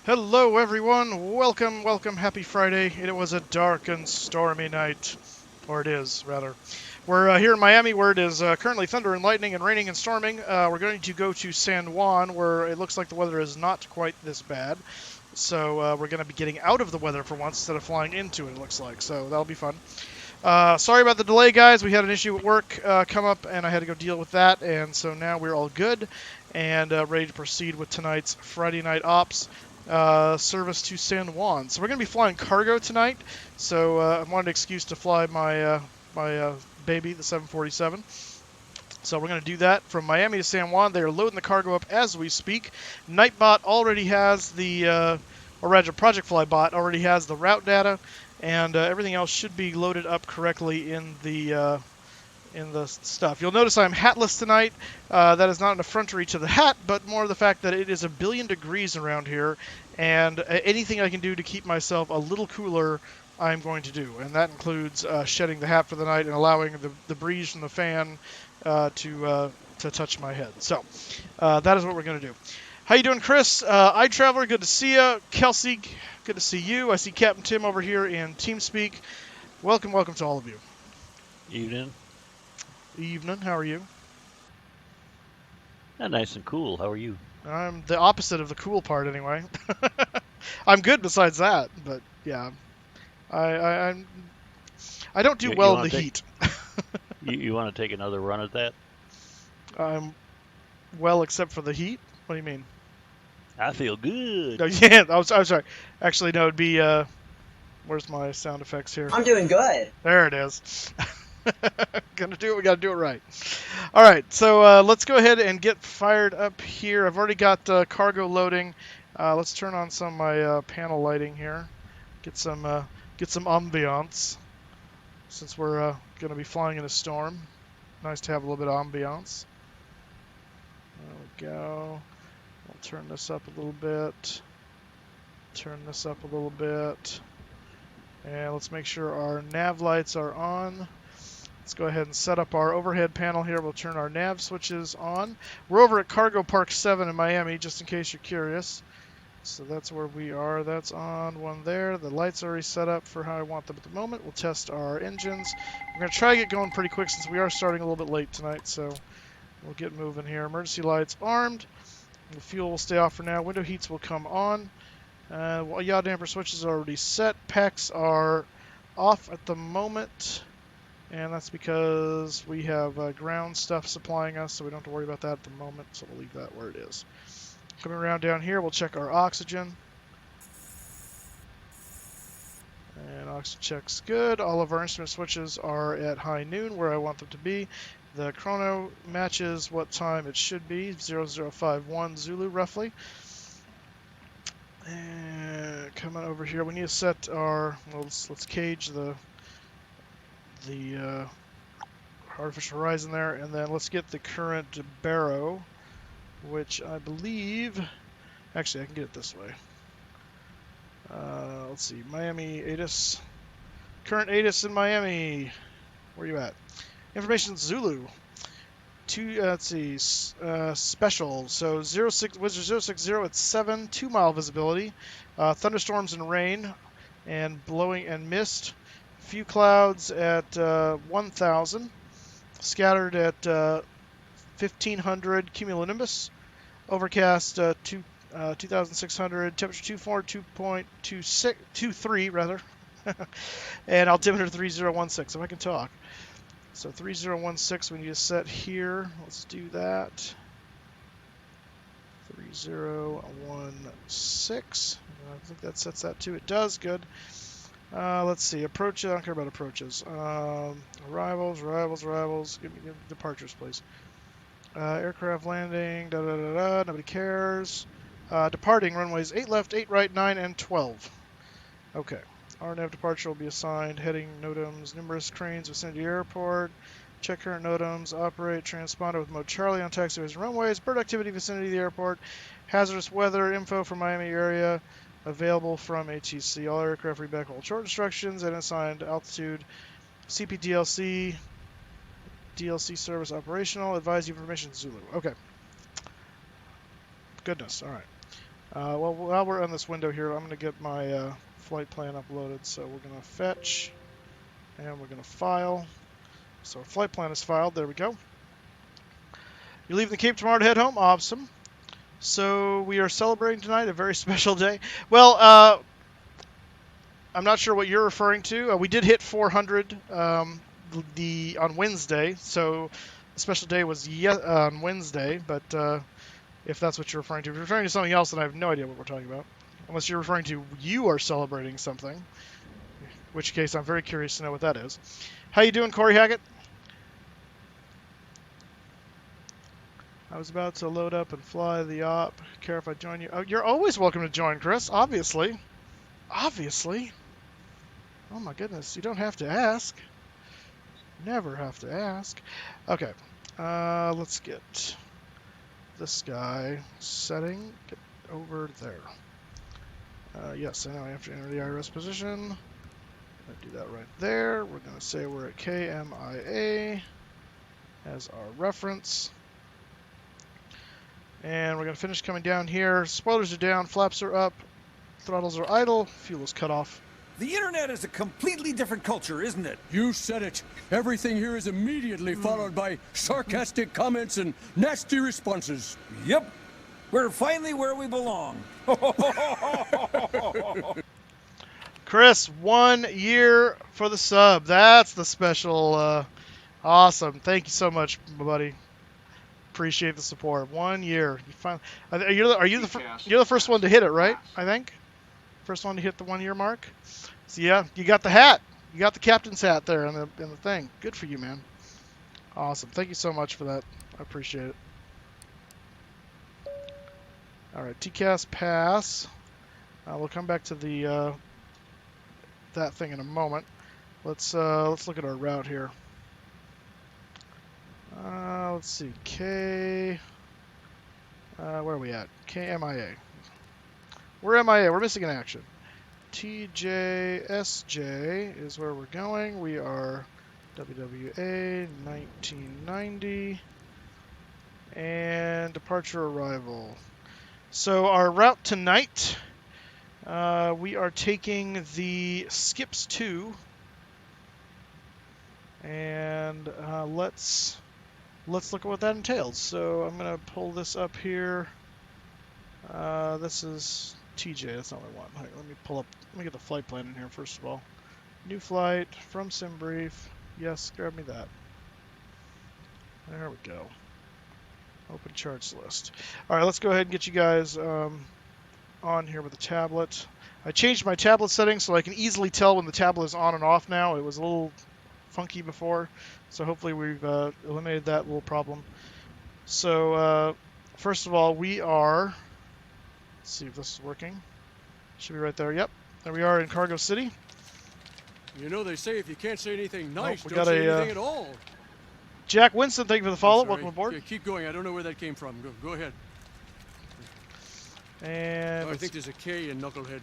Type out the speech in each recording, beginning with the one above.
Hello everyone, welcome, happy Friday. It was a dark and stormy night, or it is, rather. We're here in Miami where it is currently thunder and lightning and raining and storming. We're going to go to San Juan where it looks like the weather is not quite this bad. So we're going to be getting out of the weather for once instead of flying into it looks like, so that'll be fun. Sorry about the delay, guys. We had an issue at work come up, and I had to go deal with that. And so now we're all good and ready to proceed with tonight's Friday Night Ops service to San Juan. So we're going to be flying cargo tonight. So I wanted an excuse to fly my baby, the 747. So we're going to do that from Miami to San Juan. They are loading the cargo up as we speak. Nightbot already has or rather, Project Fly bot already has the route data, and everything else should be loaded up correctly in the stuff. You'll notice I'm hatless tonight. That is not an effrontery to the hat, but more the fact that it is a billion degrees around here, and anything I can do to keep myself a little cooler, I'm going to do. And that includes shedding the hat for the night and allowing the breeze from the fan to touch my head. So that is what we're going to do. How you doing, Chris? iTraveler, good to see you. Kelsey, good to see you. I see Captain Tim over here in TeamSpeak. Welcome to all of you. Evening. Evening. How are you? Nice and cool. How are you? I'm the opposite of the cool part, anyway. I'm good besides that, but yeah, I'm I don't do well in the heat. You want to take another run at that? Well, except for the heat. What do you mean? I feel good. No, yeah, I'm sorry. Actually, no, it'd be where's my sound effects here? I'm doing good. There it is. Gonna do it. We gotta do it right. All right, so let's go ahead and get fired up here. I've already got cargo loading. Let's turn on some of my panel lighting here. Get some ambiance since we're gonna be flying in a storm. Nice to have a little bit of ambiance. There we go. We'll turn this up a little bit. Turn this up a little bit. And let's make sure our nav lights are on. Let's go ahead and set up our overhead panel here. We'll turn our nav switches on. We're over at Cargo Park 7 in Miami, just in case you're curious. So that's where we are. That's on one there. The lights are already set up for how I want them at the moment. We'll test our engines. We're going to try to get going pretty quick since we are starting a little bit late tonight. So we'll get moving here. Emergency lights armed. The fuel will stay off for now. Window heats will come on. Yaw damper switches are already set. Packs are off at the moment. And that's because we have ground stuff supplying us, so we don't have to worry about that at the moment. So we'll leave that where it is. Coming around down here, we'll check our oxygen. And oxygen check's good. All of our instrument switches are at high noon, where I want them to be. The chrono matches what time it should be, 0051 Zulu roughly. And coming over here, we need to set our, well, let's cage the artificial horizon there, and then let's get the current baro, which I believe, actually I can get it this way. Let's see, Miami ATIS, current ATIS in Miami. Where are you at? Information Zulu. Let's see, special. So 06 Wizard 060 at 7, 2 mile visibility, thunderstorms and rain, and blowing and mist. Few clouds at 1,000, scattered at 1,500 cumulonimbus, overcast 2,600, temperature 24, 2.23 rather, and altimeter 3016. If I can talk. So 3016 we need to set here. Let's do that. 3016. I think that sets that too. It does. Good. Let's see, approaches, I don't care about approaches. Arrivals. Give me departures, please. Aircraft landing, nobody cares. Departing, runways 8 left, 8 right, 9, and 12. Okay, our nav departure will be assigned. Heading NOTAMs, numerous cranes, vicinity airport. Check current NOTAMs, operate transponder with mode Charlie on taxiways and runways. Bird activity, vicinity of the airport. Hazardous weather, info from Miami area. Available from ATC. All aircraft read back all short instructions and assigned altitude. CPDLC. DLC service operational. Advise you permission Zulu. Okay. Goodness. All right. Well, while we're on this window here, I'm going to get my flight plan uploaded. So we're going to fetch, and we're going to file. So our flight plan is filed. There we go. You're leaving the Cape tomorrow to head home? Awesome. So we are celebrating tonight, a very special day. Well, I'm not sure what you're referring to. We did hit 400 on Wednesday, so the special day was on Wednesday, but if that's what you're referring to. If you're referring to something else, then I have no idea what we're talking about. Unless you're referring to you are celebrating something, in which case I'm very curious to know what that is. How you doing, Corey Hackett? I was about to load up and fly the op. Care if I join you? Oh, you're always welcome to join, Chris. Obviously. Obviously. Oh my goodness, you don't have to ask. Never have to ask. Okay, let's get this guy setting. Get over there. Yes, I know I have to enter the IRS position. I do that right there. We're going to say we're at KMIA as our reference. And we're going to finish coming down here. Spoilers are down, flaps are up, throttles are idle, fuel is cut off. The internet is a completely different culture, isn't it? You said it. Everything here is immediately followed by sarcastic comments and nasty responses. Yep. We're finally where we belong. Chris, 1 year for the sub. That's the special. Awesome. Thank you so much, buddy. Appreciate the support. 1 year. You finally, you're the first one to hit it, right? I think. First one to hit the 1 year mark. So yeah, you got the hat. You got the captain's hat there in the thing. Good for you, man. Awesome. Thank you so much for that. I appreciate it. All right, TCAS pass. We'll come back to the that thing in a moment. Let's look at our route here. Let's see. Where are we at? KMIA. We're MIA. We're missing in action. TJSJ is where we're going. We are WWA 1990 and departure arrival. So our route tonight, we are taking the Skips 2, and let's look at what that entails. So I'm gonna pull this up here. This is TJ. That's not what I want. Right, let me get the flight plan in here first of all. New flight from SimBrief. Yes, grab me that. There we go. Open charts list. All right, let's go ahead and get you guys on here with the tablet. I changed my tablet settings so I can easily tell when the tablet is on and off now. It was a little funky before, so hopefully we've eliminated that little problem. So first of all, we are, let's see if this is working. Should be right there. Yep, there we are in Cargo City. You know, they say if you can't say anything nice, we don't got say a, anything at all. Jack Winston, thank you for the follow. I'm sorry. Welcome aboard. Yeah, keep going. I don't know where that came from. Go ahead. And I think there's a K in Knucklehead.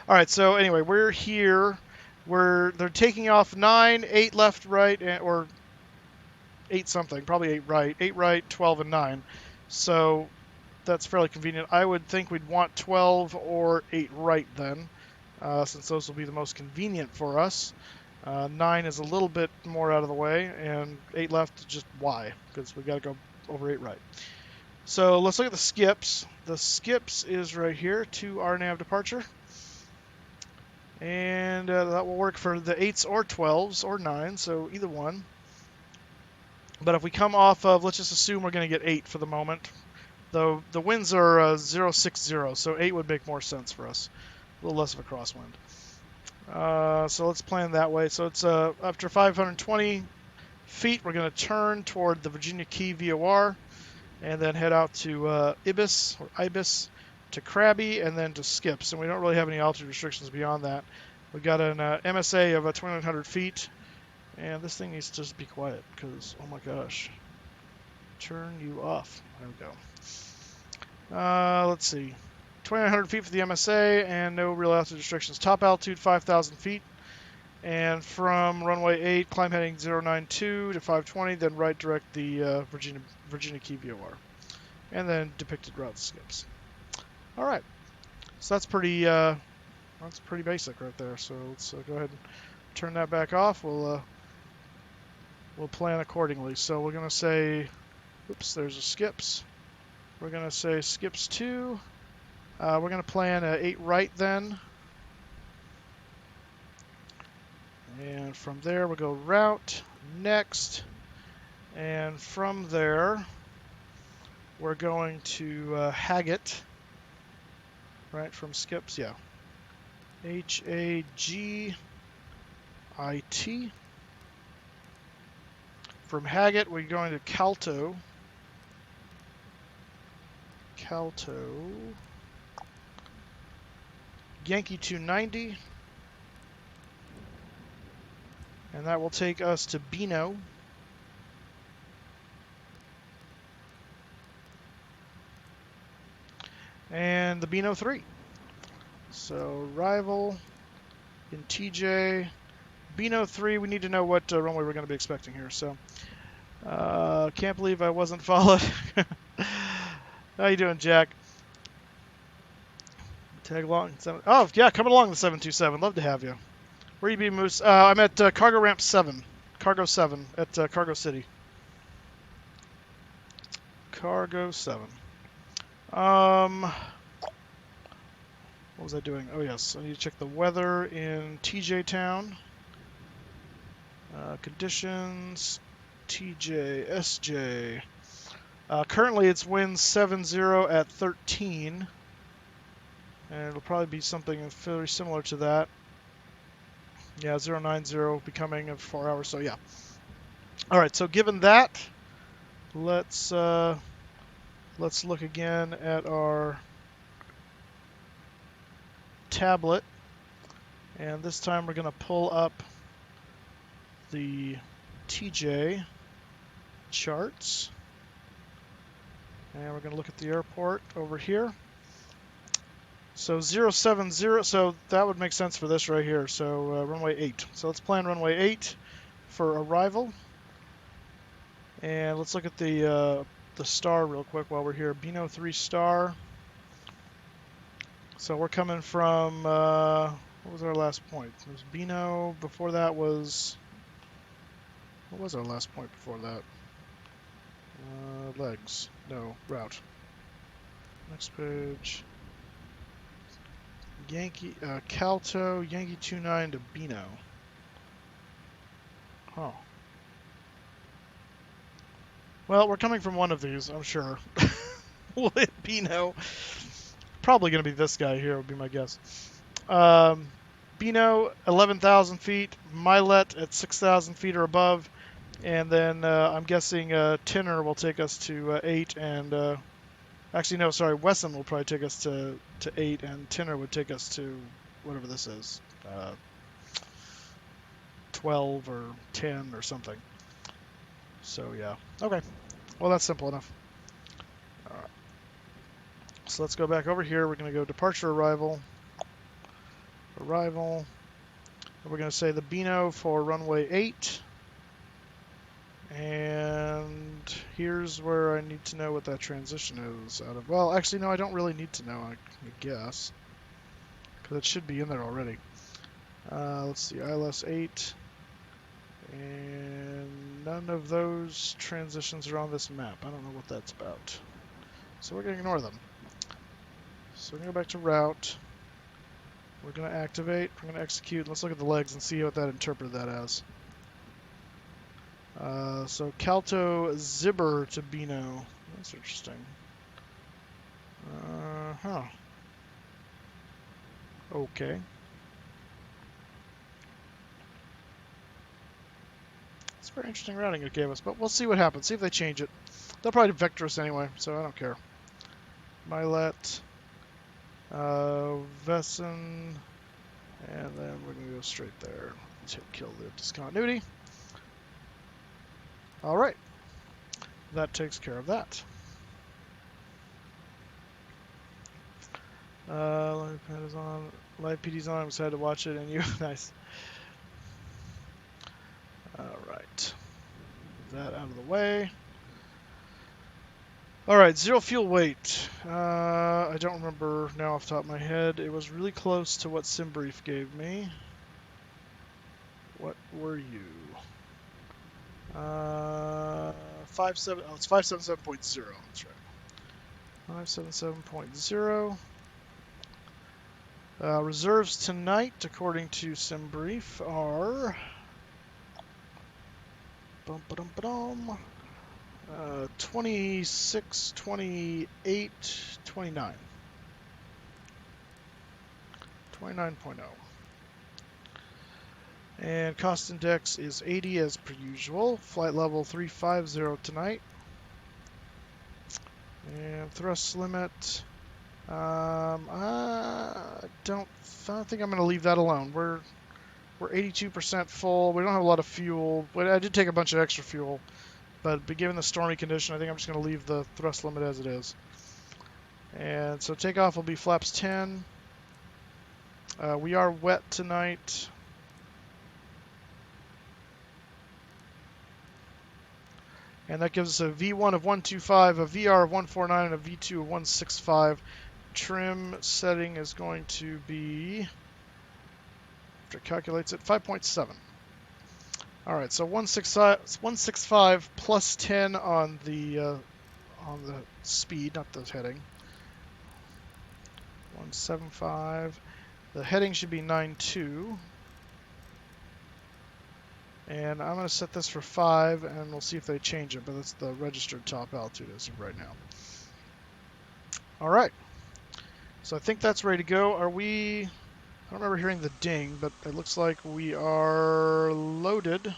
all right, so anyway, we're here. They're taking off 9, 8 left, right, or 8 something, probably 8 right, 8 right, 12, and 9. So that's fairly convenient. I would think we'd want 12 or 8 right then, since those will be the most convenient for us. 9 is a little bit more out of the way, and 8 left is just Y, because we got to go over 8 right. So let's look at the skips. The skips is right here, to RNAV departure. And that will work for the 8s or 12s or 9s, so either one. But if we come off of, let's just assume we're going to get 8 for the moment. Though the winds are 060, so 8 would make more sense for us. A little less of a crosswind. So let's plan that way. So it's after 520 feet, we're going to turn toward the Virginia Key VOR and then head out to Ibis to Krabby and then to Skips. And we don't really have any altitude restrictions beyond that. We've got an MSA of 2,900 feet. And this thing needs to just be quiet because, oh my gosh. Turn you off. There we go. Let's see. 2,900 feet for the MSA and no real altitude restrictions. Top altitude 5,000 feet. And from runway 8, climb heading 092 to 520, then right direct the Virginia Key VOR. And then depicted route skips. All right. So that's pretty basic right there. So let's go ahead and turn that back off. We'll plan accordingly. So we're gonna say, oops, there's a skips. We're gonna say skips 2. We're gonna plan 8 right then. And from there we'll go route, next. And from there we're going to Hagit. Right, from skips, yeah. Hagit. From Hagit, we're going to Calto. Yankee 290. And that will take us to Bino. And the Bino 3. So arrival in TJ. Bino 3, we need to know what runway we're going to be expecting here. So, can't believe I wasn't followed. How you doing, Jack? Tag along. Oh, yeah, coming along the 727. Love to have you. Where you be, Moose? I'm at Cargo Ramp 7. Cargo 7 at Cargo City. Cargo 7. What was I doing? Oh, yes. I need to check the weather in TJ Town. Conditions, TJ, SJ. Currently it's winds 7-0 at 13. And it'll probably be something very similar to that. Yeah, 090 becoming in 4 hours, so yeah. Alright, so given that, let's look again at our tablet. And this time we're going to pull up the TJ charts. And we're going to look at the airport over here. So 070, so that would make sense for this right here. So runway 8. So let's plan runway 8 for arrival. And let's look at the star real quick while we're here. Bino 3 star. So we're coming from, what was our last point? It was Bino. Before that was, what was our last point before that? Legs. No, route. Next page. Yankee, Calto, Yankee 29 to Bino. Huh. Well, we're coming from one of these, I'm sure. We'll hit Bino. Probably going to be this guy here, would be my guess. Bino, 11,000 feet. Milet at 6,000 feet or above. And then I'm guessing Tinner will take us to 8 and... actually, no, sorry. Wesson will probably take us to 8, and Tinner would take us to whatever this is. 12 or 10 or something. So, yeah. Okay. Well, that's simple enough. All right. So let's go back over here. We're going to go departure arrival. Arrival. And we're going to say the Bino for runway 8. And here's where I need to know what that transition is out of. Well, actually, no, I don't really need to know, I guess. Because it should be in there already. Let's see, ILS 8. And none of those transitions are on this map. I don't know what that's about. So we're going to ignore them. So we're going to go back to route. We're going to activate. We're going to execute. Let's look at the legs and see what that interpreted that as. So Calto Zibber to Bino. That's interesting. Huh. Okay. It's very interesting routing it gave us, but we'll see what happens. See if they change it. They'll probably vector us anyway, so I don't care. Milet, Vesson, and then we're going to go straight there. Let's hit kill the discontinuity. All right. That takes care of that. Live pad is on. Live PD's on. I'm excited to watch it, and you nice. All right. That out of the way. All right, zero fuel weight. I don't remember now off the top of my head. It was really close to what SimBrief gave me. What were you? 57. Oh, it's 577.0. That's right. 577.0. Reserves tonight, according to SimBrief, are 26, 28, 29. 29.0. And cost index is 80 as per usual. Flight level 350 tonight. And thrust limit. I don't think I'm going to leave that alone. We're 82% full. We don't have a lot of fuel. But I did take a bunch of extra fuel. But given the stormy condition, I think I'm just going to leave the thrust limit as it is. And so takeoff will be flaps 10. We are wet tonight. And that gives us a V1 of 125, a VR of 149, and a V2 of 165. Trim setting is going to be, after it calculates it, 5.7. All right, so 165 plus 10 on the speed, not the heading. 175. The heading should be 92. And I'm going to set this for 5, and we'll see if they change it, but that's the registered top altitude as of right now. All right. So I think that's ready to go. Are we... I don't remember hearing the ding, but it looks like we are loaded.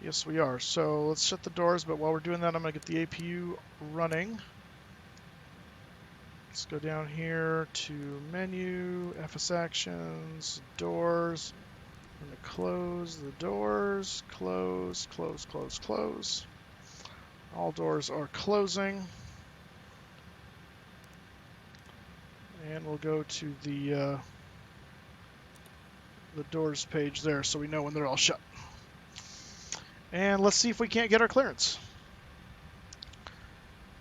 Yes, we are. So let's shut the doors, but while we're doing that, I'm going to get the APU running. Let's go down here to menu, FS actions, doors. I'm going to close the doors, close, close, close, close. All doors are closing. And we'll go to the doors page there so we know when they're all shut. And let's see if we can't get our clearance.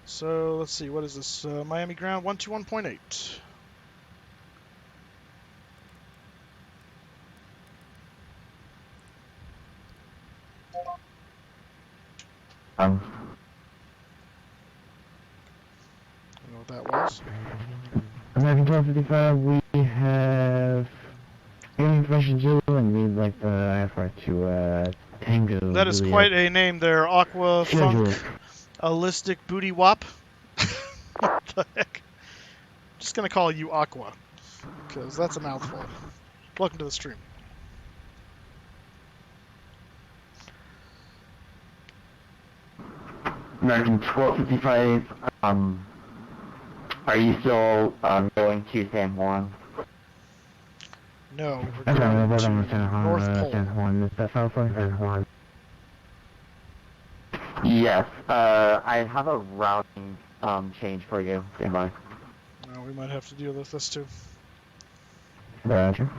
So let's see, what is this? Miami ground 121.8. I don't know what that was. American 1255, we have information Zulu, and we'd like the IFR to Tango. That is quite a name there, Aqua Funk Allistic Booty Wop. What the heck? I'm just going to call you Aqua, because that's a mouthful. Welcome to the stream. American 1255, are you still going to San Juan? No, we're going to North Pole. San Juan, is that South San Juan? Yes, I have a routing change for you. Stand by. No, we might have to deal with this too. Roger.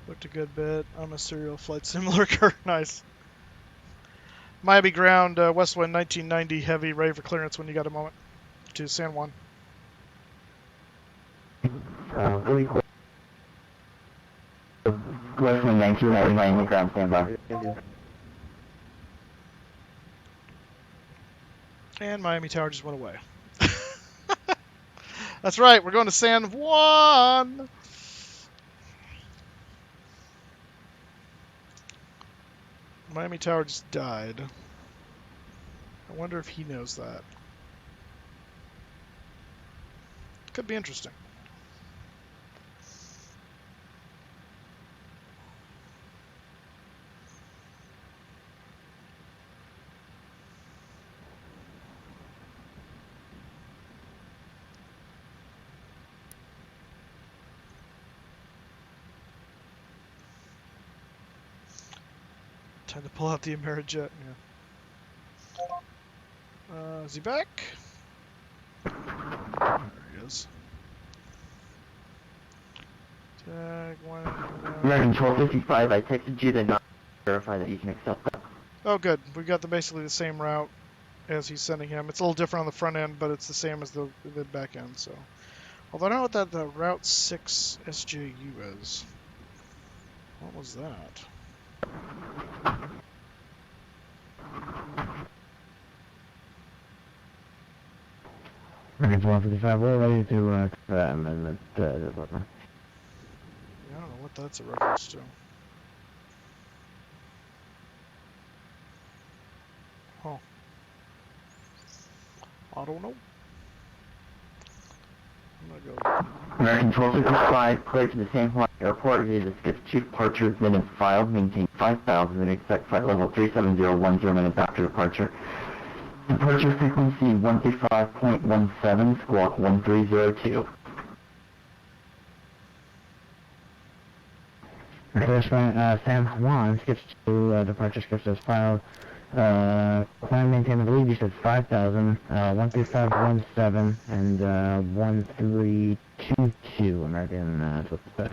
Looked a good bit. I'm a serial flight simulator. Nice. Miami ground, west wind 1990 heavy, ready for clearance when you got a moment. To San Juan. Really quick. West wind 1990 Miami ground, stand by. And Miami Tower just went away. That's right, we're going to San Juan! Miami Tower just died. I wonder if he knows that. Could be interesting. Time to pull out the Amerijet, yeah. Is he back? There he is. Tag one. American 1255, I texted you to not verify that you can accept that. Oh, good. We got basically the same route as he's sending him. It's a little different on the front end, but it's the same as the back end. So, although I don't know what the Route 6 SJU is. What was that? American 1255, we're ready to that amendment. Department. Yeah, I don't know what that's a reference to. Huh. I don't know. I'm gonna go. American 1255, cleared to the San Juan Airport via the skip 2 departure minutes filed, maintain 5,000 and expect flight level 37010 minutes after departure. Departure frequency 135.17, squawk 1302. San Juan skips to departure scripts as filed. Climb maintain, I believe you said 5,000, 13517 and 1322 American 1255.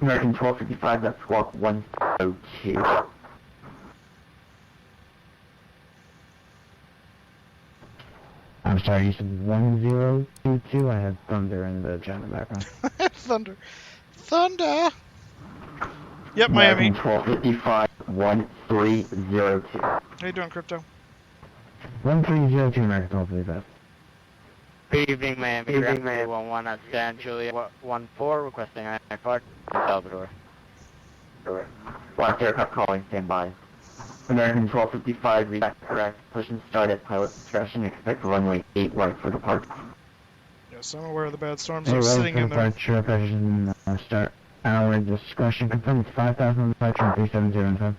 American 1255, that's squawk 102. I'm sorry, you said 1022? I had thunder in the chat in the background. Thunder. Thunder! Yep, Miami. 1255, 1302. How you doing, Crypto? 1302 American 1255. Good evening, Miami. Good evening, Miami. 11 at San Juliet 14, requesting I-5 in Salvador. Last aircraft calling, stand by. American 1255, read back correct. Push and start at pilot discretion. Expect runway 8 right for departure. Yes, I'm aware of the bad storms that are sitting in there. Departure, precision, start. Hour discretion. Confirm it's 5,000 departure and 3705.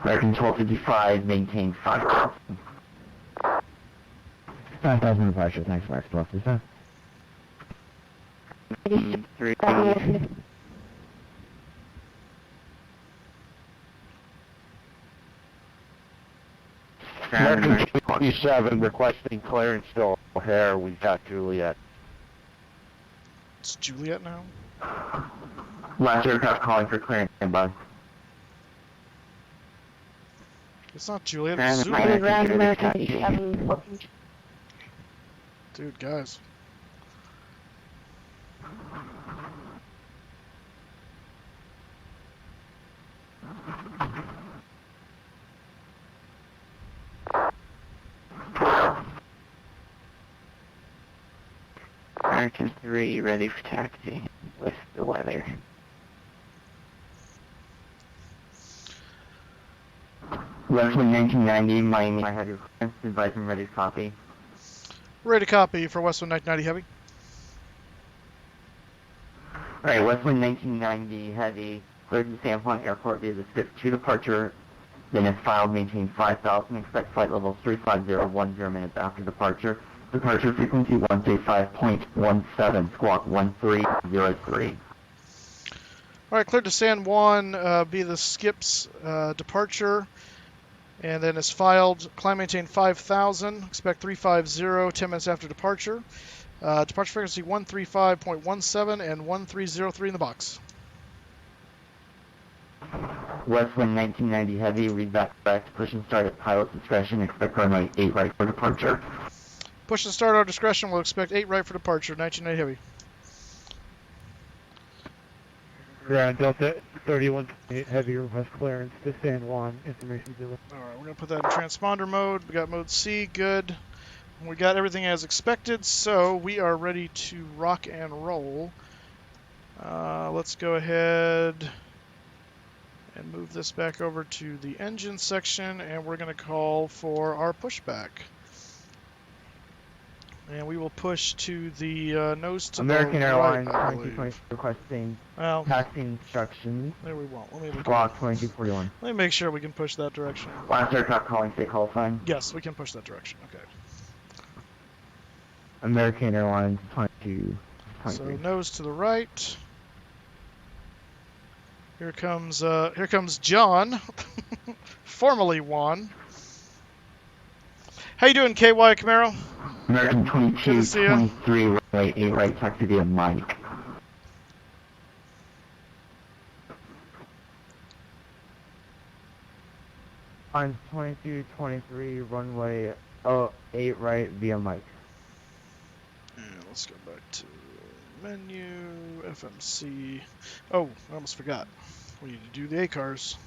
American 1255, maintain 5,000. 5,000 departure, thanks, American 1255. 3. American 27, requesting clearance to O'Hare, we've got Juliet. It's Juliet now? Last aircraft calling for clearance, stand by. It's not Juliet, it's Zulu. Dude, guys. American 3, ready for taxi with the weather. Westwood 1990, Miami, I have your clearance, advise I'm ready to copy. Ready to copy for Westwood 1990 Heavy. Alright, Westwood 1990 Heavy, cleared to San Juan Airport via the skip 2 departure, then is filed, maintain 5,000, expect flight level 35010 minutes after departure. Departure frequency 135.17, squawk 1303. Alright, cleared to San Juan, be the skips departure, and then is filed, climb maintain 5,000, expect 350, 10 minutes after departure. Departure frequency 135.17 and 1303 in the box. Westwind 1990 Heavy, read back correct, push and start at pilot discretion, expect runway 8 right for departure. Push and start our discretion, we'll expect 8 right for departure, 1990 Heavy. Ground Delta 31 Heavy, request clearance to San Juan, information zero. Alright, we're going to put that in transponder mode. We got mode C, good. We got everything as expected, so we are ready to rock and roll. Let's go ahead and move this back over to the engine section, and we're going to call for our pushback. And we will push to the nose to American the Airlines right, I 2220 believe. requesting Well, taxi instructions. there we won't. Let me look Squawk at 2241. Let me make sure we can push that direction. Last aircraft calling, say call sign. Yes, we can push that direction. Okay. American Airlines 2223. So nose to the right. Here comes John, formerly Juan. How you doing, KY Camaro? American Good to see ya. 2223, runway 8 right, taxi via Mike. On 2223, runway 08 right via Mike. And let's go back to menu, FMC. Oh, I almost forgot. We need to do the ACARs.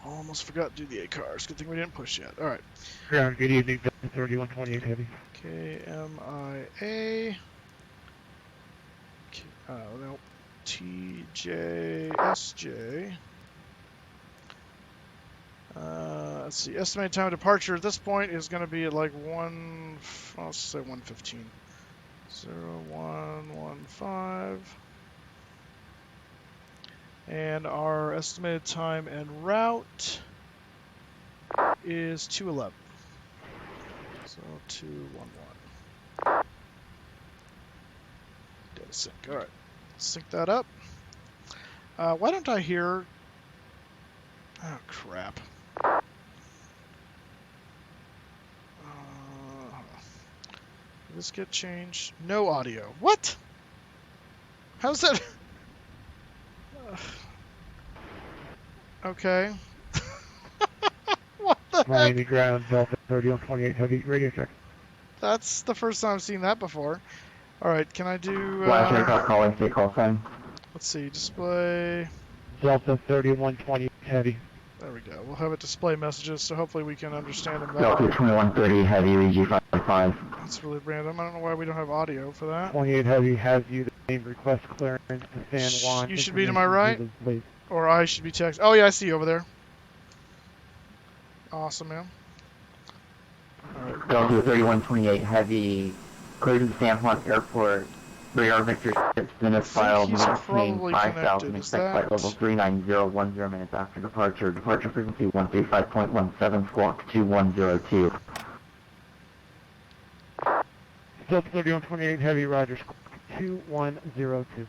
Almost forgot to do the ACARs. Good thing we didn't push yet. All right. Ground, good evening, Delta 3128 Heavy. KMIA. No. TJSJ. Let's see. Estimated time of departure at this point is going to be at like let's say 1:15. 0115. And our estimated time en route is 2:11. So 2:11. Data sync. All right. Sync that up. Why don't I hear? Oh crap. Did this get changed? No audio. What? How's that? Okay. What the heck? Miami ground, Delta 3128 Heavy, radio check. That's the first time I've seen that before. Alright, can I do... Last aircraft calling, stay call sign. Let's see, display... Delta 3128 Heavy. There we go. We'll have it display messages, so hopefully we can understand them Delta better. 2130 Heavy, EG55. That's really random. I don't know why we don't have audio for that. 28 Heavy has you the same request clearance to San Juan. You should be to my right? Please. Or I should be text. Oh yeah, I see you over there. Awesome, man. Alright. Delta 3128 Heavy, cleared to San Juan Airport. Radar Victor 6 minutes filed, he's maintain probably 5,000, connected. Is expect flight that- level 39010 minutes after departure. Departure frequency 135.17, squawk 2102. Delta 3128 Heavy, Roger, squawk 2102.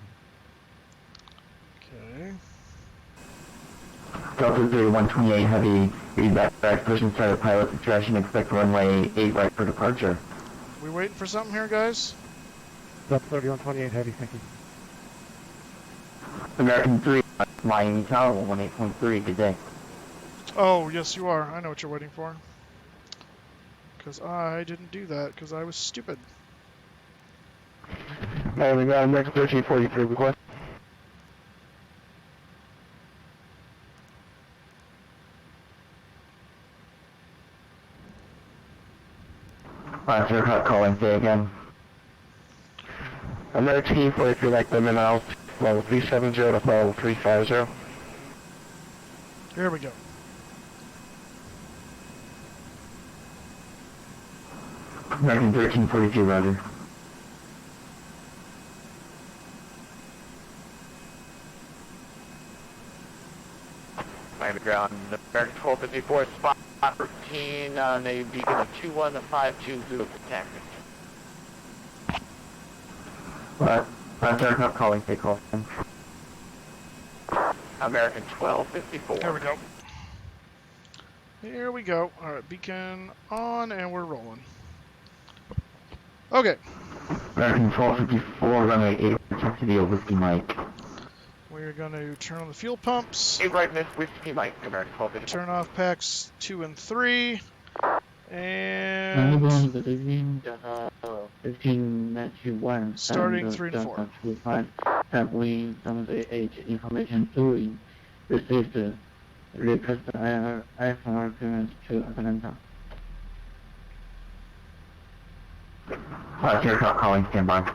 Okay. Delta 3128 Heavy, read back position started pilot discretion, expect runway 8 right for departure. We waiting for something here, guys? Delta 3128 Heavy, thank you. American 3, Miami Tower 18.3, good day. Oh, yes you are. I know what you're waiting for. Because I didn't do that, because I was stupid. Miami ground, American 1343, request. Last aircraft calling, say again. American 43, like them in out, level 370 to level 350. Here we go. American 1342, roger. Miami ground, American 1254, spot 13 on a beacon of 21520 for taxi. Last aircraft calling, say call. American 1254. There we go. Here we go. Alright, beacon on, and we're rolling. Okay. American 1254, runway 8, check to be a whiskey Mike. We're going to turn on the fuel pumps. 8 right miss, whiskey Mike, American 1254. Turn off packs 2 and 3. And starting 3 and 4. Have we some of the age information to receive the request IFR clearance to Atlanta? Last aircraft calling, stand by.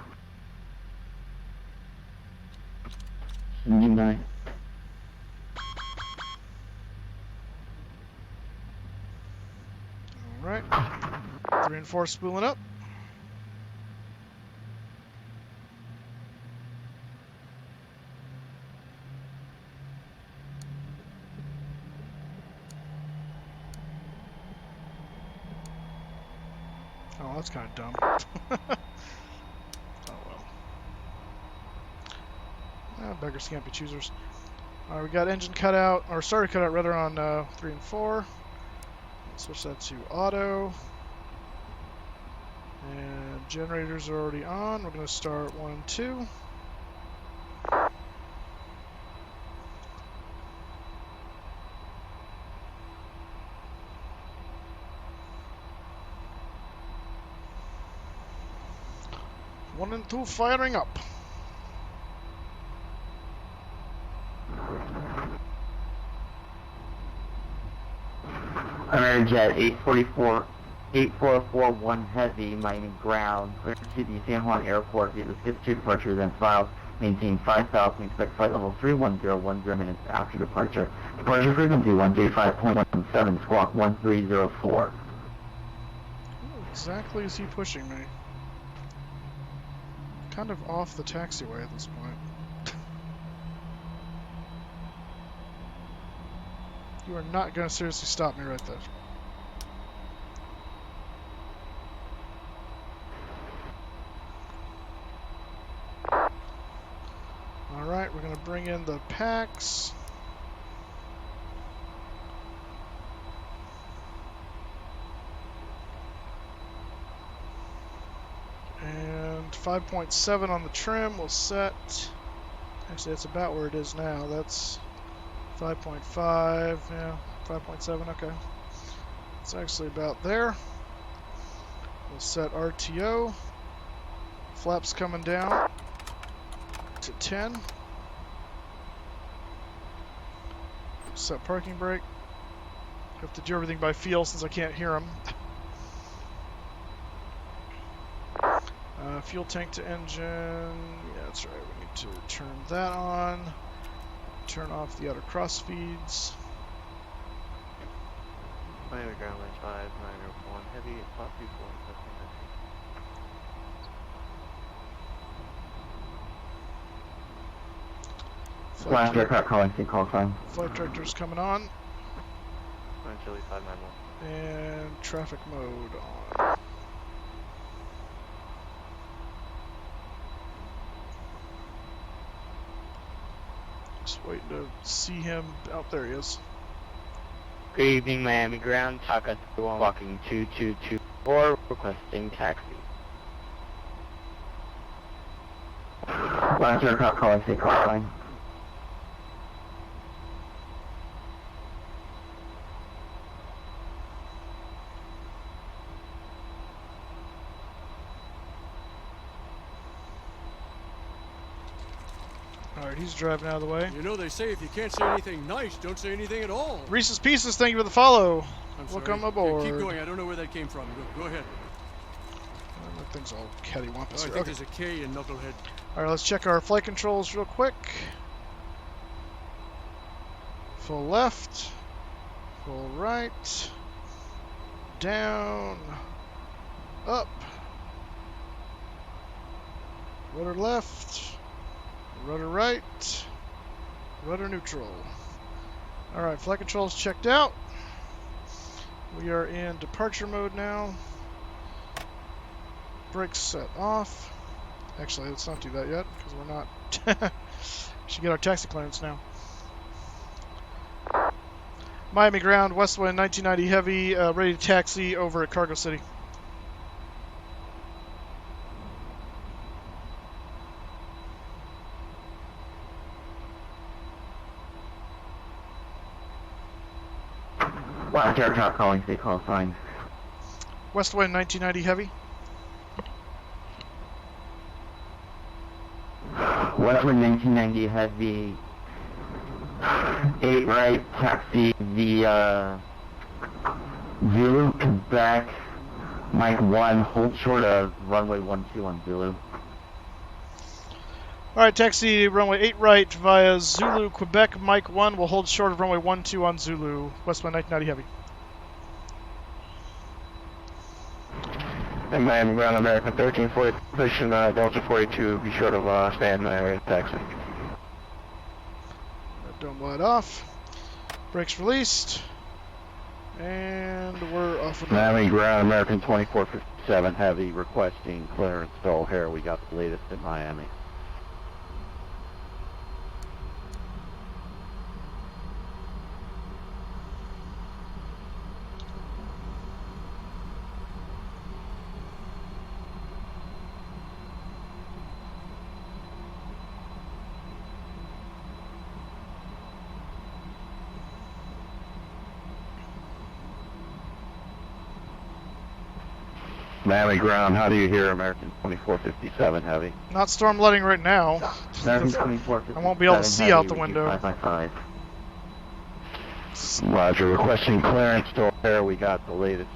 Standing by. Alright. 3 and 4 spooling up. Oh, that's kind of dumb. Oh well. Beggars can't be choosers. Alright, we got engine cutout, or starter cutout rather, on 3 and 4. Switch that to auto. And generators are already on. We're going to start 1 and 2. 1 and 2 firing up. Amerijet 8441 Heavy, Miami ground, clear to the San Juan Airport via the skip to departure, then files, maintain 5,000, expect flight level 310, 10 minutes after departure. Departure frequency 1J5.17, squawk 1304. Who exactly is he pushing me? Kind of off the taxiway at this point. You are not going to seriously stop me right there. Alright, we're going to bring in the packs. And 5.7 on the trim will set. Actually, that's about where it is now. That's 5.5, yeah, 5.7, okay. It's actually about there. We'll set RTO. Flaps coming down to 10. Set parking brake. Have to do everything by feel since I can't hear them. Fuel tank to engine. Yeah, that's right. We need to turn that on. Turn off the outer cross feeds. Miami ground line 5901 heavy, spot 24. Last aircraft calling, see call sign. Flight director's coming on. Chili 591. And traffic mode on. Just waiting to see him. Out there he is. Good evening, Miami ground. Taka 1 walking 2224, requesting taxi. Last aircraft calling, see call sign. Alright, he's driving out of the way. You know they say if you can't say anything nice, don't say anything at all. Reese's Pieces, thank you for the follow. I'm Welcome sorry. aboard. Keep going. I don't know where that came from. Go ahead. That thing's all cattywampus. I think Okay. there's a K in Knucklehead. Alright, let's check our flight controls real quick. Full left. Full right. Down. Up. Rudder left. Rudder right. Rudder neutral. Alright, flight controls checked out. We are in departure mode now. Brakes set off. Actually, let's not do that yet, because we're not... should get our taxi clearance now. Miami ground, Westwind 1990 heavy, ready to taxi over at Cargo City. Last aircraft calling, see call sign. Westwind 1990 heavy. Westwind 1990 heavy. 8 right, taxi via Zulu, Quebec, Mike 1, hold short of runway 12 on Zulu. Alright, taxi runway 8 right via Zulu, Quebec, Mike 1 will hold short of runway 12 on Zulu, Westwind 1990 heavy. And Miami ground, American 1340, position Delta 42, be short of stand area taxi. Dome light off. Brakes released. And we're off and running. Miami ground, American 2457 heavy, requesting clearance to O'Hare. We got the latest in Miami. Miami ground, how do you hear American 2457 heavy? Not storm letting right now. American 2457 I won't be able to see out the window. 555. Roger, requesting clearance to O'Hare, we got the latest.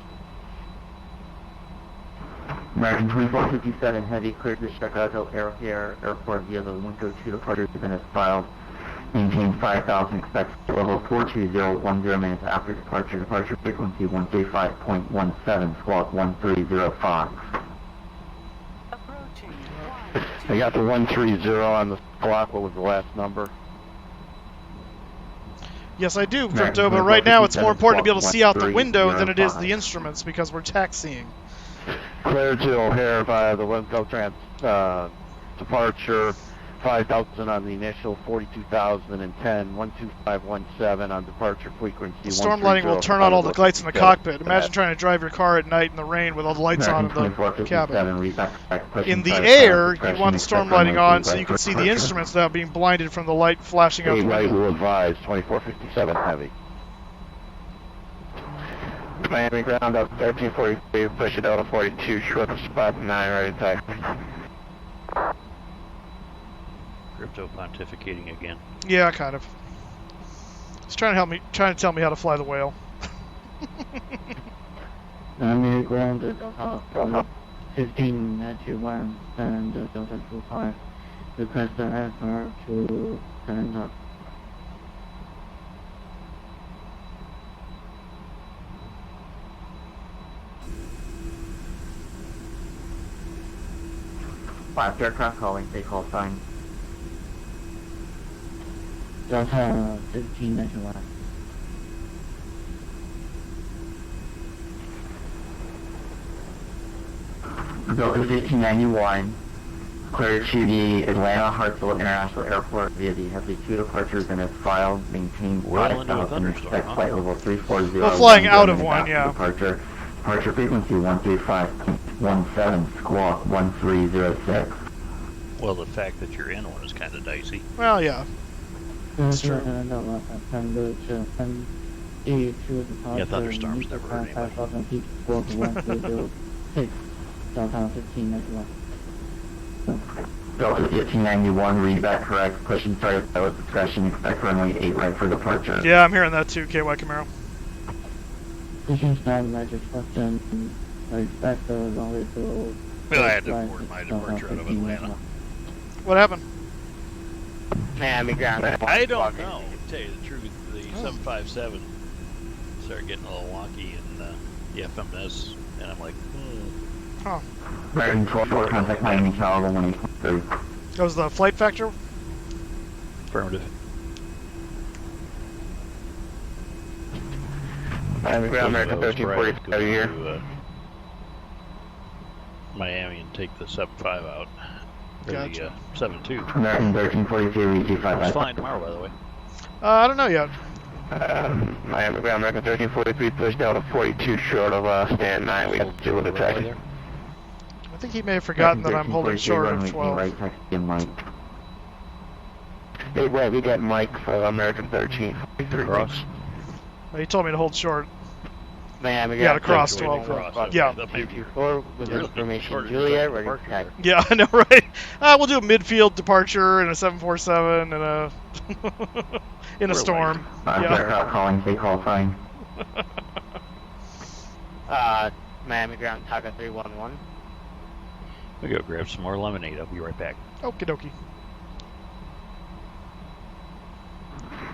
American 2457 heavy cleared to Chicago Airport via the window 2 departure has been filed. Maintain 5,000, expect level 42010 minutes after departure. Departure frequency 135.17, squawk 1305. I got the 130 on the clock. What was the last number? Yes, I do, Crypto, but right now it's more important to be able to see out the window than it is the instruments because we're taxiing. Clear to O'Hare via the Winco departure. 5,000 on the initial, 42,010, 12517 on departure frequency. Storm lighting will turn on all the lights in the cockpit. Imagine trying to drive your car at night in the rain with all the lights on in the cabin. In the air, you want the storm lighting on so you can see the instruments without being blinded from the light flashing out the Right window. will advise, 2457 heavy. Miami ground up 1343, push it out to 42, short of spot 9, right attack. Crypto pontificating again. Yeah, kind of. He's trying to tell me how to fly the whale. Miami ground from 1591 and Delta 25. Request the aircraft to turn up. Last aircraft calling, they call sign. Delta 1591. Delta 1591, cleared to the Atlanta Hartsfield International Airport via the Heavy 2 departures and is filed, maintained Well into a 5,000, thunderstorm, expect huh? flight level 340. Well, flying out of one, after yeah. Departure frequency 135.17, squawk 1306. Well, the fact that you're in one is kind of dicey. Well, yeah. It's true. Yeah, thunderstorms never hurt anybody. 5,000 feet, squawk 1306. Delta 1591. Delta 1591, read that correct, pushing started pilot discretion, expect runway 8 right for departure. Yeah, I'm hearing that too, KY Camaro. Pushing start magic question. I expect the runway to... Well, I had to abort my departure out of Atlanta. What happened? Miami ground. I don't know. To tell you the truth, the 757 started getting a little wonky in the FMS, and I'm like, Huh. American 12-4, contact Miami Tower 1823. That was the flight factor? affirmative. Miami ground, American 1340 here. To, Miami and take the 75 out. Or Gotcha. the 72. American 1342, reach 5. It's flying tomorrow, by the way. I don't know yet. Miami ground, American 1343, pushed down to 42 short of stand 9. We got to deal with the taxi. I think he may have forgotten that I'm holding short of 12. Right, text in Mike. Hey, right, we got Mike for American 1343. Cross. Well, he told me to hold short. Miami Yeah, ground. to cross Cross, 12. okay. Yeah. That may be- 224 with Really? information. Shorter Juliet, than ready to departure. tag. Yeah, I know, right? We'll do a midfield departure and a 747 and a in a storm. Yeah. Aircraft calling, they call sign. Miami ground, Taka 311. We go grab some more lemonade. I'll be right back. Okie dokie.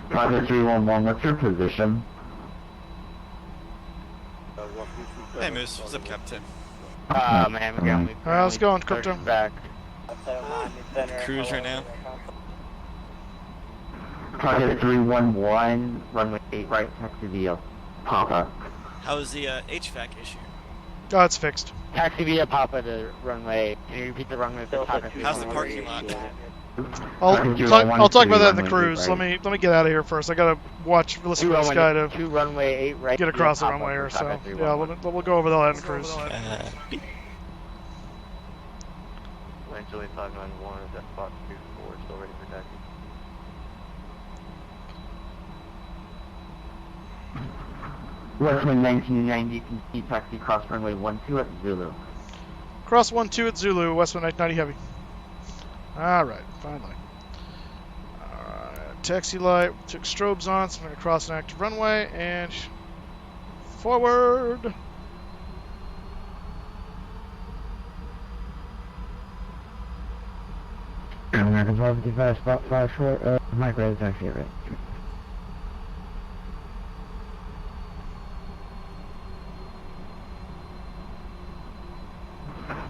Roger 311, what's your position? Hey Moose, what's up, Captain? Miami ground. we How's it going, currently Crypto? Back. Cruise right now? Target 311, runway 8 right, taxi via Papa. How's the HVAC issue? Oh, it's fixed. Taxi via Papa to runway. Can you repeat the runway for Taka 311? How's the parking lot? I'll talk about that in the cruise. Let me get out of here first. I gotta listen to this guy to Two runway 8 right. get across the runway here. So yeah, we'll go over that in the cruise. Land Julie 591 is at spot 24, still ready for taxi. Westman 1990, continue taxi cross runway 12 at Zulu. Cross 1-2 at Zulu, Westwind 1990 heavy. Alright, finally. Alright, taxi light, took strobes on, so I'm going to cross an active runway, and forward! American 1255, spot 5 short, micro is actually right.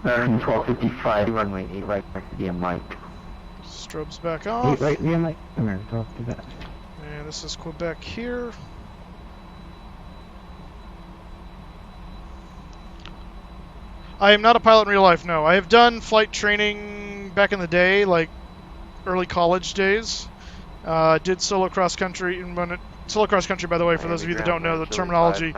American 1255, runway 8 right, back to the Mike. Strobes back off. 8 right, the Mike. American 1255. And this is Quebec here. I am not a pilot in real life, no. I have done flight training back in the day, like early college days. Did solo cross country, and solo cross country, by the way, for those of you that don't know, the terminology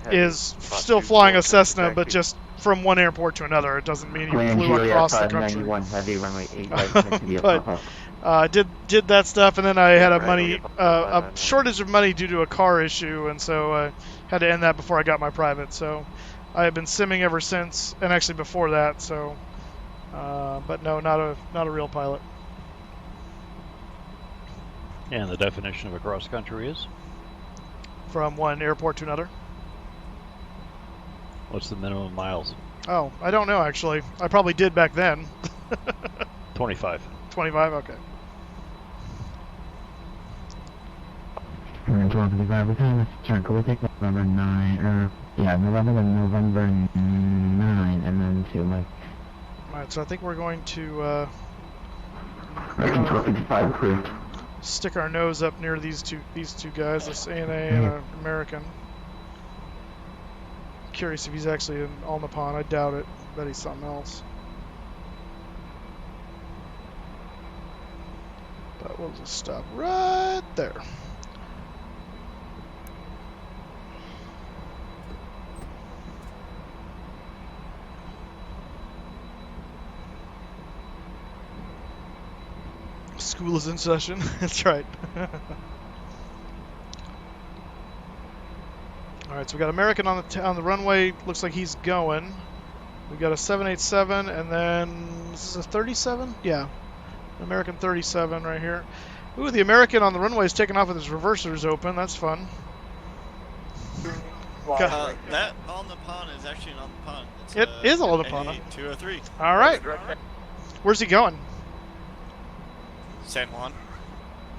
is still flying a Cessna, but just from one airport to another. It doesn't mean you flew across the country. Heavy, runway 8 right, but did that stuff, and then I had a shortage of money due to a car issue, and so I had to end that before I got my private. So I have been simming ever since, and actually before that. So, but no, not a real pilot. And the definition of a cross country is? From one airport to another. What's the minimum miles? Oh, I don't know actually. I probably did back then. 25. 25, okay. November 9, November 9, and then to Mike. Alright, so I think we're going to American 1255 approved. stick our nose up near these two guys, this ANA and an American. Curious if he's actually in All Nippon. I doubt it. Bet he's something else. But we'll just stop right there. School is in session. That's right. All right, so we got American on the runway. Looks like he's going. We got a 787, and then this is a 37. Yeah, American 37 right here. Ooh, the American on the runway is taking off with his reversers open. That's fun. That All Nippon is actually an All Nippon. It is All Nippon. 203. All right. Where's he going? San Juan.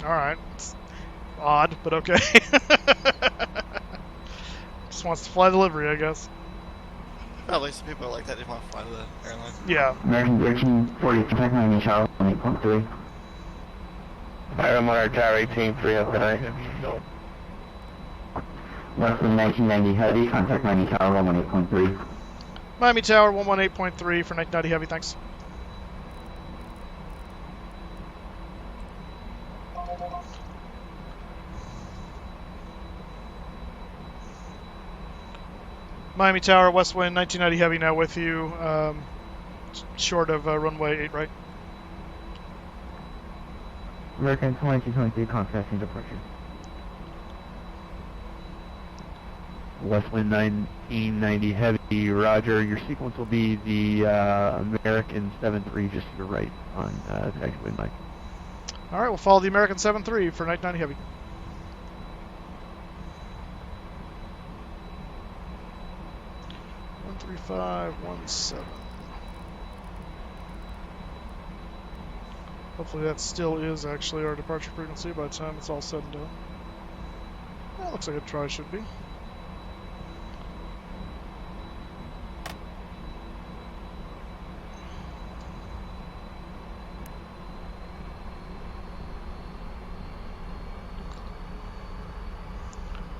All right. It's odd, but okay. Just wants to fly delivery, I guess. Well, at least some people are like that. They want to fly to the airline. Yeah. American 1340, contact 90, Charles 8.3. Iron Tower 18-3 up and Westwind 1990 heavy, contact 90 Tower 118.3. Miami Tower 118.3 for 1990 heavy, thanks. Miami Tower, Westwind 1990 heavy now with you, short of runway 8 right. American 2223, contacting departure. Westwind 1990 heavy, roger. Your sequence will be the American 73 just to the right on taxiway Mike. All right, we'll follow the American 7-3 for 1990 heavy. One 3517. Hopefully that still is actually our departure frequency by the time it's all said and done. That looks like a try should be.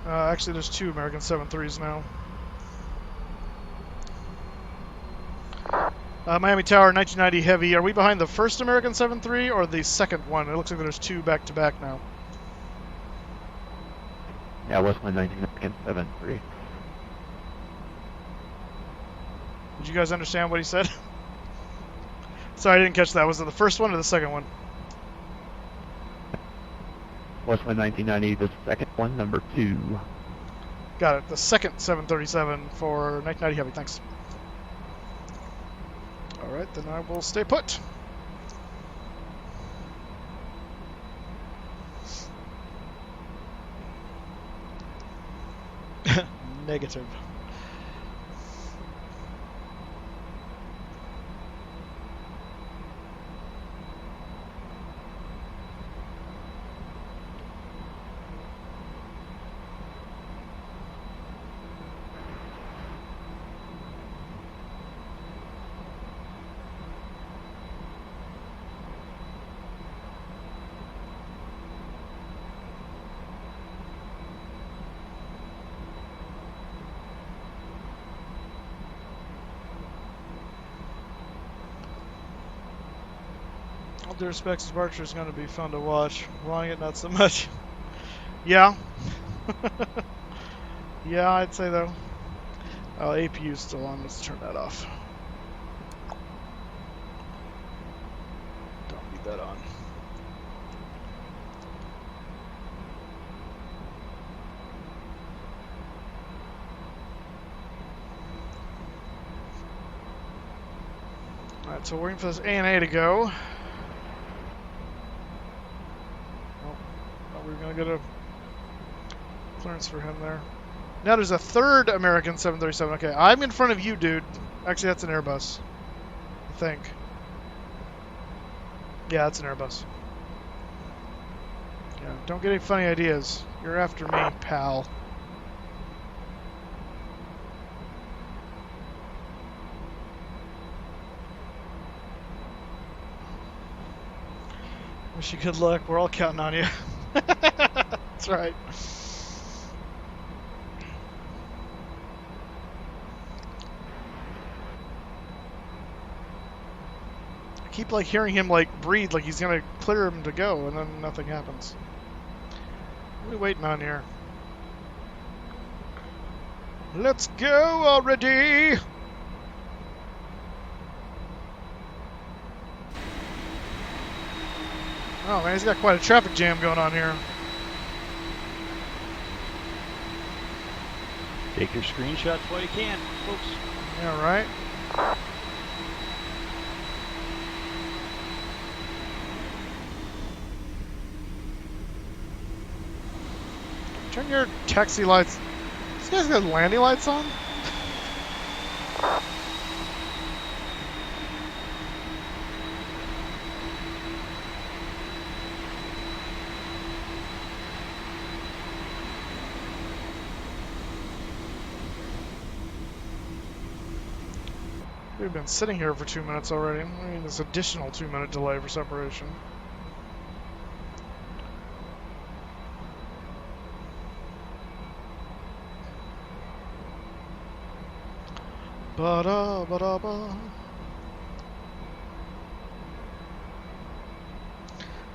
Actually, there's two American 7-3s now. Miami Tower, 1990 heavy. Are we behind the first American 7-3 or the second one? It looks like there's two back-to-back now. Yeah, Westwind 1973. Did you guys understand what he said? Sorry, I didn't catch that. Was it the first one or the second one? Westwind 1990, the second one, number 2. Got it. The second 737 for 1990 heavy. Thanks. Alright, then I will stay put. Negative. All due respects, Departure is going to be fun to watch. Flying it, not so much. Yeah. Yeah, I'd say though. Oh, APU's still on. Let's turn that off. Don't need that on. Alright, so we're waiting for this ANA to go. We're going to get a clearance for him there. Now there's a third American 737. Okay, I'm in front of you, dude. Actually, that's an Airbus. I think. Yeah, that's an Airbus. Yeah, don't get any funny ideas. You're after me, pal. Wish you good luck. We're all counting on you. That's right. I keep like hearing him like breathe like he's gonna clear him to go, and then nothing happens. What are we waiting on here? Let's go already! Oh man, he's got quite a traffic jam going on here. Take your screenshots while you can, folks. Yeah, right? Turn your taxi lights. This guy's got landing lights on? We've been sitting here for 2 minutes already. I mean, this additional 2-minute delay for separation. Ba-da, ba-da, ba. Well,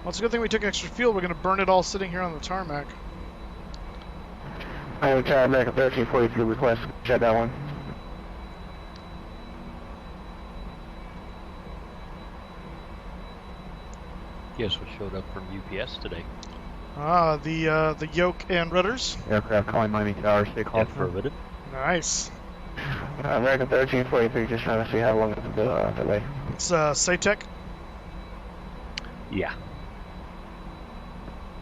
it's a good thing we took extra fuel. We're going to burn it all sitting here on the tarmac. I have tarmac 1343 request. Check that one. Guess what showed up from UPS today? Ah, the yoke and rudders. Aircraft calling Miami Tower, stay called for. Affirmative. Nice. American 1343, just trying to see how long it's the delay. It's SATEC. Yeah.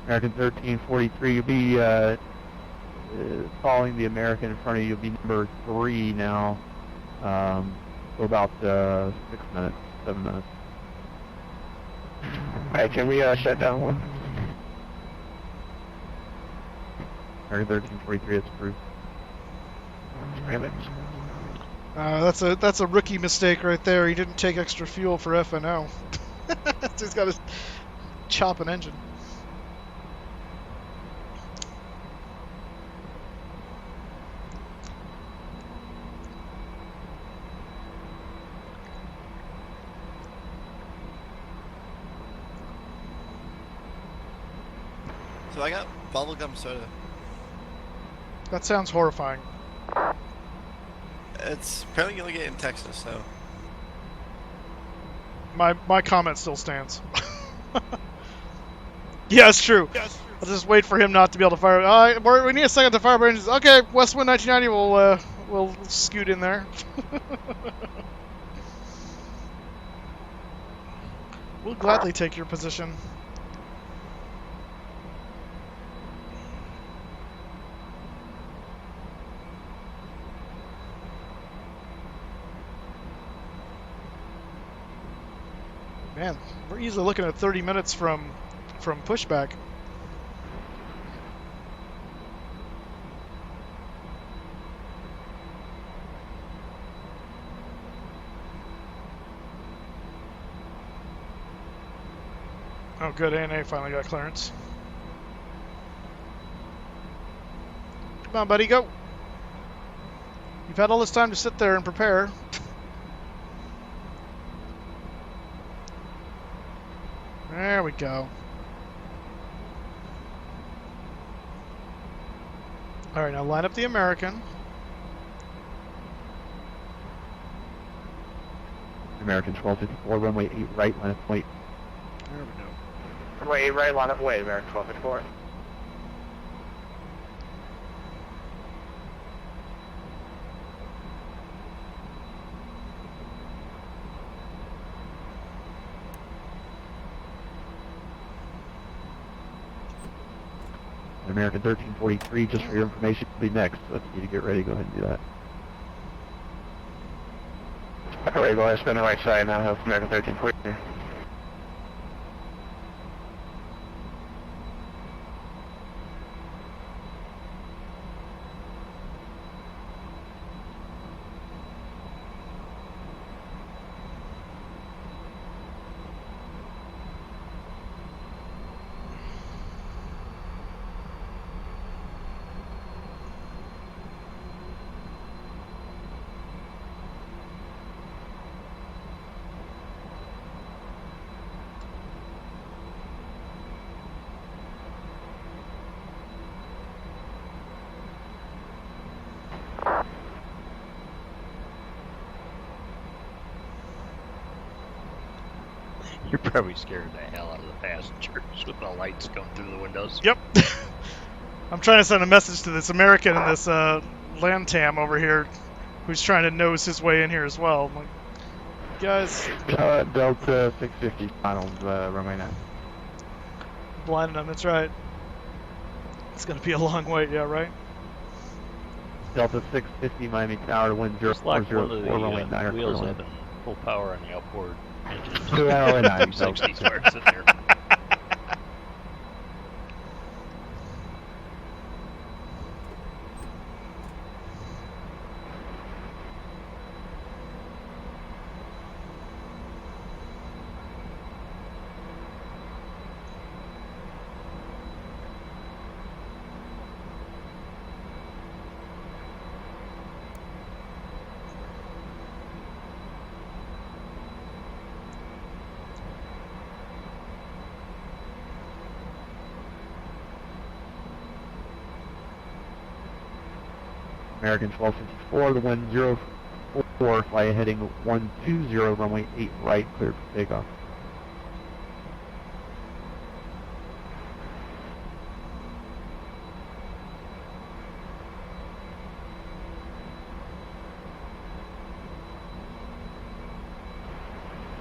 American 1343, you'll be following the American in front of you. You'll be number 3 now. For about 6 minutes, 7 minutes. Alright, can we shut down one? American 1343, it's approved. That's a rookie mistake right there. He didn't take extra fuel for FNO. So he's got to chop an engine. So I got bubblegum soda. That sounds horrifying. It's apparently you'll get it in Texas, so. My comment still stands. Yeah, it's true. I'll just wait for him not to be able to fire. We need a second to fire engines. Okay, Westwind 1990 will scoot in there. We'll gladly take your position. Man, we're easily looking at 30 minutes from pushback. Oh, good. ANA finally got clearance. Come on, buddy, go. You've had all this time to sit there and prepare. There we go. All right, now line up the American. American 1254, runway 8 right, line up point. There we go. Runway 8 right, line up wait, American 1254. American 1343, just for your information, will be next. Let's need to get ready. Go ahead and do that. Alright, go ahead, spin the right side now, help American 1343. You're probably scared the hell out of the passengers with the lights going through the windows. Yep. I'm trying to send a message to this American and this Lantam over here who's trying to nose his way in here as well. I'm like, guys. Delta 650, final runway 9. Blinding them, that's right. It's going to be a long wait, yeah, right? Delta 650, Miami Tower, wind 0404, runway 9 or wheels clear having full power on the outboard engine. 209, 60 sparks in there. American 1254, the wind 04, fly heading 120, runway 8 right, cleared for takeoff.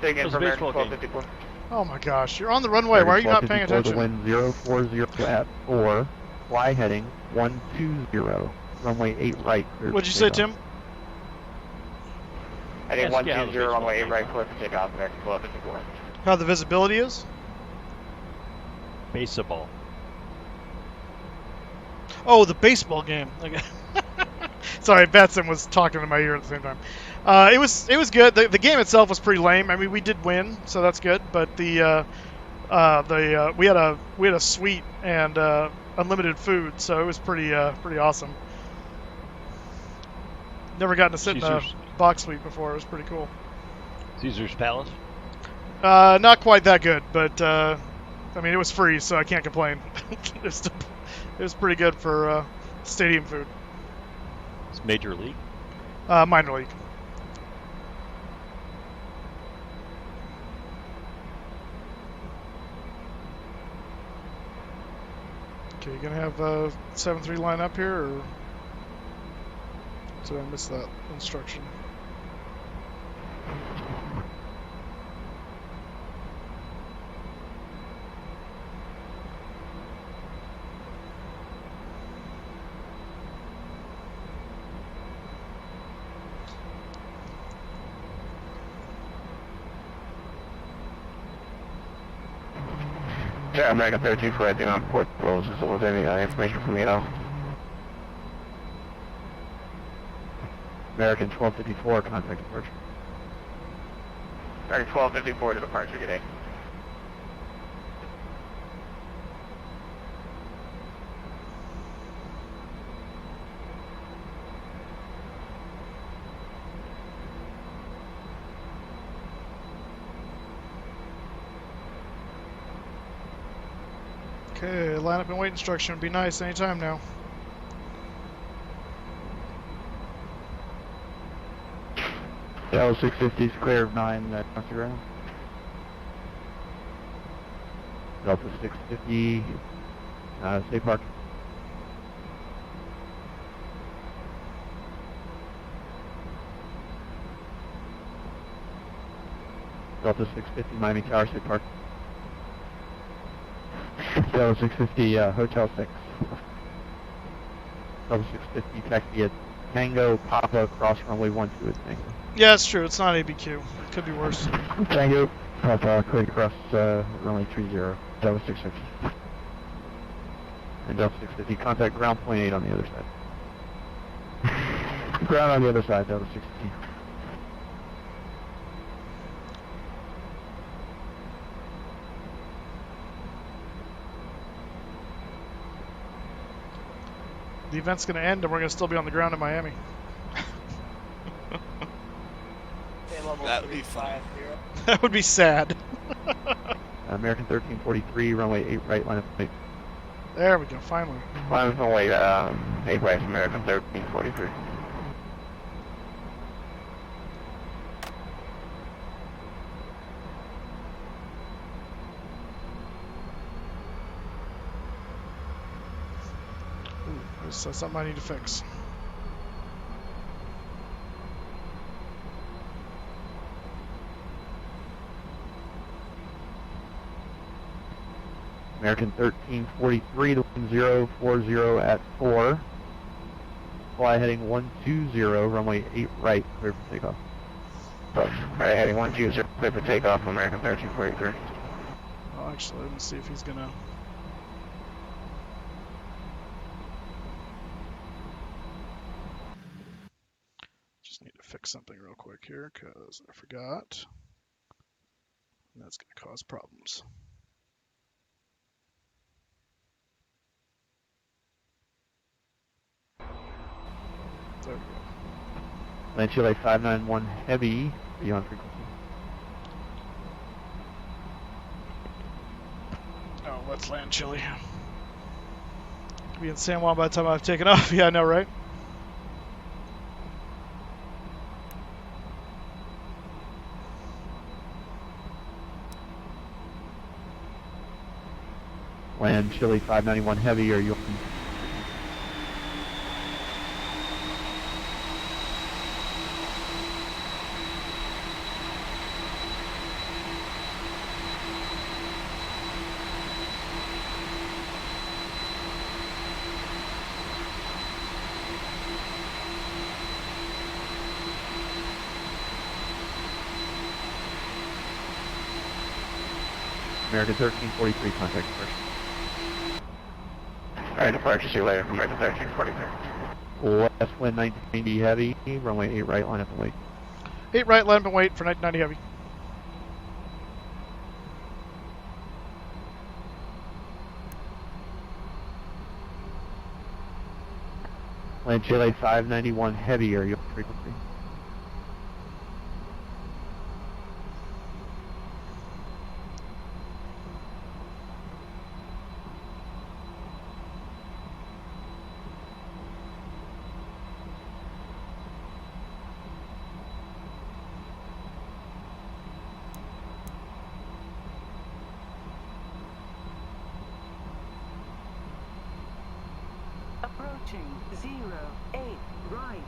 Take in Those for American baseball 1254. Oh my gosh, you're on the runway. Why are you not paying attention? The wind 040 at 4, fly heading 120, runway 8 right, cleared What'd you for say, takeoff. Tim? Heading Yes, 120, yeah, runway 8 right, clear for takeoff, American 1254. How the visibility is? Baseball. Oh, the baseball game. Okay. Sorry, VATSIM was talking in my ear at the same time. It was good. The game itself was pretty lame. I mean, we did win, so that's good. But we had a suite and unlimited food, so it was pretty awesome. Never gotten to sit in a box suite before. It was pretty cool. Caesar's Palace. Not quite that good, but I mean, it was free, so I can't complain. It was pretty good for stadium food. It's Major League. Minor league. Okay, you gonna have 7-3 line up here, or did I miss that instruction? Yeah, American 324, I think on Puerto. Is there any information from you now? American 1254, contact departure. American 1254 to departure, good day. Okay, line up and wait instruction would be nice anytime now. Delta 650 is clear of 9, cross the ground. Delta 650, safe park. Delta 650, Miami Tower, safe park. Delta 650, Hotel 6. Delta 650, taxi at Tango, Papa, cross runway 12 at Tango. Yeah, it's true. It's not ABQ. It could be worse. Tango, Papa, clear across runway 30, Delta 650. And Delta 650, contact ground point 8 on the other side. Ground on the other side, Delta 650. The event's going to end and we're going to still be on the ground in Miami. That would be fun. That would be sad. American 1343, runway 8 right, line of flight. There we go, finally. Line of flight, 8 right, American 1343. Ooh, there's something I need to fix. American 1343, the wind 040 at 4. Fly heading 120, runway 8 right, clear for takeoff. Right, heading 120, clear for takeoff, American 1343. Oh, actually, let me see if he's gonna... Just need to fix something real quick here, because I forgot. And that's gonna cause problems. There we go. Land Chile 591 heavy, beyond frequency. Oh, let's land Chile. Be in San Juan by the time I've taken off. Yeah, I know, right? Land Chile 591 heavy, are you open? American 1343, contact first. Alright, departure, see you later, American 1343. West wind 1990 heavy, runway 8 right, line up and wait. 8 right, line up and wait for 1990 heavy. Land Chile 591 heavy, are you open frequency? Approaching 08 right.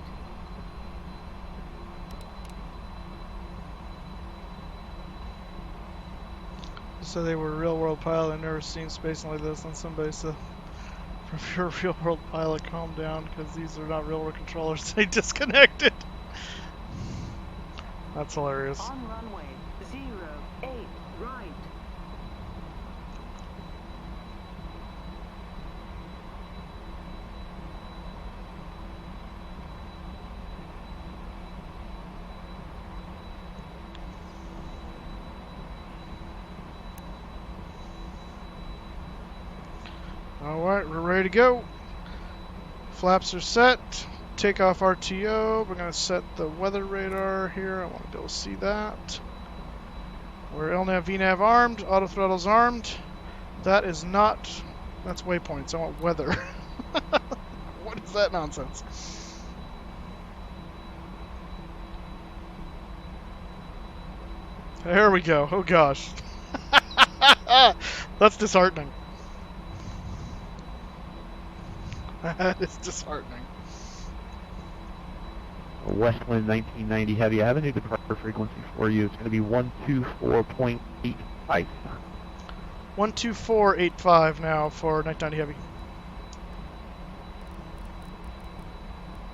So they were a real world pilot. I've never seen spacing like this on some base. From your real world pilot, calm down, because these are not real world controllers. They disconnected. That's hilarious. On runway 08 right. Alright, we're ready to go. Flaps are set. Takeoff RTO. We're going to set the weather radar here. I want to be able to see that. We're LNAV, VNAV armed. Auto throttle's armed. That is not... That's waypoints. I want weather. What is that nonsense? There we go. Oh gosh. That's disheartening. That is disheartening. West wind 1990 heavy. I have a new departure frequency for you. It's going to be 124.85. 12485 now for 1990 heavy.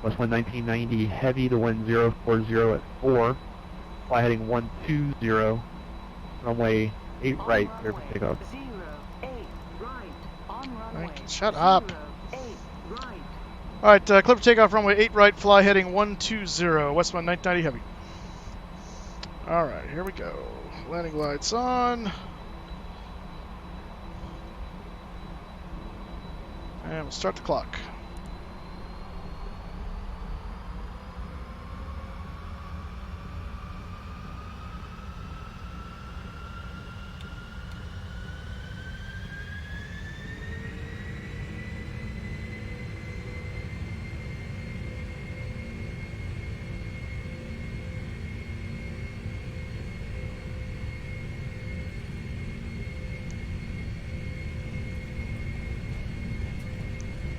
West wind 1990 heavy. The wind 040 at 4. Fly heading 120. Runway 8 right. Clear for takeoff. 08 right. On runway. Shut up. 08 right. Alright, clear for takeoff, runway 8 right, fly heading 120, westbound 990 heavy. Alright, here we go. Landing lights on. And we'll start the clock.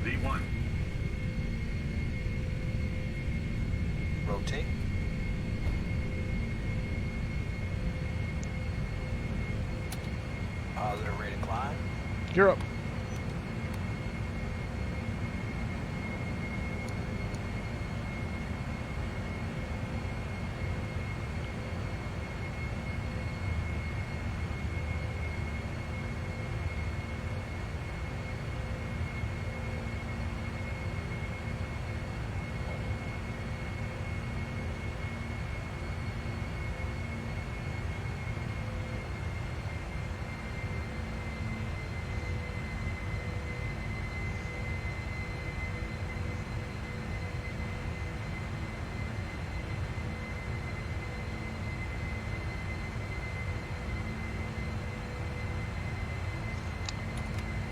V1. Rotate. Positive rate of climb. Gear up.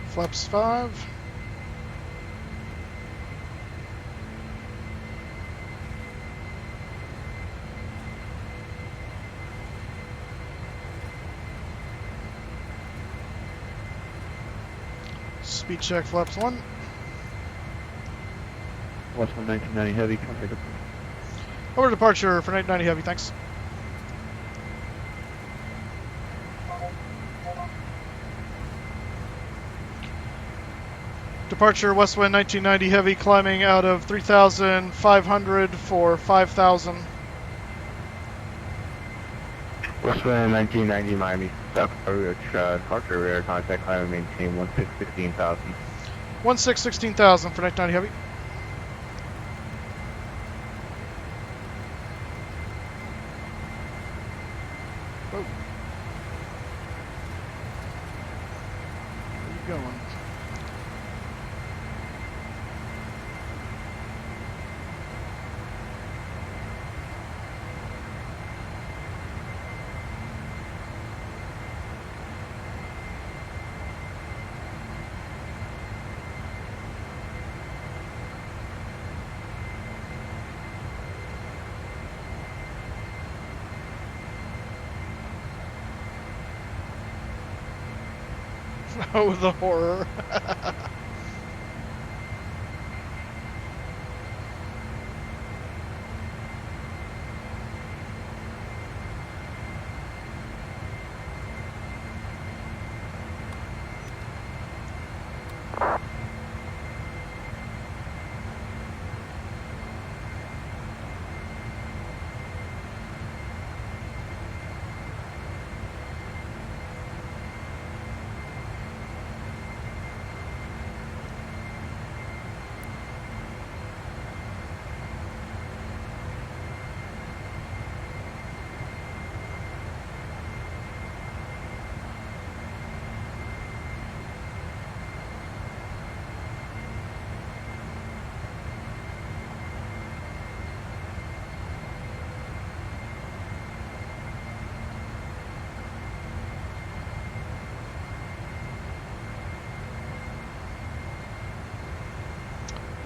Flaps 5. Speed check, flaps 1. West wind 1990 heavy. Come take a Over departure for 990 heavy, thanks. Departure west wind 1990 heavy, climbing out of 3,500 for 5,000. West wind 1990 Miami. Departure radar contact climb and maintain 16,000. 16,000 for 1990 heavy. Whoa. Where are you going? Oh, the horror.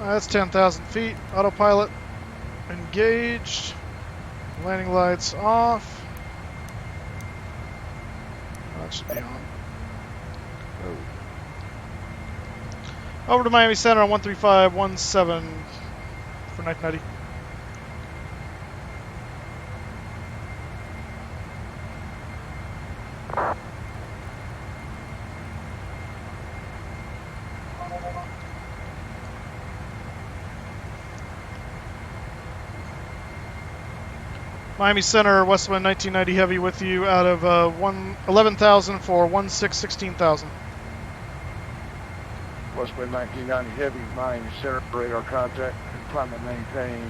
That's 10,000 feet. Autopilot engaged. Landing lights off. That should be on. Over to Miami Center on 13517 for 1990. Miami Center, Westwind 1990 Heavy with you out of 11,000 for 16,000. Westwind 1990 Heavy, Miami Center, radar contact, climb and maintain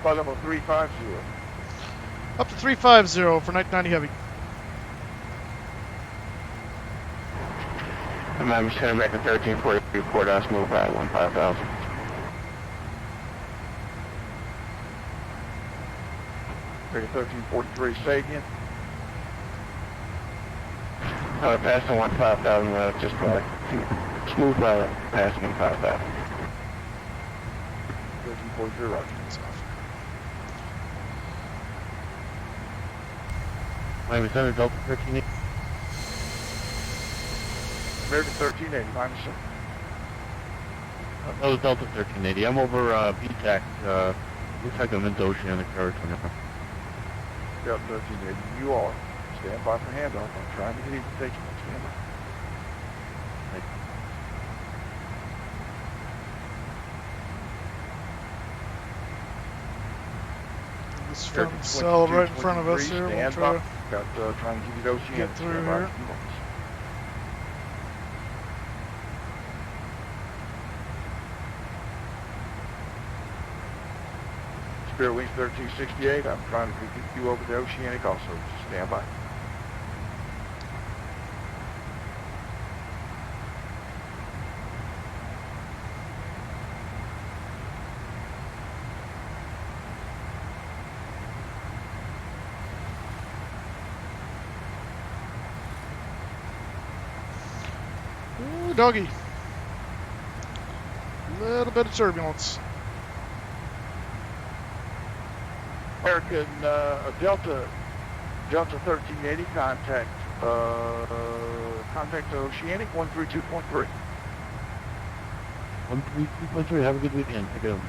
flight level 350. Up to 350 for 1990 Heavy. Miami Center back to 1340 report, us move back 15,000. Back to 1343, say again. Passing 15,000, just by smooth by passing 15,000. 1340, right. Miami Center, Delta 1380. American 1380, Miami Center. That was Delta 1380. I'm over BTAC. Looks like I'm into oceanic territory now. Delta 1380, you are. Stand by for handoff. I'm trying to get you to take you. Stand by. This front cell right in front of us here. We'll try to got trying to give you those get through here. Spirit Wings 1368, I'm trying to get you over the Oceanic also. Stand by. Ooh, doggy. A little bit of turbulence. American Delta 1380, contact Oceanic 132.3. 132.3, have a good weekend. Take care.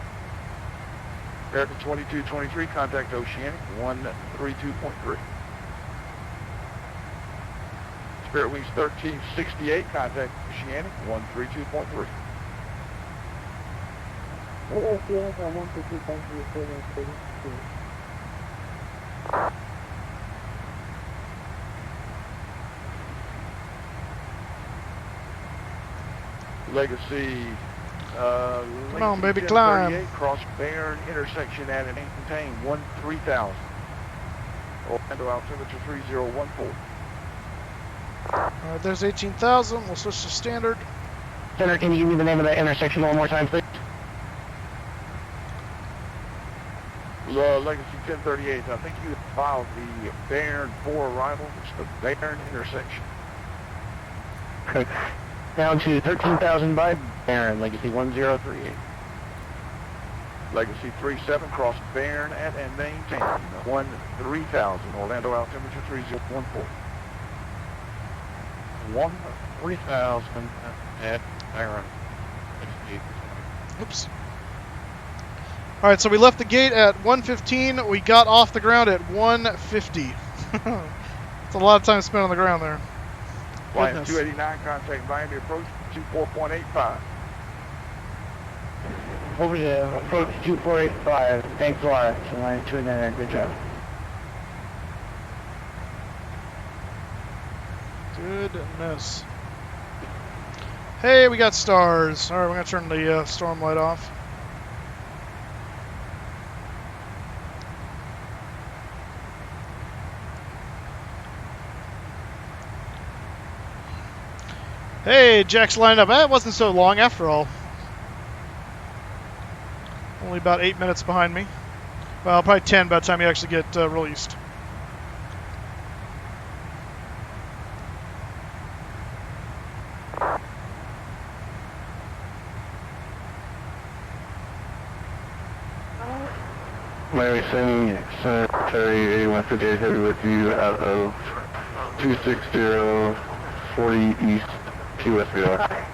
American 2223, contact Oceanic 132.3. Spirit Wings 1368, contact Oceanic 132.3. Legacy, come on, baby, 1038, climb. Cross Bayern intersection at an contain 13,000. Orlando altimeter 3014. Alright, there's 18,000. We'll switch to standard. Center, can you give me the name of that intersection one more time, please? Legacy 1038, I think you filed the Bayern 4 arrival. It's the Bayern intersection. Okay. Down to 13,000 by Bayern, Legacy 1038. Legacy 37, cross Bayern at and maintain 13,000. Orlando altimeter 3014. 13,000 at Bayern. Oops. All right, so we left the gate at 115. We got off the ground at 150. It's a lot of time spent on the ground there. Flight 289, contact Miami approach 24.85. Over to approach 2485. Thanks a lot. Line 289, good job. Goodness. Hey, we got stars. All right, we're going to turn the storm light off. Hey, Jack's lined up. It wasn't so long after all. Only about 8 minutes behind me. Well, probably 10 by the time you actually get released. Miami sending Cemetery 8158 Heavy with you out of 260 40 East Key West VR.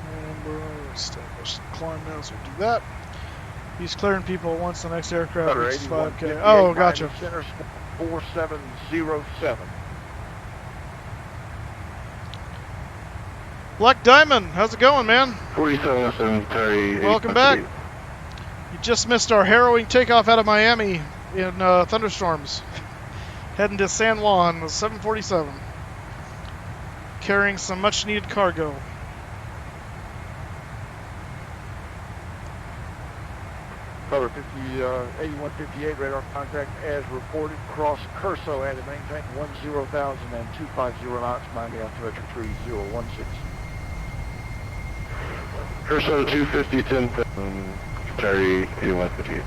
And we'll establish the climb now, so we'll do that. He's clearing people once the next aircraft reaches 5K. Oh, gotcha. Center 4707. Black Diamond, how's it going, man? 4707 Terry. Welcome back. You just missed our harrowing takeoff out of Miami in thunderstorms. Heading to San Juan with 747. Carrying some much needed cargo. Cover 8158 radar contact as reported. Cross Curso and maintain 10,000 and 250 knots. Miami altimeter 3016. Curso 250 10,000 Terry 8158.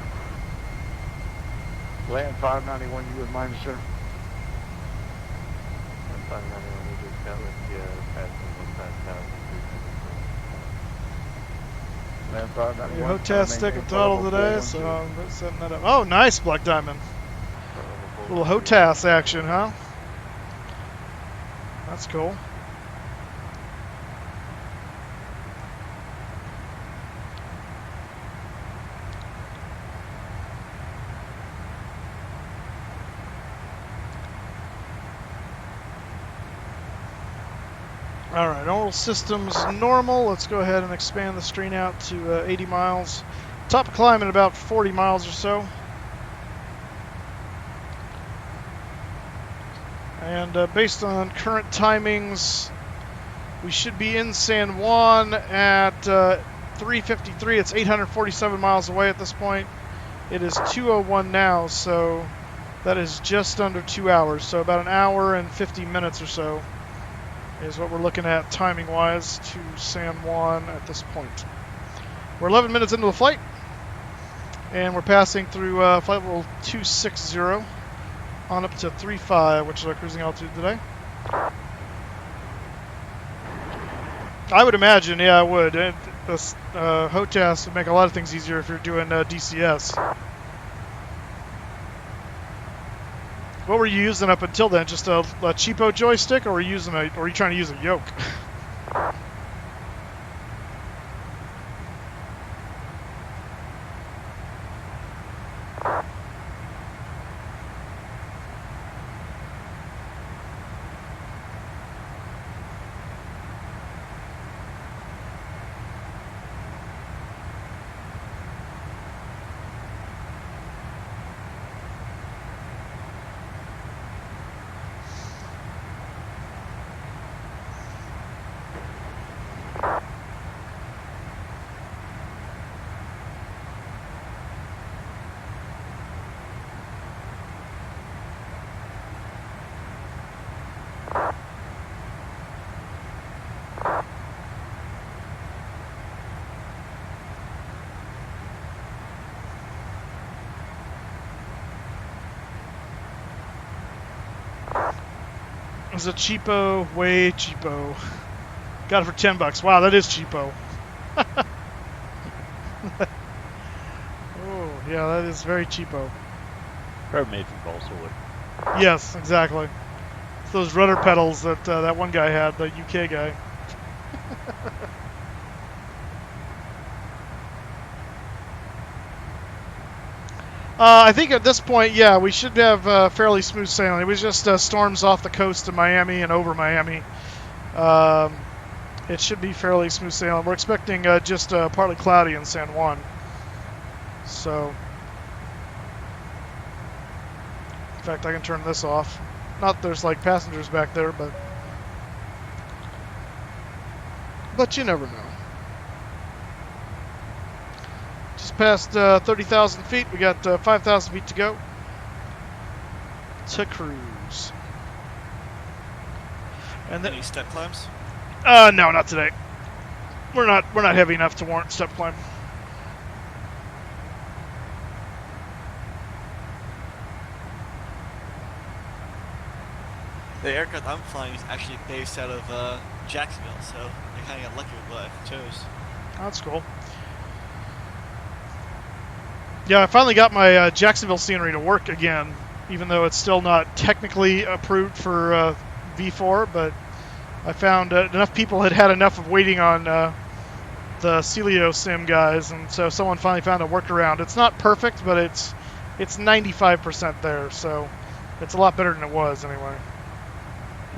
Land 591 you in Miami Center. 591 you just got with you passing 5,000. Your HOTAS stick and throttle today, so I'm setting that up. Oh, nice, Black Diamond. Little HOTAS action, huh? That's cool. Alright, all systems normal. Let's go ahead and expand the screen out to 80 miles. Top climb at about 40 miles or so. And based on current timings, we should be in San Juan at 3:53. It's 847 miles away at this point. It is 2:01 now, so that is just under 2 hours. So about an hour and 50 minutes or so is what we're looking at timing-wise to San Juan at this point. We're 11 minutes into the flight, and we're passing through flight level 260 on up to 35, which is our cruising altitude today. I would imagine, yeah, I would. This HOTAS would make a lot of things easier if you're doing DCS. What were you using up until then? Just a cheapo joystick, or were you trying to use a yoke? It was a cheapo, way cheapo. Got it for $10. Wow, that is cheapo. Oh, yeah, that is very cheapo. Probably made from balsa wood. Yes, exactly. It's those rudder pedals that that one guy had, the UK guy. I think at this point, yeah, we should have fairly smooth sailing. It was just storms off the coast of Miami and over Miami. It should be fairly smooth sailing. We're expecting just partly cloudy in San Juan. So, in fact, I can turn this off. Not that there's like passengers back there, but you never know. Just past 30,000 feet. We got 5,000 feet to go to cruise. And then any step climbs? No, not today. We're not heavy enough to warrant step climb. The aircraft I'm flying is actually based out of Jacksonville, so I kind of got lucky with what I chose. That's cool. Yeah, I finally got my Jacksonville scenery to work again, even though it's still not technically approved for V4, but I found enough people had enough of waiting on the Celio Sim guys, and so someone finally found a workaround. It's not perfect, but it's 95% there, so it's a lot better than it was anyway.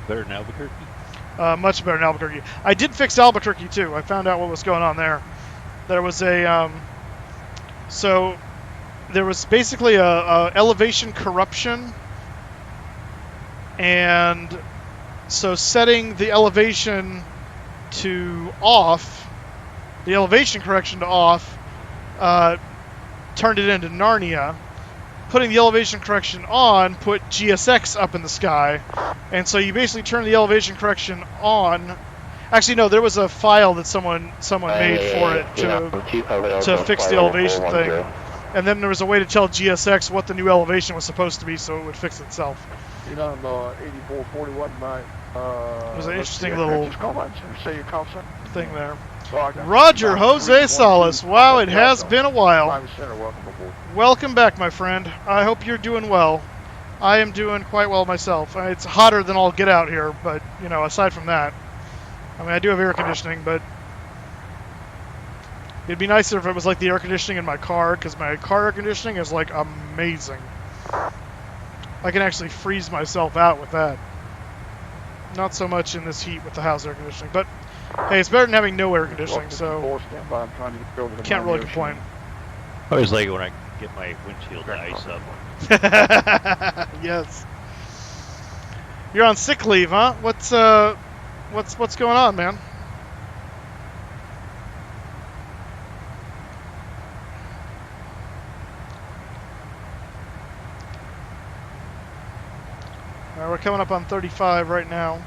Better than Albuquerque? Much better than Albuquerque. I did fix Albuquerque too. I found out what was going on there. There was a so there was basically a elevation corruption, and so setting the elevation to off, the elevation correction to off, turned it into Narnia. Putting the elevation correction on put GSX up in the sky, and so you basically turn the elevation correction on. Actually, no, there was a file that someone made for it to fix the elevation thing, and then there was a way to tell GSX what the new elevation was supposed to be, so it would fix itself. You know, 8441, my. It was an interesting little thing there. Roger Jose Salas. Wow, it has been a while. Welcome back, my friend. I hope you're doing well. I am doing quite well myself. It's hotter than all get out here, but, you know, aside from that, I mean, I do have air conditioning, but it'd be nicer if it was like the air conditioning in my car, because my car air conditioning is, like, amazing. I can actually freeze myself out with that. Not so much in this heat with the house air conditioning, but hey, it's better than having no air conditioning, so can't really complain. I always like it when I get my windshield to ice up. Yes. You're on sick leave, huh? What's going on, man? We're coming up on 35 right now.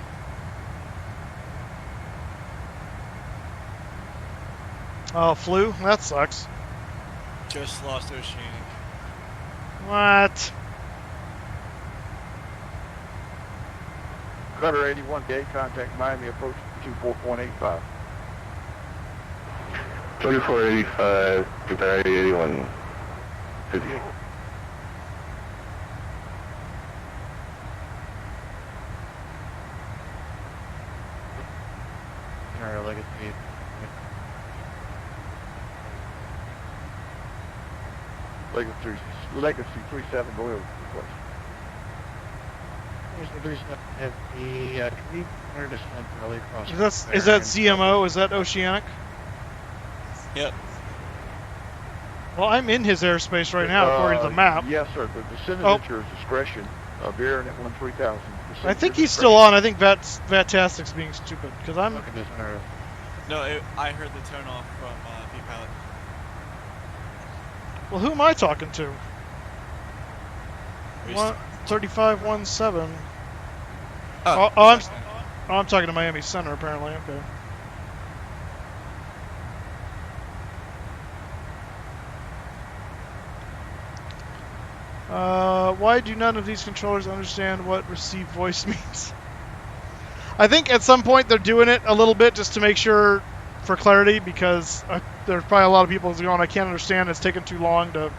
Oh, flu? That sucks. Just lost Oceanic. What? Cutter 81 gate, contact Miami, approach 24.85. 2485, goodbye 81. 58. Legacy 37, go ahead. Is that CMO? Is that Oceanic? Yep. Well, I'm in his airspace right now, according to the map. Yes, sir. The descendant at your discretion. Bearing at 13,000. I think he's still on. I think Vatastic's being stupid because I'm. No, I heard the turn off from V-Pilot. Well, who am I talking to? 3517. I'm talking to Miami Center apparently. Okay. Why do none of these controllers understand what receive voice means? I think at some point they're doing it a little bit just to make sure, for clarity, because there's probably a lot of people going, I can't understand, it's taking too long to...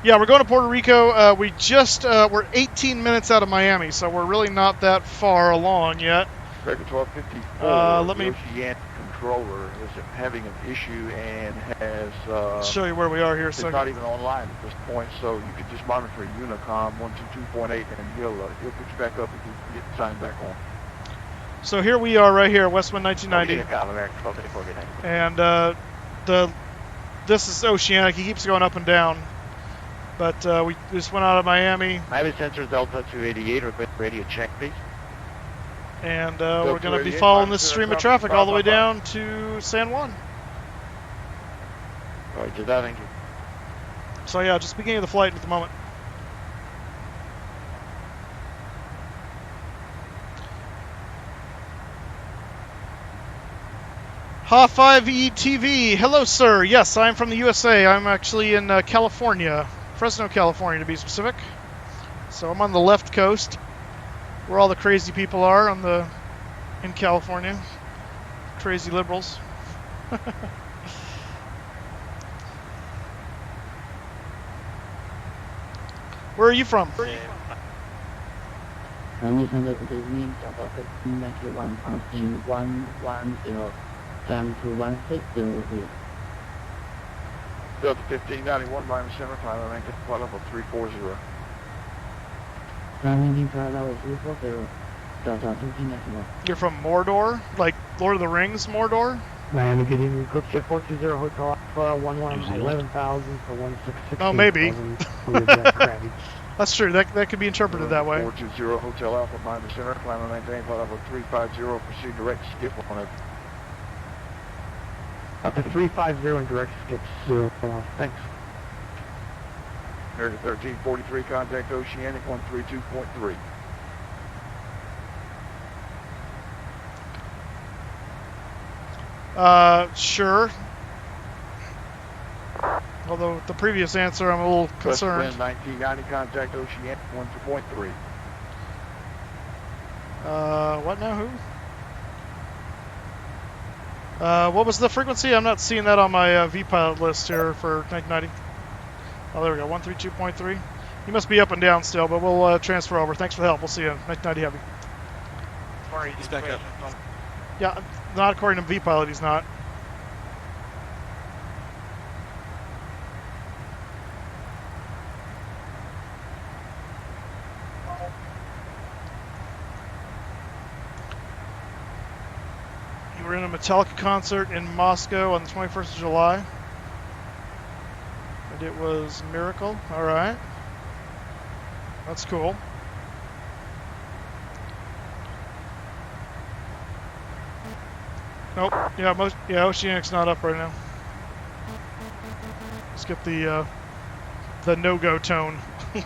Yeah, we're going to Puerto Rico. We're 18 minutes out of Miami, so we're really not that far along yet. Record 1254, let me... Oceanic controller is having an issue and has... show you where we are here. It's not even online at this point, so you could just monitor Unicom 122.8 and he'll put you back up if you get signed back on. So here we are right here, Westman 1990. And this is Oceanic. He keeps going up and down. But we just went out of Miami. Miami Sensor Delta 288, request radio check, please. And we're going to be following this stream of traffic all the way down to San Juan. Roger that, thank you. So yeah, just beginning of the flight at the moment. Ha5ETV, hello sir. Yes, I'm from the USA. I'm actually in California Fresno, California to be specific. So I'm on the left coast, where all the crazy people are in California. Crazy liberals. Where are you from? December 15, Java 15, 91, passing 110, time to 1603. Delta 1591, Miami Center, climb and maintain flight level 340. Climbing flight level 340, Delta 1591. You're from Mordor? Like Lord of the Rings Mordor? Miami, good evening. Cookship 420, Hotel Alpha, 11,000 for 1660. Oh, maybe. That's true. That could be interpreted that way. 420, Hotel Alpha, Miami Center, climb and maintain flight level 350, proceed direct skip on it. Up to 350 and direct skip 0. Thanks. American 1343, contact Oceanic 132.3. Sure. Although with the previous answer, I'm a little concerned. West wind 1990, contact Oceanic 1.3. What now? Who? What was the frequency? I'm not seeing that on my VPilot list here for 1990. Oh, there we go, 132.3. You must be up and down still, but we'll transfer over. Thanks for the help. We'll see you. 1990 Heavy. Sorry, he's back up. Yeah, not according to VPilot, he's not. You were in a Metallica concert in Moscow on the 21st of July. And it was Miracle. All right. That's cool. Nope. Yeah, Oceanic's not up right now. Skip the no-go tone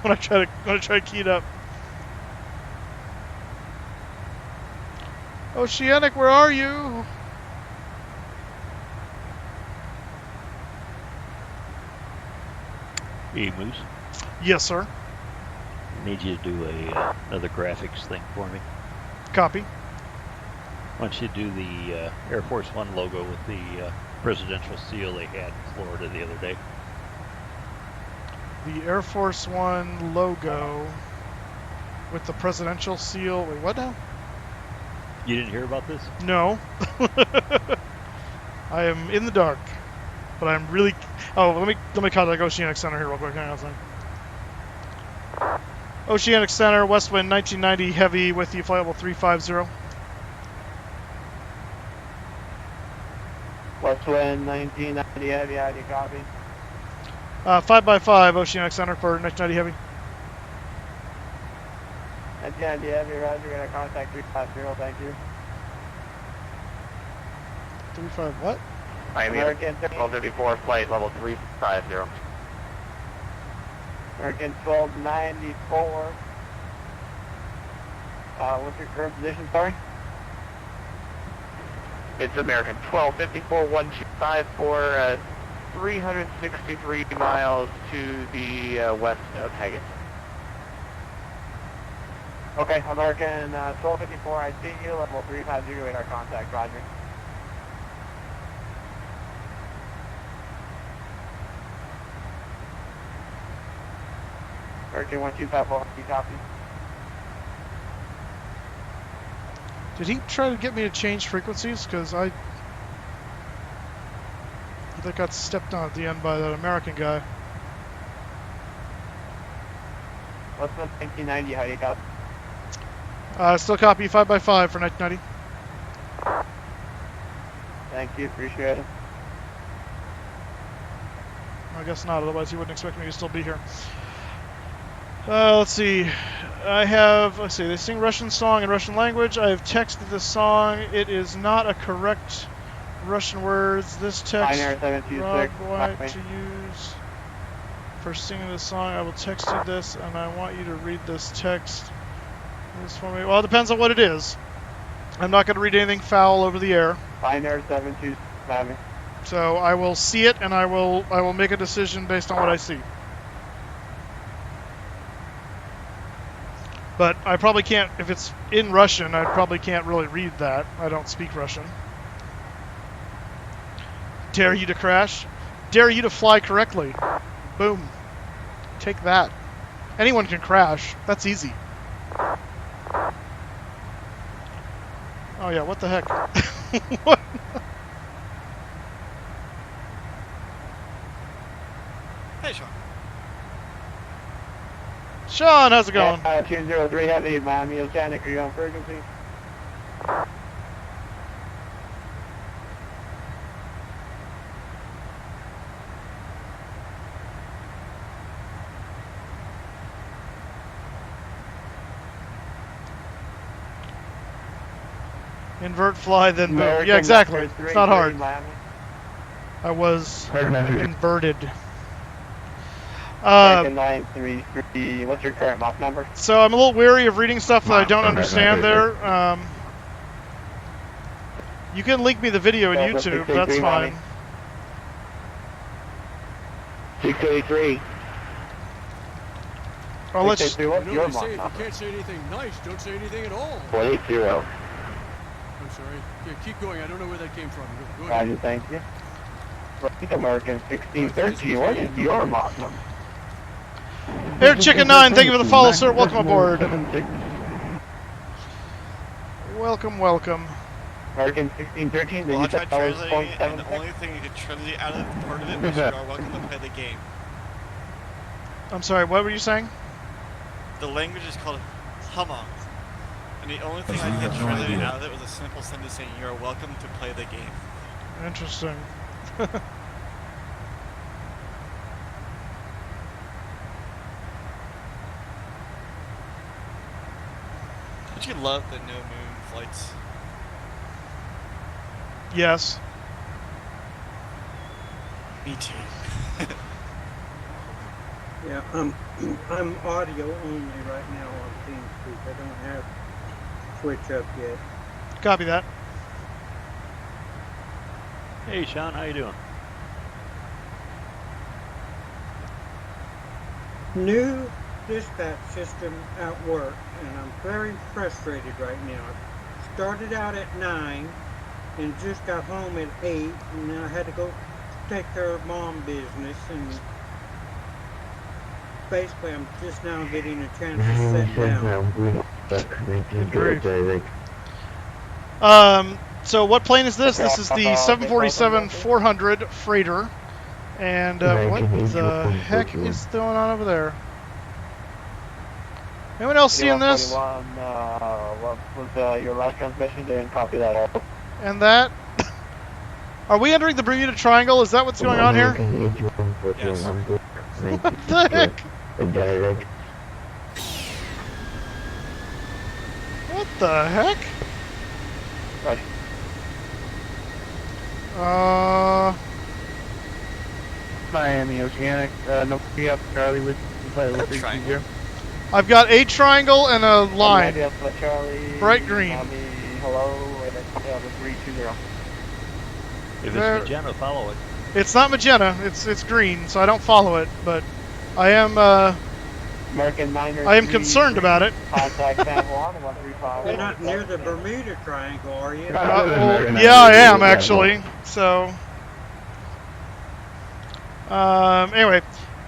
when I try to key it up. Oceanic, where are you? Hey, Moose. Yes, sir. I need you to do another graphics thing for me. Copy. I want you to do the Air Force One logo with the presidential seal they had in Florida the other day. The Air Force One logo with the presidential seal. Wait, what now? You didn't hear about this? No. I am in the dark, but I'm really. Oh, let me contact Oceanic Center here real quick. Hang on a second. Oceanic Center, west wind 1990 heavy with you, flight level 350. West wind 1990 heavy, ID copy. 5x5 Oceanic Center for 1990 heavy. 1990 heavy, roger, gonna contact 350, thank you. 35 what? Miami, American 1254, flight level 350. American 1294. What's your current position, sorry? It's American 1254, 125 for 363 miles to the west of Haggett. Okay, American 1254, I see you, level 350, radar contact, roger. American 1254, you copy? Did he try to get me to change frequencies? Because I think got stepped on at the end by that American guy. What's the 1990, how do you copy? Still copy 5x5 for 1990. Thank you, appreciate it. I guess not, otherwise he wouldn't expect me to still be here. Let's see. They sing Russian song in Russian language. I have texted this song. It is not a correct Russian words. This text, Rob White, to use for singing this song. I will text you this, and I want you to read this text. This for me. Well, it depends on what it is. I'm not going to read anything foul over the air. Binary 727. So I will see it, and I will make a decision based on what I see. But I probably can't, if it's in Russian, I probably can't really read that. I don't speak Russian. Dare you to crash? Dare you to fly correctly. Boom. Take that. Anyone can crash. That's easy. Oh yeah, what the heck? What? Hey, Sean. Sean, how's it going? 203 Heavy, Miami Oceanic, are you on frequency? Invert, fly, then move. Yeah, exactly. It's not hard. I was inverted. American 933, what's your current Mach number? So I'm a little weary of reading stuff that I don't understand there. You can link me the video in YouTube, that's fine. 683. I'll let you... You know what they say, if you can't say anything nice, don't say anything at all. 180. I'm sorry. Yeah, keep going. I don't know where that came from. Go ahead. Roger, thank you. American 1613, what is your Mach number? Air Chicken 9, thank you for the follow, sir. Welcome aboard. Welcome, welcome. American 1613, Well, I tried that was translating it, and the only thing you could translate out of part of it was you are welcome to play the game. I'm sorry, what were you saying? The language is called Hmong, and the only thing I could translate out of it was a simple sentence saying you are welcome to play the game. Interesting. Don't you love the no moon flights? Yes. Me too. Yeah, I'm audio only right now on TeamSpeak. I don't have Twitch up yet. Copy that. Hey, Sean, how you doing? New dispatch system at work, and I'm very frustrated right now. I started out at 9 and just got home at 8, and then I had to go take care of mom business, and basically I'm just now getting a chance to sit down. So what plane is this? This is the 747-400 freighter. And what the heck is going on over there? Anyone else seeing this? What was your last transmission? Didn't copy that out. And that? Are we entering the Bermuda Triangle? Is that what's going on here? Yes. What the heck? What the heck? Miami Oceanic, no, we have Charlie with you. I've got a triangle and a line. Charlie, Bright green. Hello, and it's 320. If it's magenta, follow it. It's not magenta. It's green, so I don't follow it. But I am American I am concerned about it. Contact San Juan 135. You're not near the Bermuda Triangle, are you? Well, yeah, I am actually. So anyway,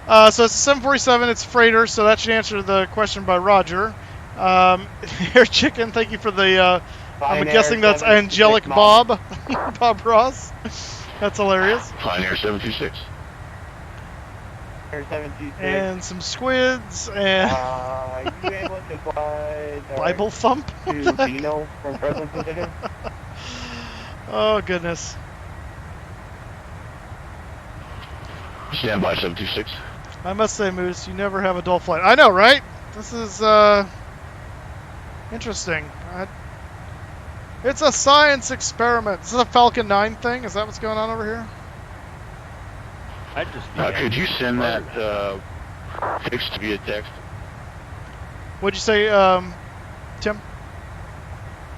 so it's a 747. It's a freighter, so that should answer the question by Roger. Air Chicken, thank you for the. I'm guessing that's Angelic Bob, Bob Ross. That's hilarious. Pioneer 726. And some squids and you able to fly Bible thump. to Dino from Present Position? Oh goodness. Stand by 726. I must say, Moose, you never have a dull flight. I know, right? This is interesting. It's a science experiment. This is a Falcon 9 thing. Is that what's going on over here? I'd just Could you send that text via text? What'd you say, Tim?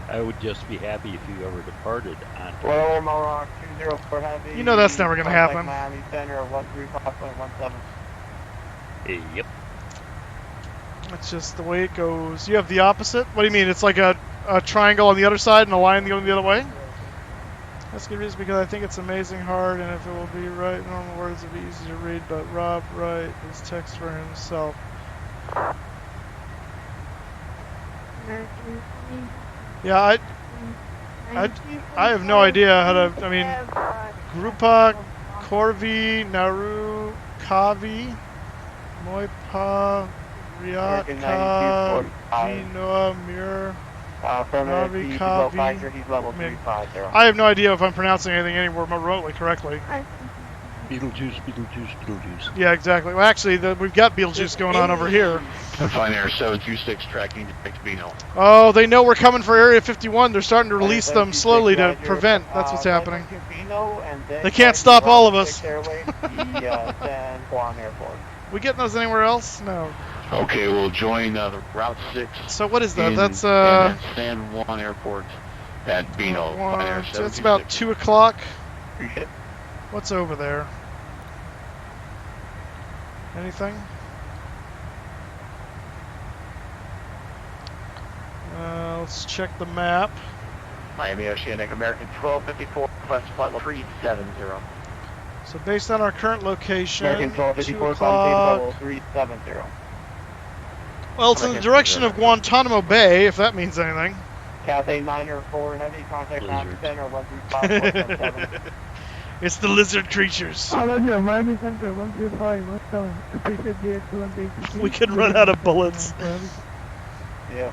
I would just be happy if you ever departed on time. Well, Mohawk 204 Heavy. You know that's never going to happen. Miami Center 135.17. Yep. That's just the way it goes. You have the opposite? What do you mean? It's like a triangle on the other side and a line going the other way? That's good reason because I think it's amazing hard, and if it will be right, normal words will be easy to read, but Rob Wright is text for himself. Yeah, I have no idea how to, I mean, Grupa, Corvi, Nauru, Kavi, Moipa, Riaka, Vinoa, Mir, Navi, Kavi. He's level 350. I have no idea if I'm pronouncing anything anywhere remotely correctly. Beetlejuice, Beetlejuice, Beetlejuice. Yeah, exactly. Well, actually, we've got Beetlejuice going on over here. Fine Air 726 tracking to Bino. Oh, they know we're coming for Area 51. They're starting to release them slowly to prevent. That's what's happening. They can't stop all of us. We getting those anywhere else? No. Okay, we'll join the Route 6. So what is that? That's San Juan Airport at Bino. It's about 2 o'clock. What's over there? Anything? Let's check the map. Miami Oceanic American 1254, request flight level 370. So based on our current location, American 1254, 2 o'clock. level 370. Well, it's in the direction of Guantanamo Bay, if that means anything. Cathay 904 and heavy contact ground center 135. It's the lizard creatures. Miami Center 135, what's going? P3Dv4. We could run out of bullets. Yeah.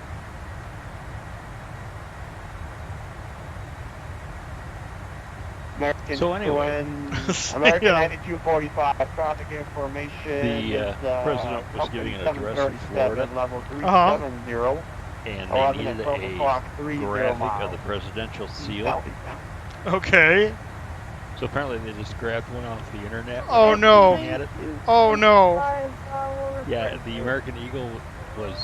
American So anyway, American 9245 traffic information. The president was giving an address in Florida, level 370. and they needed a graphic of the presidential seal. Okay. So apparently they just grabbed one off the internet. Oh no! At it. Oh no! Yeah, the American Eagle was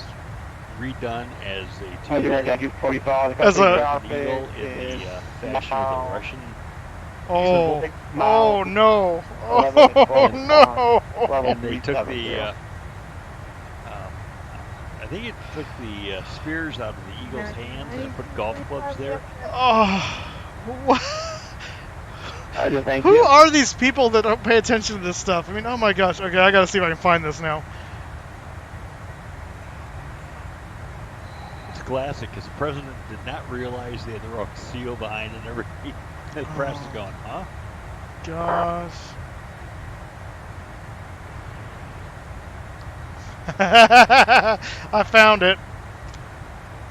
redone as a American eagle in the fashion of the Russian. Oh! Oh no! Oh no! And they took the. I think it took the spears out of the eagle's hands and put golf clubs there. Oh! What? Who are these people that don't pay attention to this stuff? I mean, oh my gosh. Okay, I gotta see if I can find this now. It's classic because the president did not realize they had the wrong seal behind and everything. The press is going, huh? Gosh. I found it.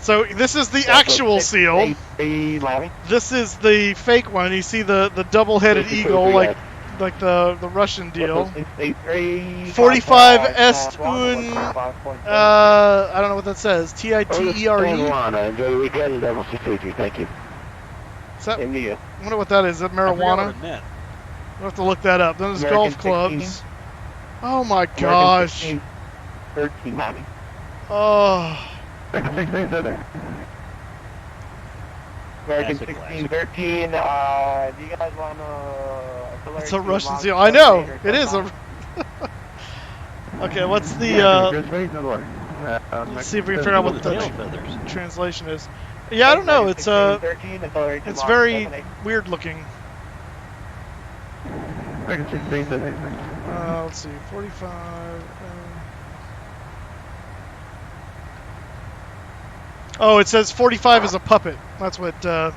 So this is the actual seal. This is the fake one. You see the double-headed eagle, like the Russian deal. 45 Est un. I don't know what that says. Titere. Thank you. Is that, I wonder what that is. Is that marijuana? We'll have to look that up. Then there's golf clubs. Oh my gosh. 13, Miami. Oh. American 1613, do you guys want to... It's a Russian seal. I know! It is a... Okay, what's the... let's see if we can figure out what the translation is. Yeah, I don't know. It's very weird looking. Let's see. 45... Oh, it says 45 is a puppet. That's what that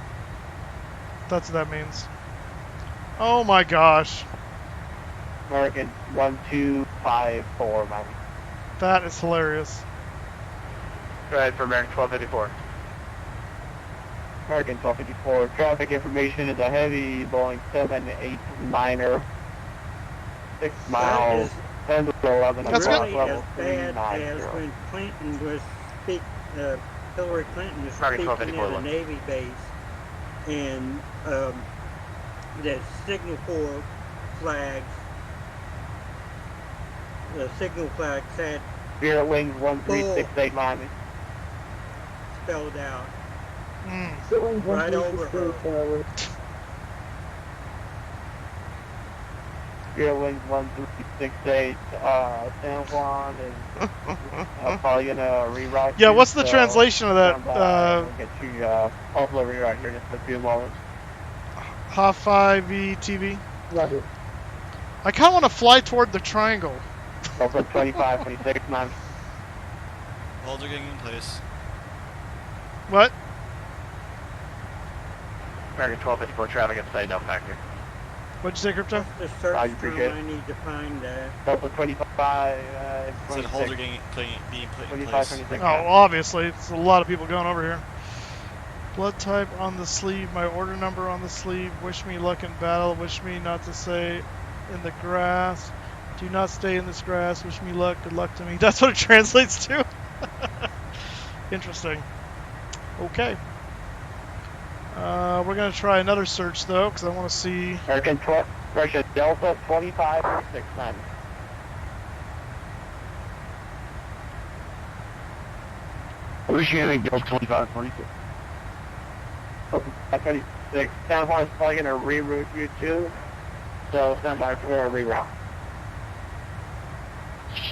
means. Oh my gosh. American 1254, Miami. That is hilarious. Go ahead for American 1254. American 1254. Traffic information is a heavy Boeing 789er. 6 miles, 10 to 11 That's o'clock, really level as bad 390. as when Clinton was Hillary Clinton was American speaking 1254 at a Navy base, and the signal corps flags, the signal flag said Spirit Wings 1368 Miami. spelled out right over her. Wings 1368, San Juan is probably gonna reroute. Yeah, you, what's the so translation of that? stand by, we'll get you also reroute here in just a few moments. Ha5 VTV. Roger. I kind of want to fly toward the triangle. Over 25, 26, 9. Holds are getting in place. What? American 1254 traffic inside, no factor. What'd you say, Crypto? The search I term appreciate it. I need to find that. Delta 25, Said 26. holds are being put in 25, place. 26. Oh, obviously, it's a lot of people going over here. Blood type on the sleeve, my order number on the sleeve. Wish me luck in battle. Wish me not to stay in the grass. Do not stay in this grass. Wish me luck. Good luck to me. That's what it translates to. Interesting. Okay. We're going to try another search, though, because I want to see... American 12, Russia Delta 25, 26, 9. Oceanic Delta 25, 26. 26. San Juan is probably going to reroute you too, so stand by for a reroute.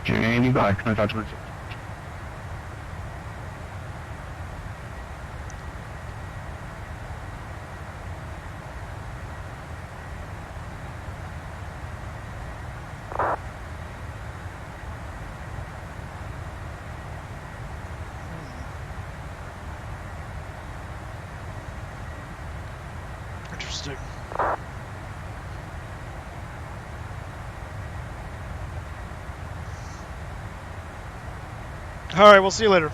Standing by, 25, 26. Interesting. All right, we'll see you later.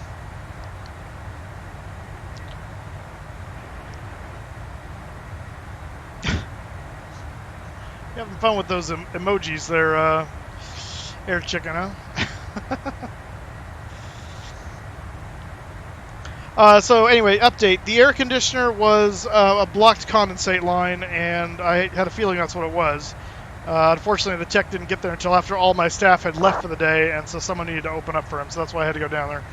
You having fun with those emojis there, Air Chicken, huh? So anyway, update. The air conditioner was a blocked condensate line, and I had a feeling that's what it was. Unfortunately, the tech didn't get there until after all my staff had left for the day, and so someone needed to open up for him, so that's why I had to go down there.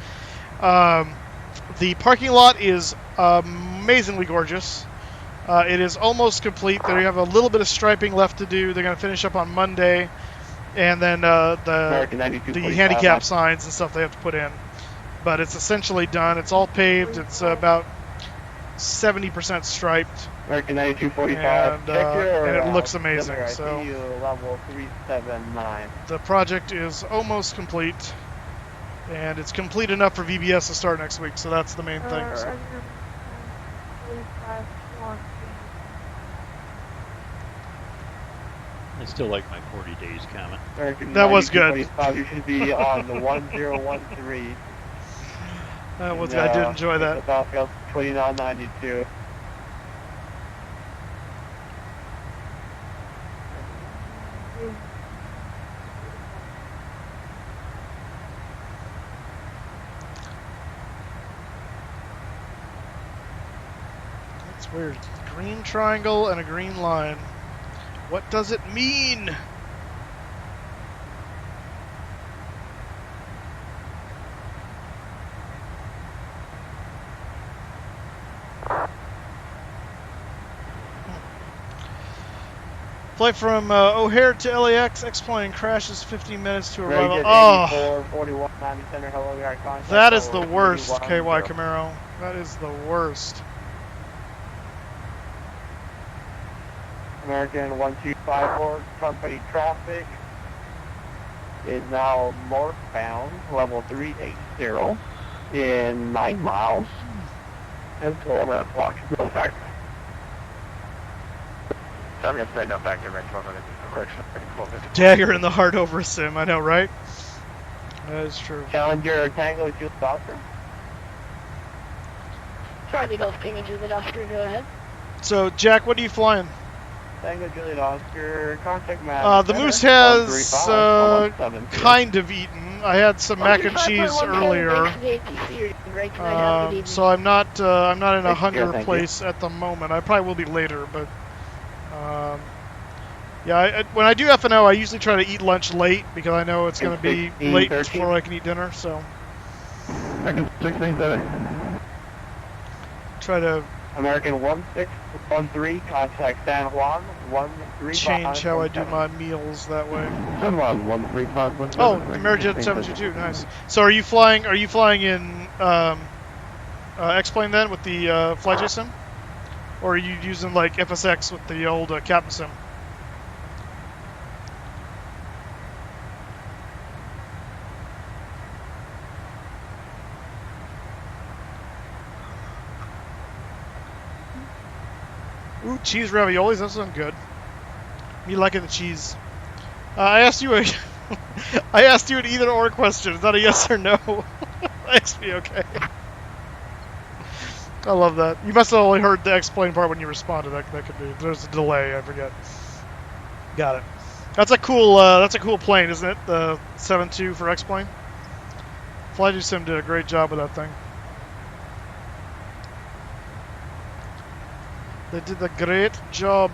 The parking lot is amazingly gorgeous. It is almost complete. They have a little bit of striping left to do. They're going to finish up on Monday, and then the handicap signs and stuff they have to put in. But it's essentially done. It's all paved. It's about 70% striped. American 9245. And it looks amazing. So level 379. the project is almost complete, and it's complete enough for VBS to start next week. So that's the main thing. So. I still like my 40 days comment. That was good. You should be on the 1013. I did enjoy that. Southfield 2992. That's weird. Green triangle and a green line. What does it mean? Flight from O'Hare to LAX, X-plane crashes 15 minutes to arrival. Oh, 41, center, hello, we are contact. that is the worst, KY Camaro. That is the worst. American 1254, company traffic is now northbound, level 380, in 9 miles. And 12 minute block, no factor. So I'm going to say no factor, right? 1200, correction, 1250. Dagger in the heart over a sim, I know, right? That is true. Challenger Tango Julie Oscar. Charlie Golf Tango Julie Oscar, go ahead. So, Jack, what are you flying? Tango Juliet Oscar, contact map. The Moose has kind of eaten. I had some mac and cheese earlier, so I'm not in a hunger place at the moment. I probably will be later, but yeah. When I do FNO, I usually try to eat lunch late because I know it's going to be late before I can eat dinner. So try to American 1613, contact San Juan 135. Change how I do my meals that way. San Juan 135. Oh, American 722, nice. So are you flying in X-Plane then with the FlyJ sim? Or are you using like FSX with the old Captain sim? Ooh, cheese raviolis, that sounds good. Me liking the cheese. I asked you an either or question. Is that a yes or no? XP, okay. I love that. You must have only heard the explain part when you responded. That could be. There's a delay. I forget. Got it. That's a cool plane, isn't it? The 7.2 for X-Plane. FlyJ Sim did a great job with that thing. They did a great job.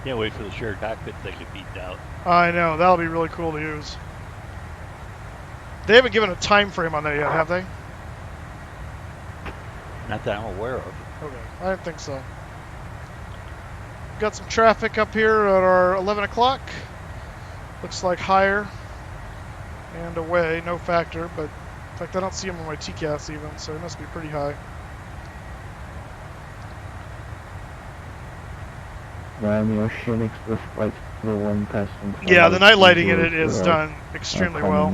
Can't wait for the shared cockpit thing to be out. I know, that'll be really cool to use. They haven't given a time frame on that yet, have they? Not that I'm aware of. Okay, I didn't think so. Got some traffic up here at our 11 o'clock. Looks like higher and away, no factor, but in fact I don't see them on my TCAS even, so it must be pretty high. Miami Ocean Express Flight 1 passing. Yeah, the night lighting in it is done extremely well.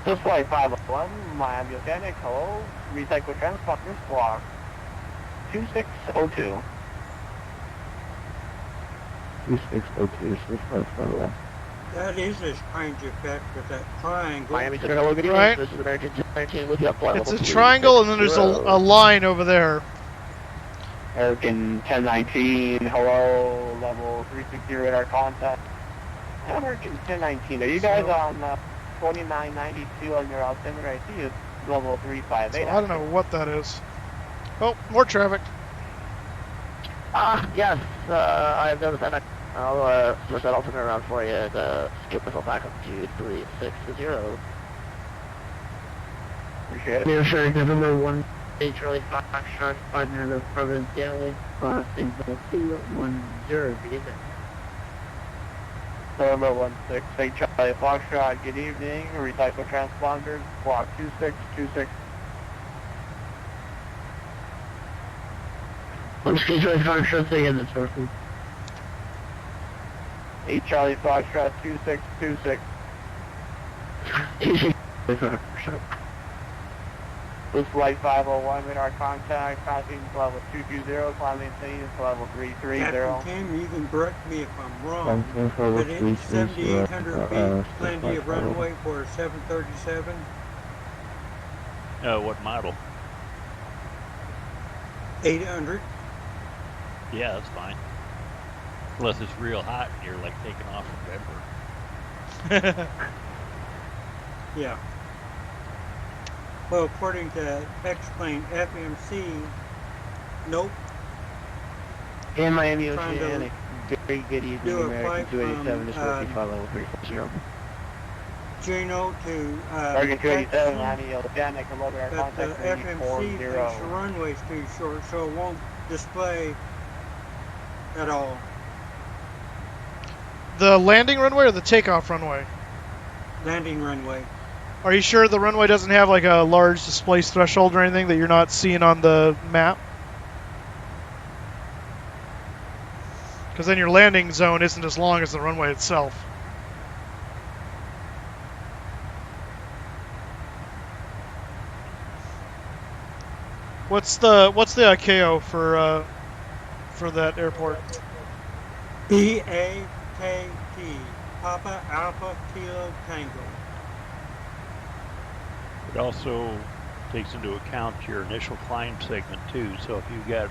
This flight 501, Miami Oceanic, hello, recycle transponder squawk 2602. 2602, Swiss Flight 501. That is a strange effect with that triangle. Miami Center, hello, good evening. Right. This is American 19 with you. It's a triangle and then there's a line over there. American 1019, hello, level 360 radar contact. American 1019, are you guys on 2992 on your altimeter? I see you level 358. So I don't know what that is. Oh, more traffic. Yes, I've noticed that. I'll switch that altimeter around for you and skip missile back up to 360. Appreciate it. Near sure, November 1, Charlie Foxtrot, partner of Provinciale, crossing the 210, good November 16, Charlie Foxtrot, good evening. Recycle transponders, block 2626. Let's get Charlie Foxtrot thing in the sources. 8 Charlie Foxtrot 2626. This flight 501, radar contact, passing level 220, climbing to level 330. Captain Kim, you can correct me if I'm wrong, but it's 7,800 feet, plenty of runway for a 737. What model? 800. Yeah, that's fine. Unless it's real hot and you're like taking off from Denver. Yeah. Well, according to X-Plane FMC, nope. In Miami Trying to Oceanic, very good evening, do a American flight 287, from, this will be level 340. Juneau to American 287, Texas, Miami Oceanic, hello there, but the contact FMC 340. thinks the runway's too short, so it won't display at all. The landing runway or the takeoff runway? Landing runway. Are you sure the runway doesn't have like a large displaced threshold or anything that you're not seeing on the map? Because then your landing zone isn't as long as the runway itself. What's the ICAO for that airport? PAKT, Papa Alpha Kilo Tango. It also takes into account your initial climb segment too. So if you've got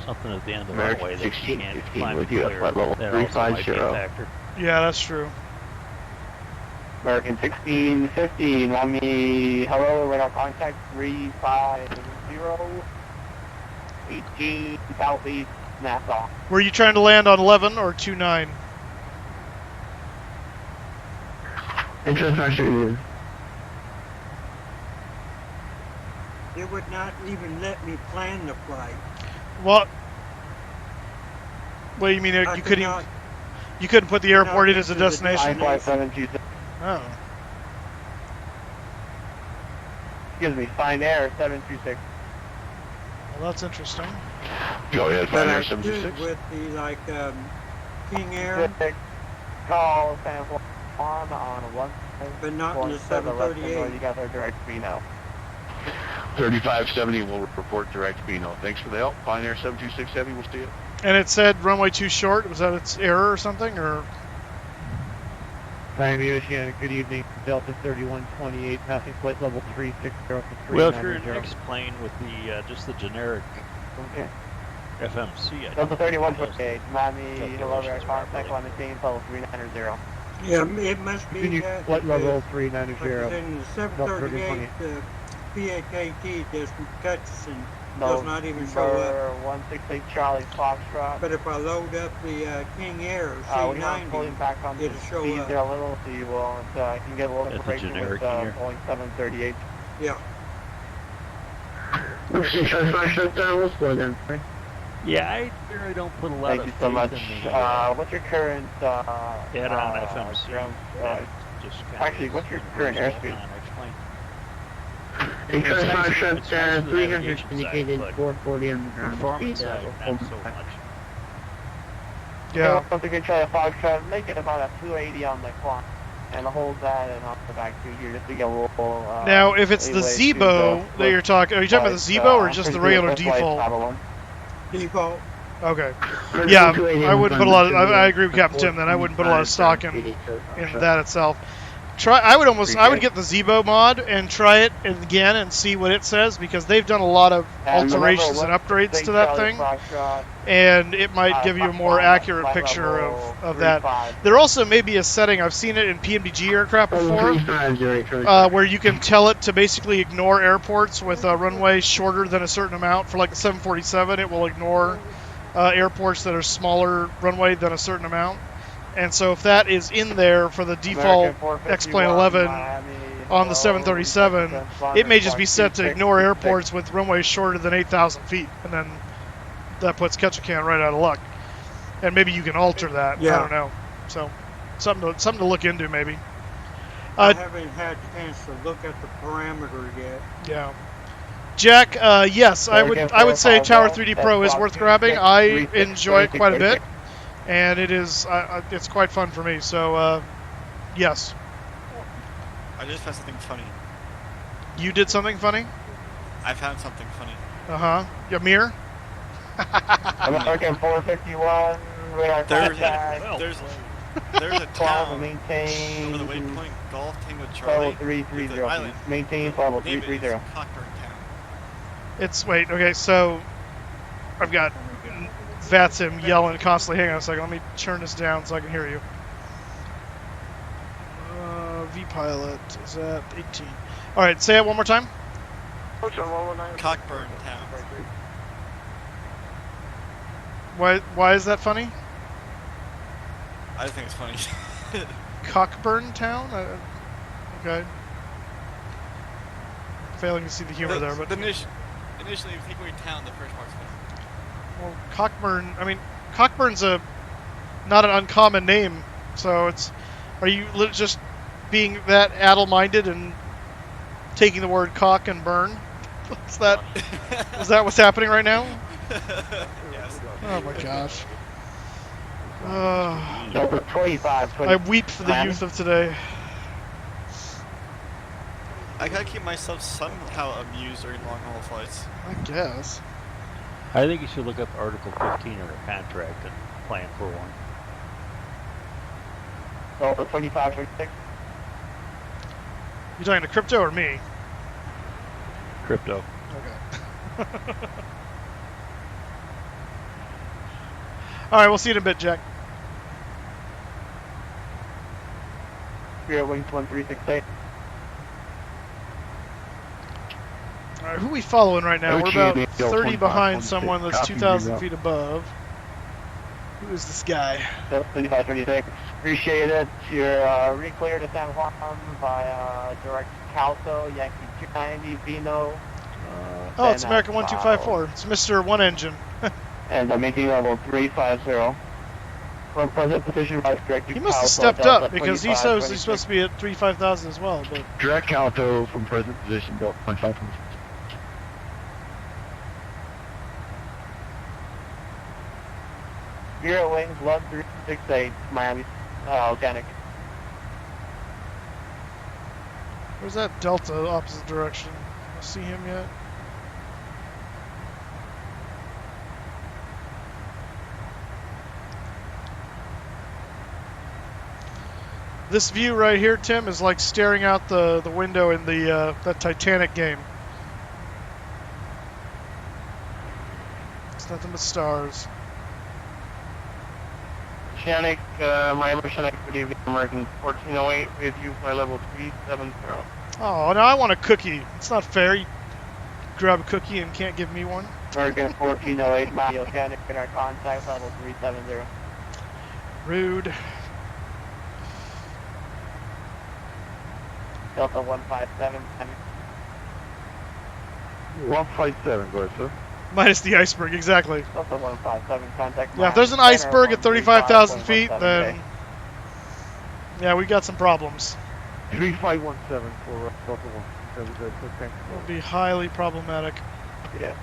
something at the end of the runway that you can't climb with you at clear, flight level that also might be a 350. factor. Yeah, that's true. American 1615, Miami, hello, radar contact 350, 18 southeast Nassau. Were you trying to land on 11 or 29? Infrastructure. It would not even let me plan the flight. What? What do you mean? You couldn't? You couldn't put the airport in as a destination? Oh. Excuse me, Fine Air 726. Well, that's interesting. Go ahead, Fine Air But I could 726. with the King Air, Call San Juan on a 1. but not in the 738. You got their direct FNO. 3570 will report direct FNO. Thanks for the help. Fine Air 726 Heavy, we'll see you. And it said runway too short. Was that its error or something? Or Miami, Oceana, good evening. Delta 3128, passing flight level 360 for 390. Well, if you're an X-plane with the just the generic FMC, I Delta don't 3128, Miami, hello there, contact on the team, level 390. Yeah, it must be Continue that. flight level because 390. in the 738, the PAKT doesn't touch and does not even show up. 168 Charlie Foxtrot. But if I load up the King Air we want to pull him back on it'll show speed up. there a little, so you will, I can get a little information with generic here. Boeing 738. Yeah. Yeah, I really don't put a lot Thank of you so much. faith in the What's your current add-on FMC. Just kinda actually, what's your current airspeed? X-plane. Infrastructure It's nice for the 300 navigation side, indicated but 440 on the ground. performance Speed, side, not so much. Yeah. So, if you try to Foxtrot, make it about a 280 on the clock. And hold that and on the back through here just to get a little... now, if it's the Zebo that you're talking, are you talking about the Zebo or just the regular default? Default. Okay. Yeah, I wouldn't put a lot of, I agree with Captain Tim then. I wouldn't put a lot of stock in that itself. I would get the Zebo mod and try it again and see what it says, because they've done a lot of alterations and upgrades to that thing, and it might give you a more accurate picture of that. There also may be a setting, I've seen it in PMDG aircraft before, where you can tell it to basically ignore airports with a runway shorter than a certain amount. For like the 747, it will ignore airports that are smaller runway than a certain amount. And so if that is in there for the default X-Plane 11 on the 737, it may just be set to ignore airports with runways shorter than 8,000 feet, and then that puts Ketchikan right out of luck. And maybe you can alter that. Yeah. I don't know. So something to look into maybe. I haven't had a chance to look at the parameter yet. Yeah. Jack, yes, I would say Tower 3D Pro is worth grabbing. I enjoy it quite a bit. And it is, it's quite fun for me, so, yes. I just found something funny. You did something funny? I found something funny. Uh-huh. Yamir? American 451, radar contact. There's a town maintain over the waypoint, Golf Tango Charlie. Level 330. Maintain level 330. Cockburn Town. It's, wait, okay, so I've got VATSIM yelling constantly. Hang on a second, let me turn this down so I can hear you. V-Pilot is at 18. Alright, say it one more time. Cockburn Town. Why is that funny? I just think it's funny. Cockburn Town? Okay. Failing to see the humor there, but... Initially, if you take away town, the first part's funny. Well, Cockburn, I mean, Cockburn's not an uncommon name, so it's... Are you just being that addle-minded and taking the word cock and burn? Is that what's happening right now? Yes. Oh my gosh. Delta 25. I weep for the youth of today. I gotta keep myself somehow amused during long-haul flights. I guess. I think you should look up Article 15 in a contract and plan for one. Delta 25, 26. You talking to Crypto or me? Crypto. Okay. Alright, we'll see you in a bit, Jack. Spirit Wings 1368. Alright, who are we following right now? We're about 30 behind someone that's 2,000 feet above. Who is this guy? 3536. Appreciate it. You're re-cleared to San Juan by direct Calso, Yankee 290, Vino. Oh, it's American 1254. It's Mr. One Engine. And I'm making level 350. From present position, right, direct to He must have stepped up because he says he's supposed to be at 35,000 as well. But Direct Calto from present position, built 0.5 from Bureau Wings 1368, Miami, organic. where's that Delta opposite direction? I see him yet? This view right here, Tim, is like staring out the window in the that Titanic game. It's nothing but stars. Oceanic, Miami Oceanic, good evening, American 1408, with you by level 370. Oh, now I want a cookie. It's not fair. You grab a cookie and can't give me one. American 1408, Miami Oceanic, in our contact, level 370. Rude. Delta 157. 157, go ahead, sir. Minus the iceberg, exactly. Delta 157, contact. Yeah, if there's an iceberg at 35,000 feet, then yeah, we got some problems. 3517 for Delta 1. Okay. It'll be highly problematic. Yeah.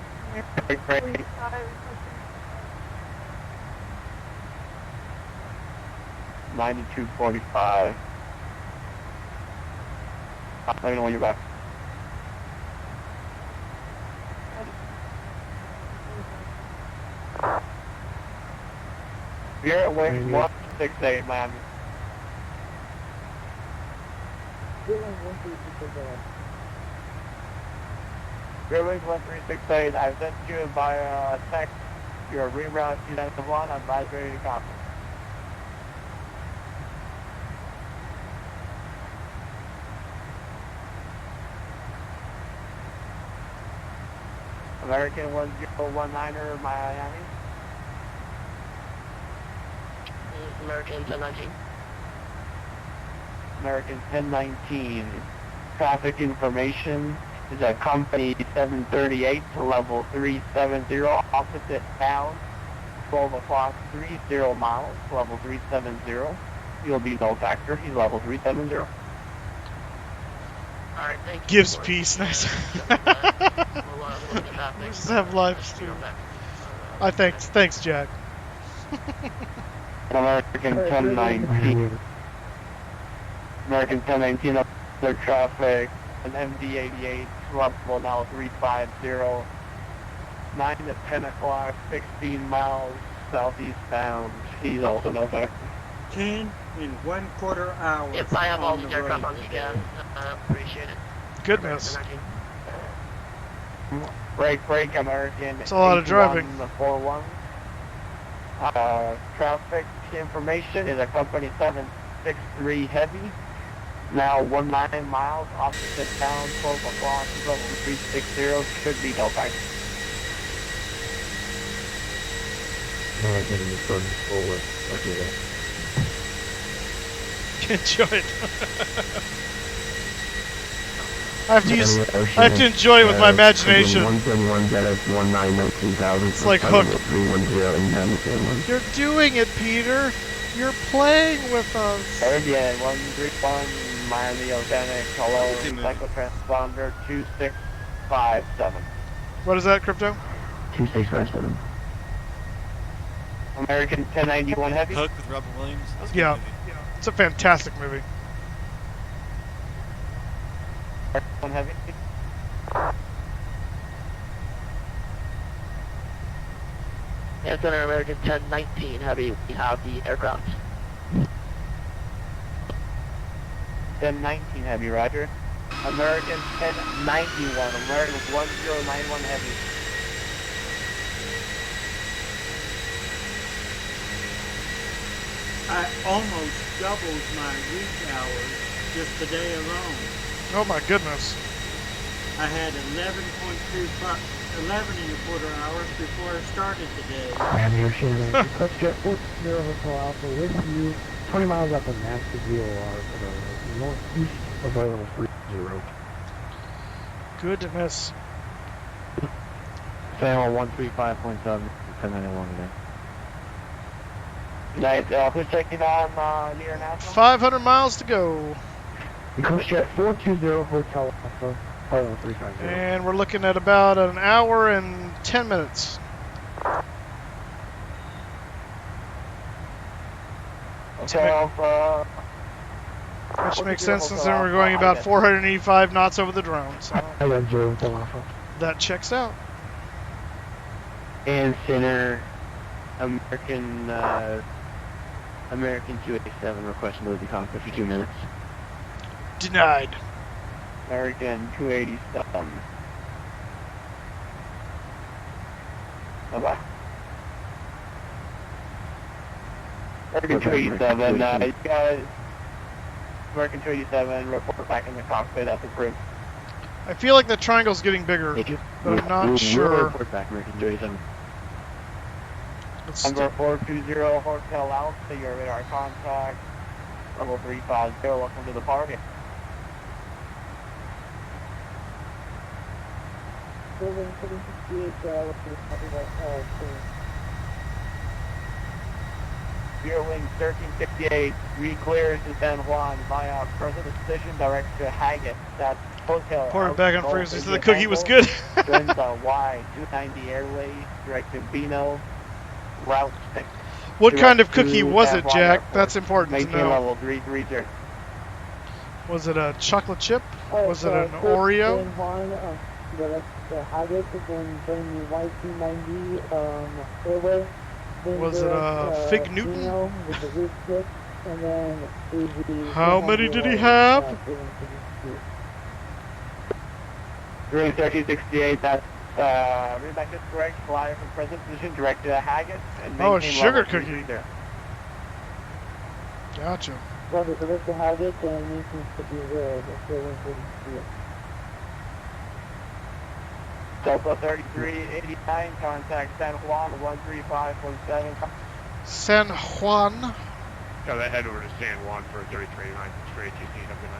9245. Let me know when you're back. You're at Wings 168, Miami. You're Wings 1368. I've sent you by text your reroute 2001. I'm about ready to copy. American 1019er, Miami. American 1019. American 1019. Traffic information is a company 738 to level 370, opposite town, 12 o'clock, 30 miles, level 370. You'll be no factor, he's level 370. Alright, thank you. Gives peace, nice. We just have lives too. Thanks, Jack. American 1019. American 1019, other traffic, an MD88, level now 350. 9 to 10 o'clock, 16 miles southeast bound. He's also no factor. 10 in 1/4 hours. If I have all the the aircraft road on today. scan, appreciate it. Goodness. Break, American. It's a lot of driving. 41. Traffic information is a company 763 heavy. Now 19 miles opposite town, 12 o'clock, level 360, should be no factor. Alright, getting the sun forward. Okay, Enjoy it. I have to enjoy it with my imagination. 121 ZX19 It's like hooked. 310 in Hamilton. You're doing it, Peter. You're playing with us. Caribbean 131, Miami Organic, hello, cyclotransponder 2657. What is that, Crypto? 2657. American 1091 heavy. Hook with Robert Williams. That's a good Yeah. movie. It's a fantastic movie. One heavy. And Center American 1019 Heavy, we have the aircraft. 1019 heavy, roger. American 1091, American 1091 heavy. I almost doubled my week hours just today alone. Oh my goodness. I had 11.2 11.25 hours before I started today. Miami Oceanic, request jet 40 Hotel Alpha with you, 20 miles out of Master VOR for the northeast of level 30. Goodness. Channel 135.7, 1091 today. Nice. Who's checking on near National? 500 miles to go. Request jet 420 Hotel Alpha, level 350. And we're looking at about an hour and 10 minutes. Hotel Alpha. Which makes sense since then we're going about 485 knots over the drone. So I got 0 Hotel Alpha. that checks out. And center, American 287 request movie cockpit for 2 minutes. Denied. American 287. Bye-bye. American 287, you guys, American 287, report back in the cockpit at the group. I feel like the triangle's getting bigger, but I'm not sure. Report back, American 287. Let's Number 420 Hotel Alpha, your radar contact, level 350, welcome to the party. Your wing 1358, re-clears to San Juan via present position direct to Haggett. That's Hotel Pour it back on Alpha, frequency so the Indian cookie was Angle, good. Joins Y290 Airways, direct to Bino, route 6. What kind of Direct to cookie was San it, Juan Jack? Airport. That's important to Maintain know. level 330. Was it a chocolate chip? Was it an Oreo? San Juan, direct to Haggett, then join the Y290 airway. Was it a Fig Newton? With the route 6, and then How many did he have? Ring 1368, that's readback is correct, flyer from present position direct to Haggett. And Oh, a maintain sugar level cookie. 330. Gotcha. Roger, direct to Haggett, and maintenance to be there. That's the 138. Delta 3389, contact San Juan 13517. San Juan. Tell that head over to San Juan for 3389 for ATC, something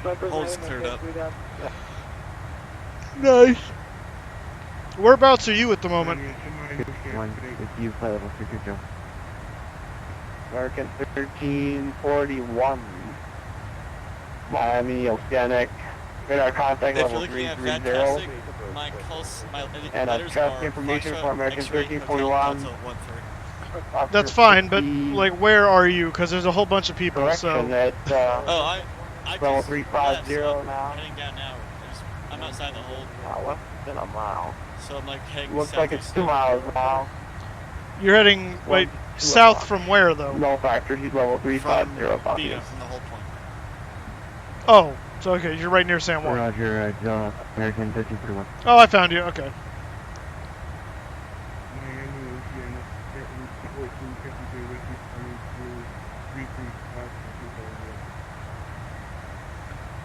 like that. Hole's cleared up. Nice. Whereabouts are you at the moment? One, if you play level 320. American 1341. Miami Oceanic. Radar contact If level you're looking at 330. fantastic, my And letters traffic are information Foxtrot, for American X-ray, 1341. Hotel Delta 13. That's fine, but like, where are you? Because there's a whole bunch of people. Correction, So at Oh, I level just 350 left, so now. I'm heading down now. I'm outside the hole, Less than a mile. so I'm like heading Looks like it's 2 southeast. miles now. you're heading wait south from where though? No factor, he's level 350. Bina, Copy. from the whole point. Oh, so okay, you're right near San Juan. Roger, American 1341. Oh, I found you. Okay.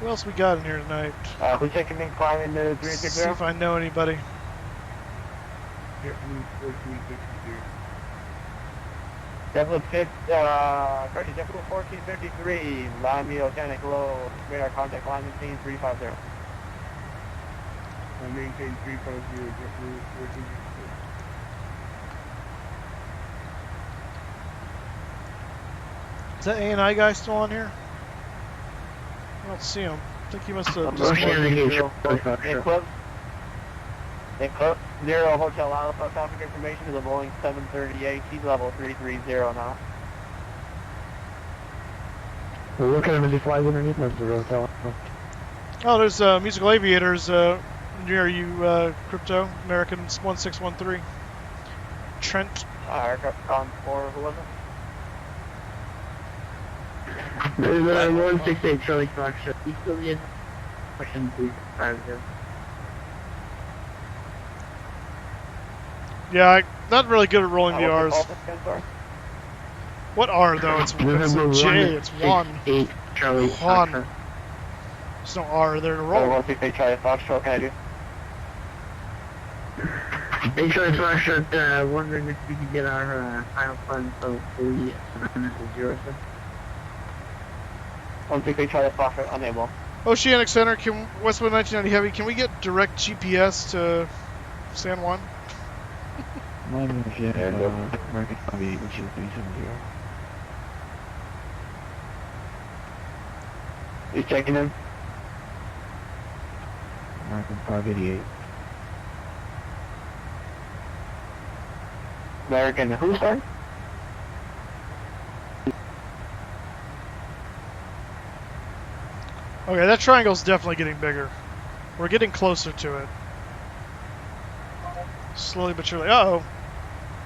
What else we got in here tonight? Who's taking in climbing the See if I know anybody. Definitely fit, correction, definitely 1453, Miami Oceanic Low, radar contact line maintain 350. Maintain 350, definitely 1453. Is that A&I guy still on here? I don't see him. I think he must have Eclipse 0 Hotel Alpha, traffic information is a Boeing 738, he's level 330 now. Well, look at him as he flies underneath Mr. Hotel. Oh, there's musical aviators near you, Crypto, American 1613. Trent. Aircraft on 4, who was it? 168 Charlie Fox, East Billion, question 350. Yeah, I'm not really good at rolling the R's. What R though? It's a J. It's Juan. Juan. There's no R there to roll. 168 Charlie Fox, what can I do? Basically, Russia, wondering if we could get our final funds so we zero. Once we try to profit, unable. Oceanic Center, Westwood 1990 Heavy, can we get direct GPS to San Juan? American Heavy, which is 370. You checking in? American 588. American who, sorry? Okay, that triangle's definitely getting bigger. We're getting closer to it. Slowly but surely. Uh-oh.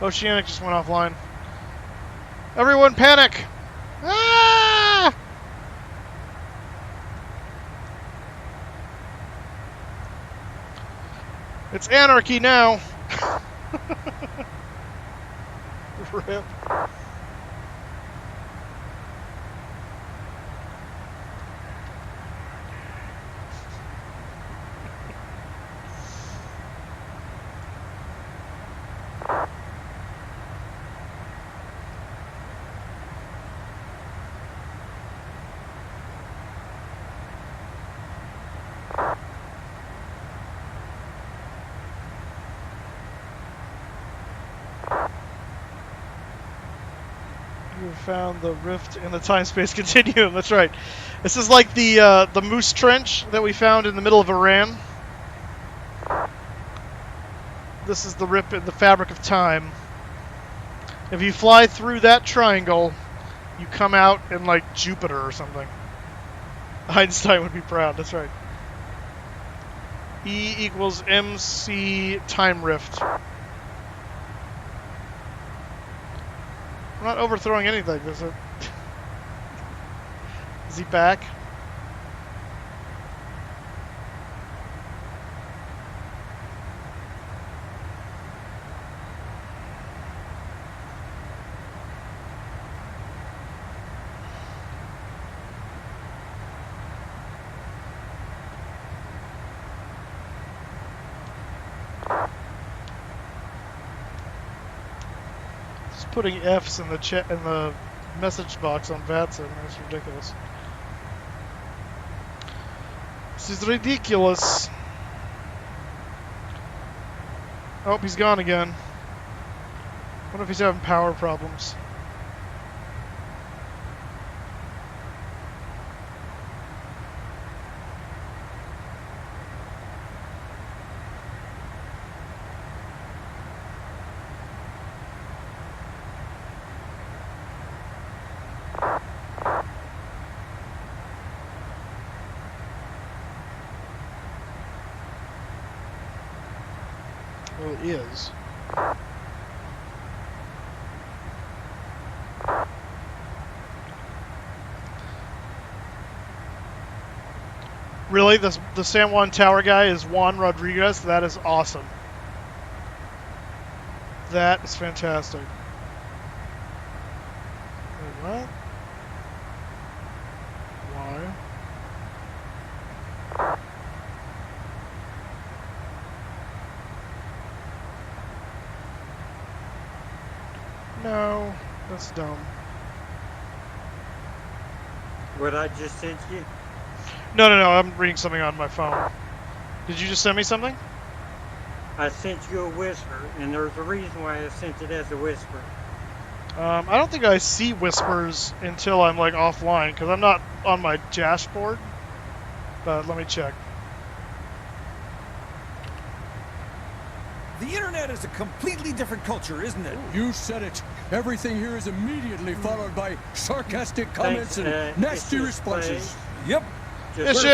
Oceanic just went offline. Everyone panic! Ah! It's anarchy now. Rip. You found the rift in the time-space continuum. That's right. This is like the Moose Trench that we found in the middle of Iran. This is the rip in the fabric of time. If you fly through that triangle, you come out in like Jupiter or something. Einstein would be proud. That's right. E equals MC time rift. I'm not overthrowing anything, is it? Is he back? Putting F's in the chat in the message box on VATSIM. That's ridiculous. This is ridiculous. Oh, he's gone again. What if he's having power problems? Well, it is. Really? The San Juan Tower guy is Juan Rodriguez? That is awesome. That is fantastic. Wait, what? Why? No, that's dumb. What I just sent you? No, I'm reading something on my phone. Did you just send me something? I sent you a whisper, and there's a reason why I sent it as a whisper. I don't think I see whispers until I'm like offline, because I'm not on my dashboard. But let me check. The internet is a completely different culture, isn't it? You said it. Everything here is immediately followed by sarcastic comments and nasty responses. Yep. Ish.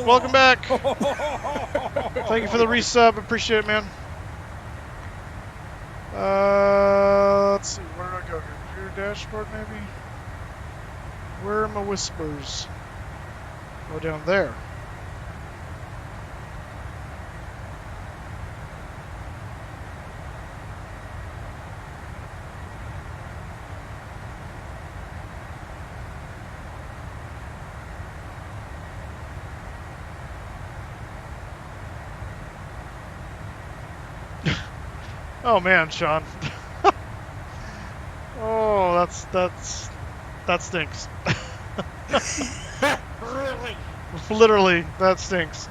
Welcome back. Thank you for the resub. Appreciate it, man. Let's see. Where did I go here? Your dashboard, maybe? Where are my whispers? Oh, down there. Oh man, Sean. Oh, that stinks. Really? Literally, that stinks.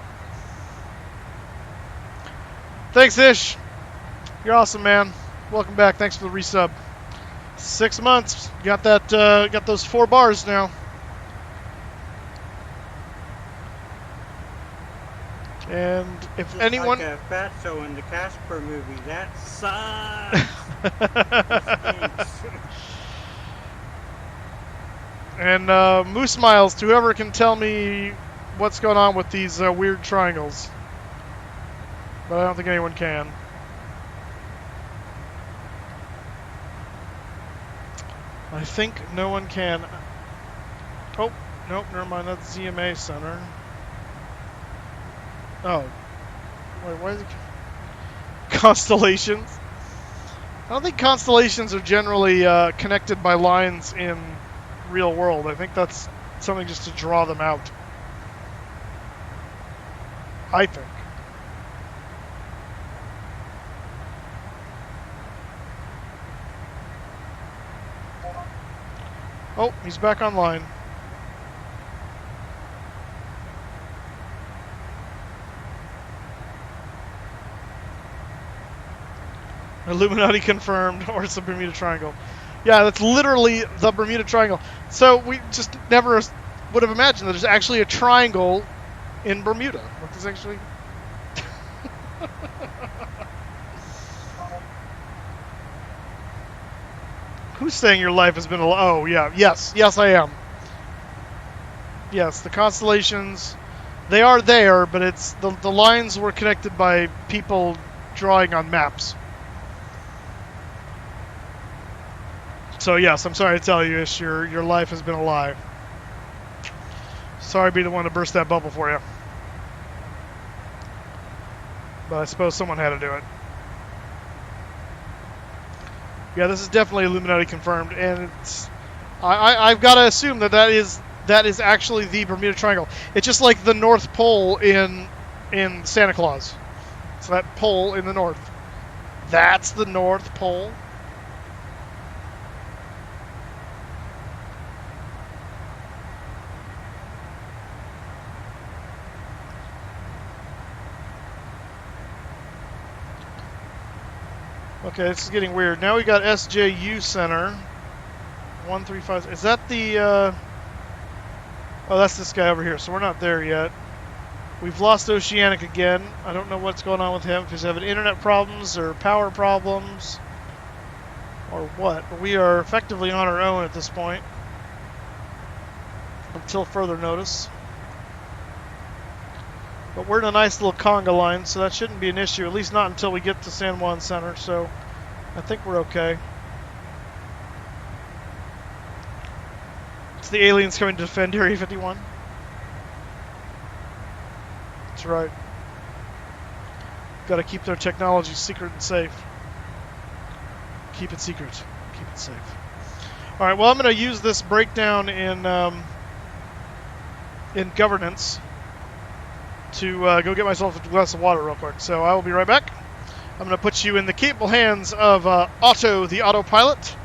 Thanks, Ish. You're awesome, man. Welcome back. Thanks for the resub. 6 months. Got that. Got those 4 bars now. And if Just anyone, like Fatso in the Casper movie, that sucks. and Moose Miles, to whoever can tell me what's going on with these weird triangles, but I don't think anyone can. I think no one can. Oh, nope, never mind. That's ZMA Center. Oh, wait, why is it constellations? I don't think constellations are generally connected by lines in real world. I think that's something just to draw them out. I think. Oh, he's back online. Illuminati confirmed, or it's the Bermuda Triangle. Yeah, that's literally the Bermuda Triangle. So we just never would have imagined that there's actually a triangle in Bermuda. Look, there's actually... Who's saying your life has been a... Oh, yeah. Yes, I am. Yes, the constellations, they are there, but it's the lines were connected by people drawing on maps. So yes, I'm sorry to tell you, Ish, your life has been a lie. Sorry to be the one to burst that bubble for you. But I suppose someone had to do it. Yeah, this is definitely Illuminati confirmed, and it's I've got to assume that is actually the Bermuda Triangle. It's just like the North Pole in Santa Claus. So that pole in the north. That's the North Pole. Okay, this is getting weird. Now we got SJU Center. 135. Is that the... Oh, that's this guy over here, so we're not there yet. We've lost Oceanic again. I don't know what's going on with him. If he's having internet problems or power problems or what. But we are effectively on our own at this point. Until further notice. But we're in a nice little conga line, so that shouldn't be an issue, at least not until we get to San Juan Center, so I think we're okay. It's the aliens coming to defend Area 51. That's right. Got to keep their technology secret and safe. Keep it secret. Keep it safe. All right, well, I'm going to use this breakdown in governance to go get myself a glass of water real quick. So I will be right back. I'm going to put you in the capable hands of Otto, the autopilot,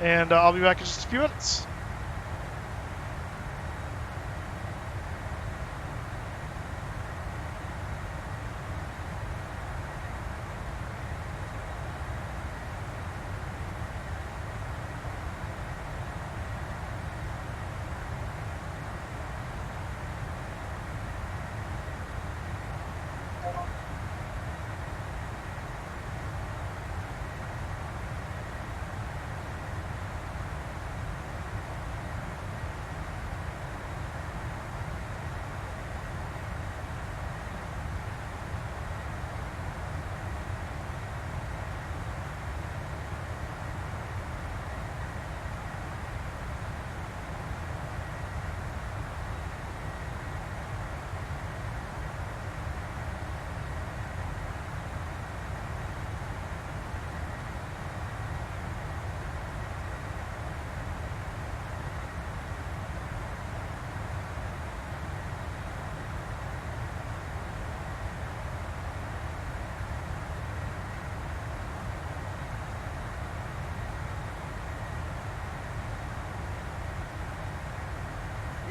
and I'll be back in just a few minutes.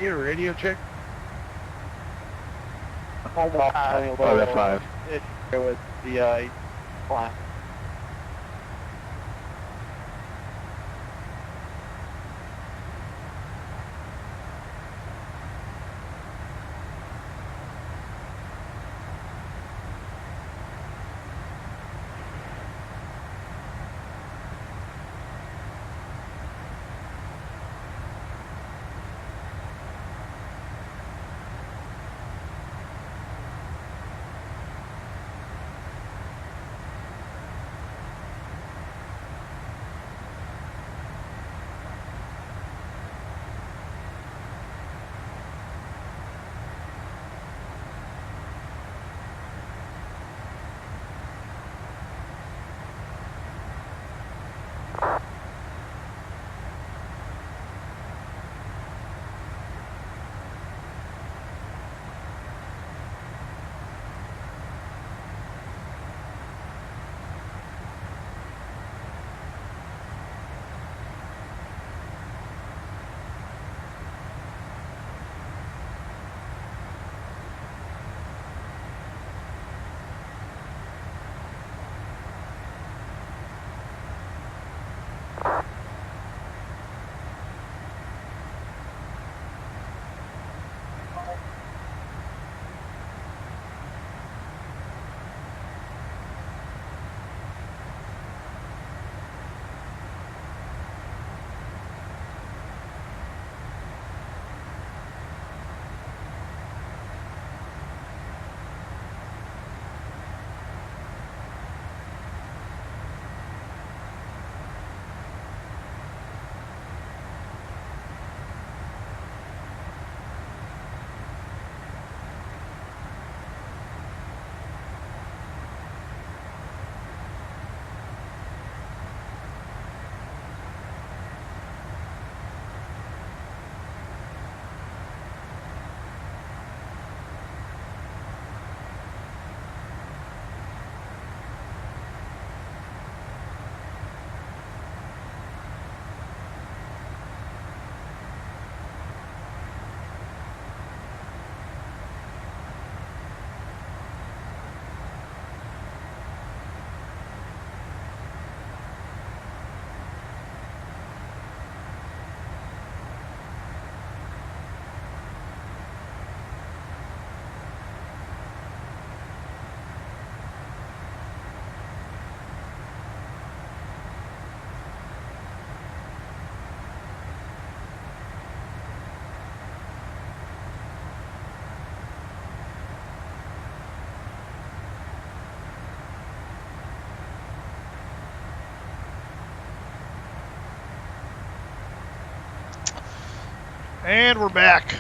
Your radio check. Oh, that's 5. It was the class. And we're back.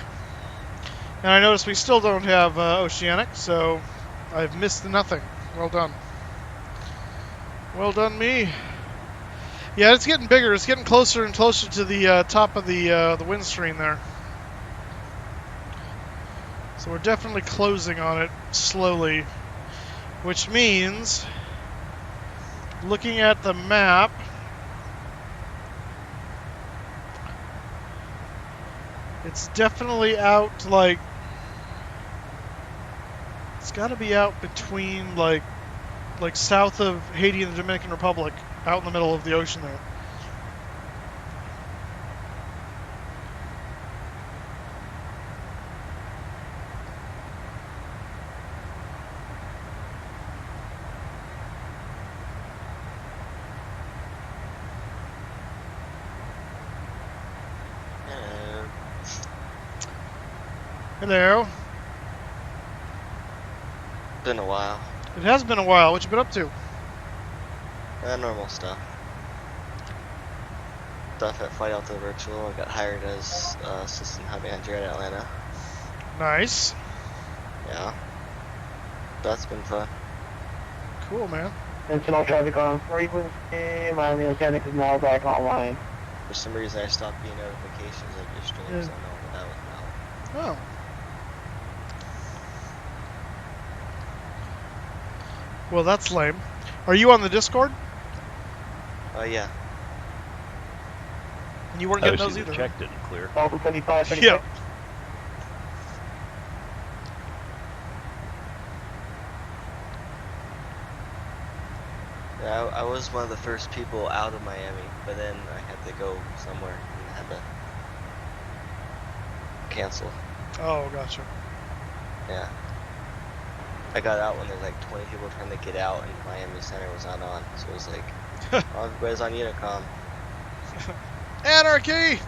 And I notice we still don't have Oceanic, so I've missed nothing. Well done. Well done, me. Yeah, it's getting bigger. It's getting closer and closer to the top of the wind stream there. So we're definitely closing on it slowly, which means, looking at the map, it's definitely out, like, it's got to be out between, like south of Haiti and the Dominican Republic, out in the middle of the ocean there. Hello. Been a while. It has been a while. What you been up to? Normal stuff. Stuff at Flight Alto Virtual. I got hired as assistant hub manager at Atlanta. Nice. Yeah. That's been fun. Cool, man. Internal traffic on frequency. Miami Oceanic is now back online. For some reason, I stopped getting notifications of your streams. I don't know what that was about. Oh. Well, that's lame. Are you on the Discord? Yeah. And you weren't getting those either. Check didn't clear. Over 25, yeah. I was one of the first people out of Miami, but then I had to go somewhere and had to cancel. Oh, gotcha. Yeah. I got out when there's like 20 people trying to get out and Miami Center was not on. So it was like, oh, everybody's on Unicom. Anarchy!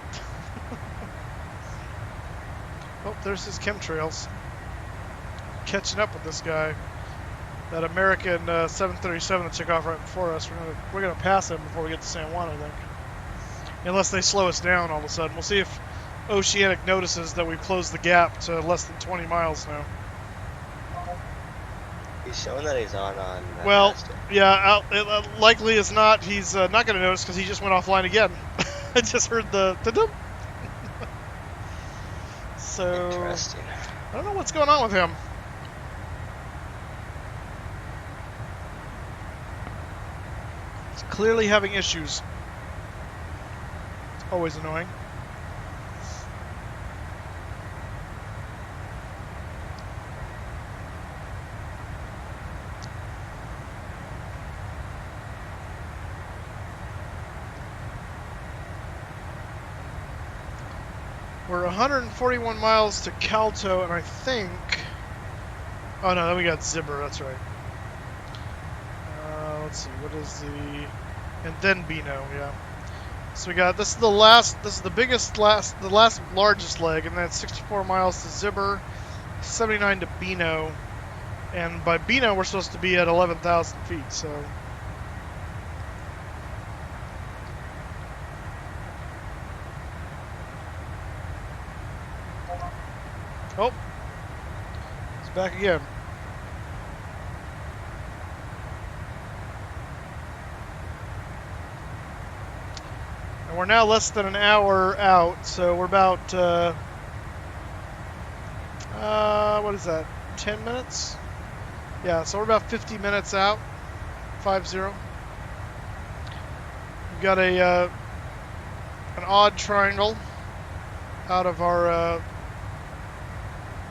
Oh, there's his chemtrails. Catching up with this guy. That American 737 that took off right before us. We're gonna pass him before we get to San Juan, I think. Unless they slow us down all of a sudden. We'll see if Oceanic notices that we've closed the gap to less than 20 miles now. He's showing that he's on Well, Master. yeah, likely is not. He's not going to notice because he just went offline again. I just heard the da-dum. So, Interesting. I don't know what's going on with him. He's clearly having issues. It's always annoying. We're 141 miles to Calto, and I think... Oh no, then we got Zibber, that's right. Let's see, what is the... And then Bino, yeah. So we got, this is the last largest leg, and that's 64 miles to Zibber, 79 to Bino. And by Bino, we're supposed to be at 11,000 feet, so... Oh, it's back again. And we're now less than an hour out, so we're about, what is that, 10 minutes? Yeah, so we're about 50 minutes out, 5-0. We've got an odd triangle out of our,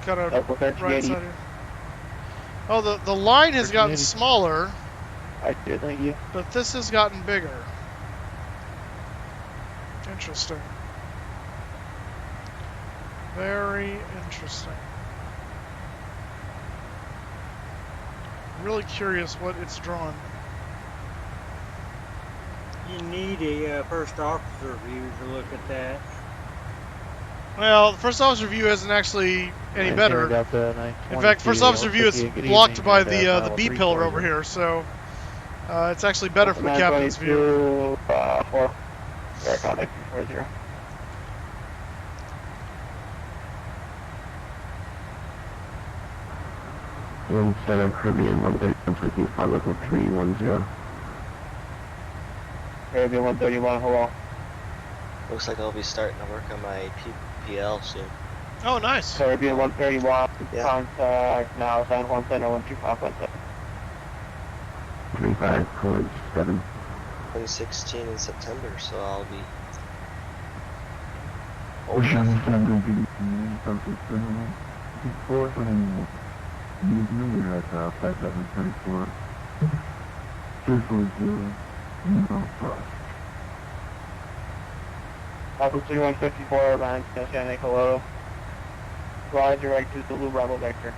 kind of right side here. Oh, the line has gotten smaller. I do, thank you. But this has gotten bigger. Interesting. Very interesting. Really curious what it's drawn. You need a first officer view to look at that. Well, the first officer view isn't actually any better. In fact, first officer view is blocked by the B pillar over here, so it's actually better from the captain's view. 4. Air contact 40. Center Caribbean 131 local 310. Caribbean 131, hello. Looks like I'll be starting to work on my PPL soon. Oh, nice. Caribbean 131, yeah. Contact now, San Juan Center 125.7. 35.7. 2016 in September, so I'll be... Ocean Alpha 3154, Ryan, Oceanic, hello. Fly direct to Zulu Bravo Vector.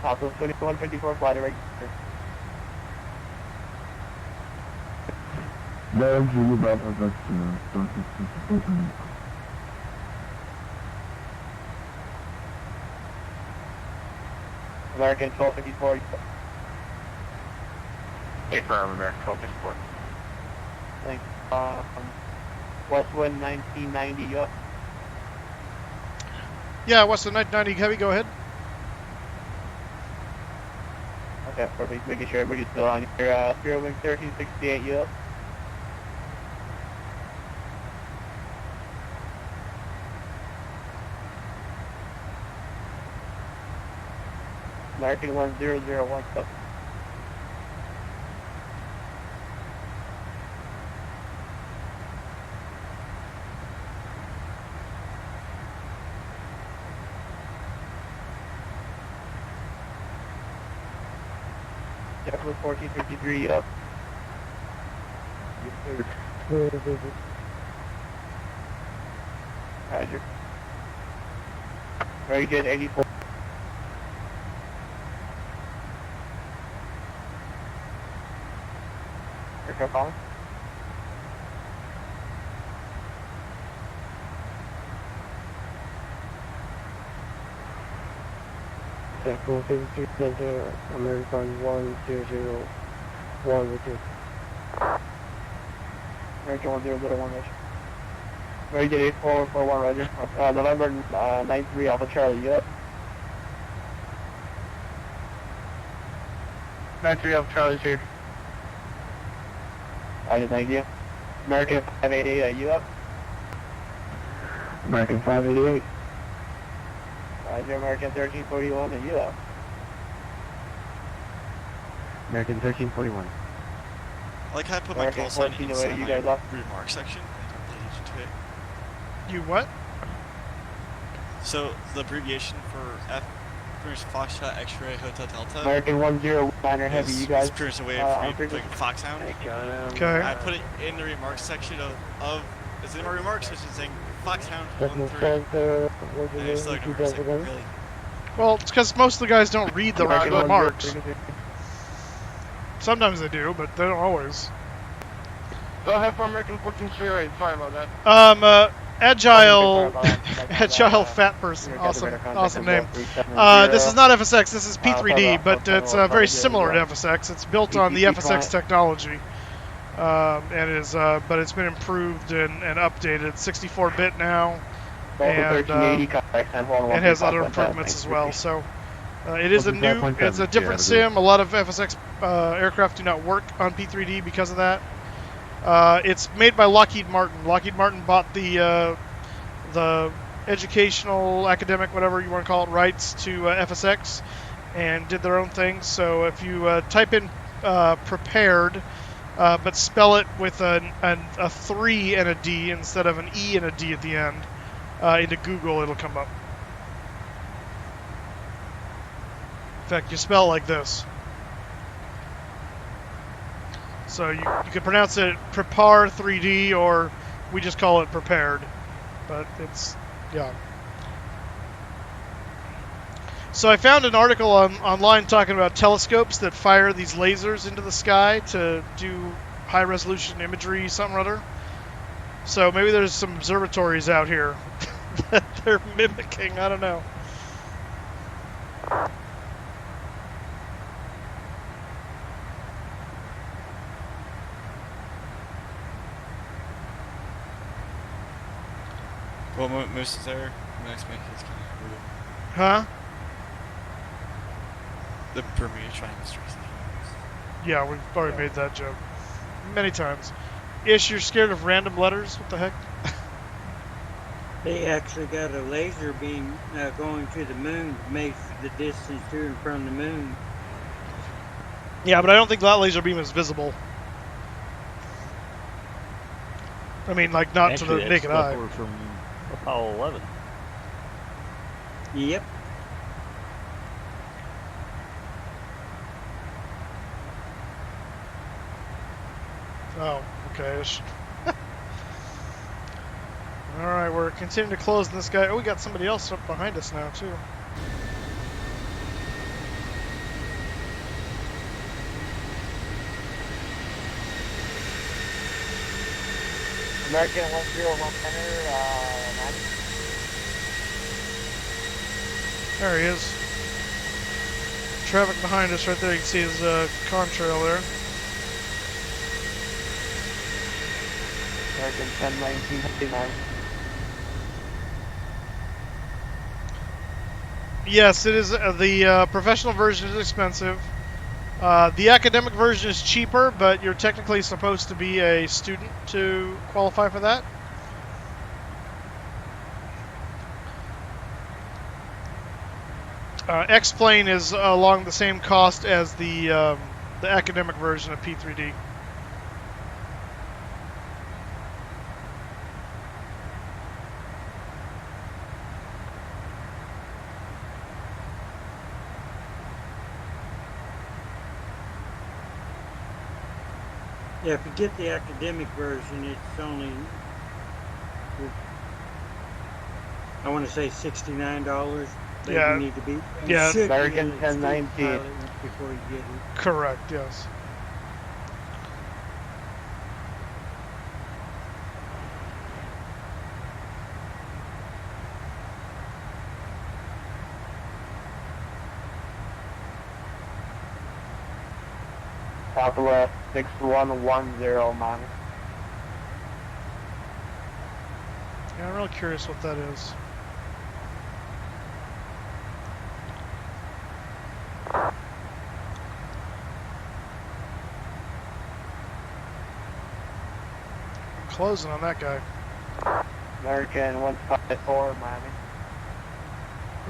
Alpha 2154, fly direct. Zulu Bravo Vector. American 1254. Affirm, American 1254. Thanks. Westwind 1990 up. Yeah, Westwind 1990 heavy, go ahead. Okay, perfect. Making sure everybody's still on your Spirit Wing 1368 you up. American 1001 up. JetBlue 1453 up. Roger. Very good, 84. Aircraft calling. JetBlue 53 Center, American 1001 with you. American 1001, Roger. Very good, 8441, Roger. November 93 Alpha Charlie, you up? 93 Alpha Charlie's here. Roger, thank you. American 588, you up? American 588. Roger, American 1341, and you up? American 1341. I like how I put my American call sign 1408, inside you my guys up? remark section. I don't pay attention to it. You what? So the abbreviation for F, pretty much Foxtrot X-Ray Hotel Delta. American 109er Heavy, you guys? It's pretty much a way on of like frequency. Foxhound. Okay. I put it in the remarks section of it's in my remarks section saying Foxhound JetBlue 13. Center, what's And your it's still name? ignored. It's like, really? Well, it's because most of the guys don't read the American remarks. 103. Sometimes they do, but they don't always. Go ahead for American 1408. Sorry about that. Agile fat person. Awesome name. This is not FSX. This is P3D, but it's very similar to FSX. It's built on the FSX technology, and is but it's been improved and updated. 64-bit now, and has other improvements as well. So it is it's a different sim. A lot of FSX aircraft do not work on P3D because of that. It's made by Lockheed Martin. Lockheed Martin bought the educational, academic, whatever you want to call it, rights to FSX and did their own thing. So if you type in prepared, but spell it with a 3 and a D instead of an E and a D at the end, into Google, it'll come up. In fact, you spell it like this. So you can pronounce it Prepare 3D, or we just call it Prepared. But it's, yeah. So I found an article online talking about telescopes that fire these lasers into the sky to do high-resolution imagery, something or other. So maybe there's some observatories out here that they're mimicking. I don't know. Well, Moose is there. Next make is kind of weird. Huh? The Bermuda Triangle strikes. Yeah, we've already made that joke many times. Ish, you're scared of random letters? What the heck? They actually got a laser beam going to the moon to measure the distance to and from the moon. Yeah, but I don't think that laser beam is visible. I mean, like, not Actually, to the naked eye. From Apollo 11. Yep. Oh, okay. Alright, we're continuing to close this guy. Oh, we got somebody else up behind us now, too. American 101 Center, 90. There he is. Traffic behind us right there. You can see his contrail there. American 1019. Yes, it is. The professional version is expensive. The academic version is cheaper, but you're technically supposed to be a student to qualify for that. X-Plane is along the same cost as the academic version of P3D. Yeah, if you get the academic version, it's only, I want to say $69 that Yeah. you need to be. You Yeah. should American be a student 1019. pilot before you get it. Correct, yes. Southwest 6110, man. Yeah, I'm real curious what that is. I'm closing on that guy. American 154, Miami.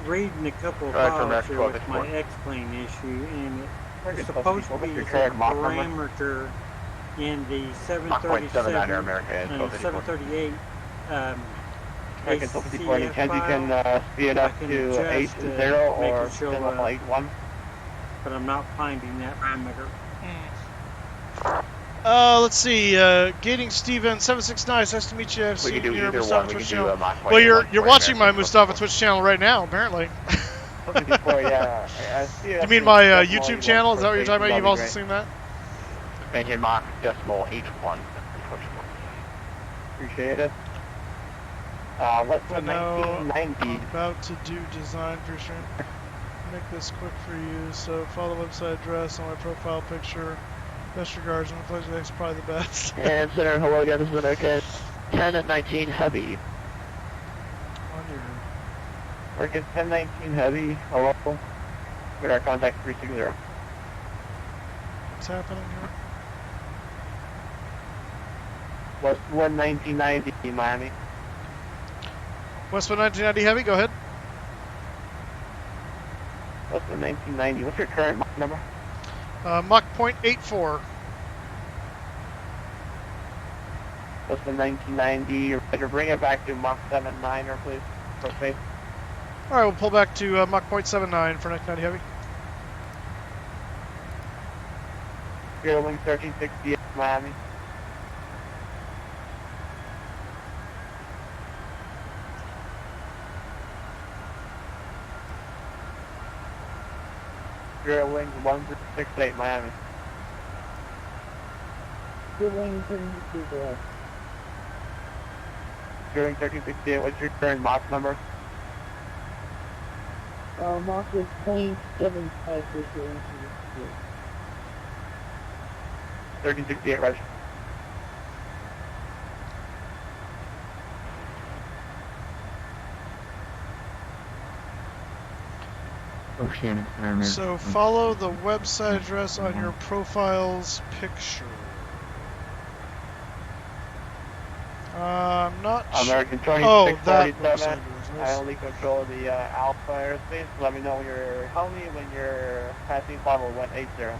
Reading a couple of Right, from files here with X12, my X-plane issue, and American it's supposed to 1254, be what's a your current Mach number? parameter in the Mach 0.79 737 American and 1254. 738 American 1254, any ACF chance you can file. speed it I up can to adjust 80 make or it show 81? but I'm not finding that parameter. Let's see. Gating Steven 769. Nice to meet you. I've We seen can do your either Moosestaffa one. We Twitch can do channel. a Mach Well, you're 1.1 watching my American Moosestaffa Twitch channel right now, apparently. 54, yeah. I see You it. mean my YouTube channel? Is that what you're talking about? You've also seen that? Engine Mach decimal H1. Appreciate it. What's the FNO, 1990? I'm about to do design for sure. Make this quick for you. So follow the website address on my profile picture. Best regards, and the pleasure. That's probably the best. And Center, hello again. This is American 10 at 19 Heavy. On your American 1019 Heavy. Hello. With our contact 360. what's happening here? Westwood 1990 Miami. Westwood 1990 Heavy. Go ahead. Westwood 1990. What's your current Mach number? Mach 0.84. Westwood 1990. Roger, bring it back to Mach 79er, please. For space. All right, we'll pull back to Mach 0.79 for 1990 Heavy. Link 1368 Miami. Link 1368 Miami. Link 1368. Link 1368, what's your current Mach number? Mach is 0.75 for sure. 1368, Roger. So follow the website address on your profile's picture. I'm not American sure. Oh, that 2647. I only control the Alpha airspace. Let me know when you're. Tell me when you're passing level 180.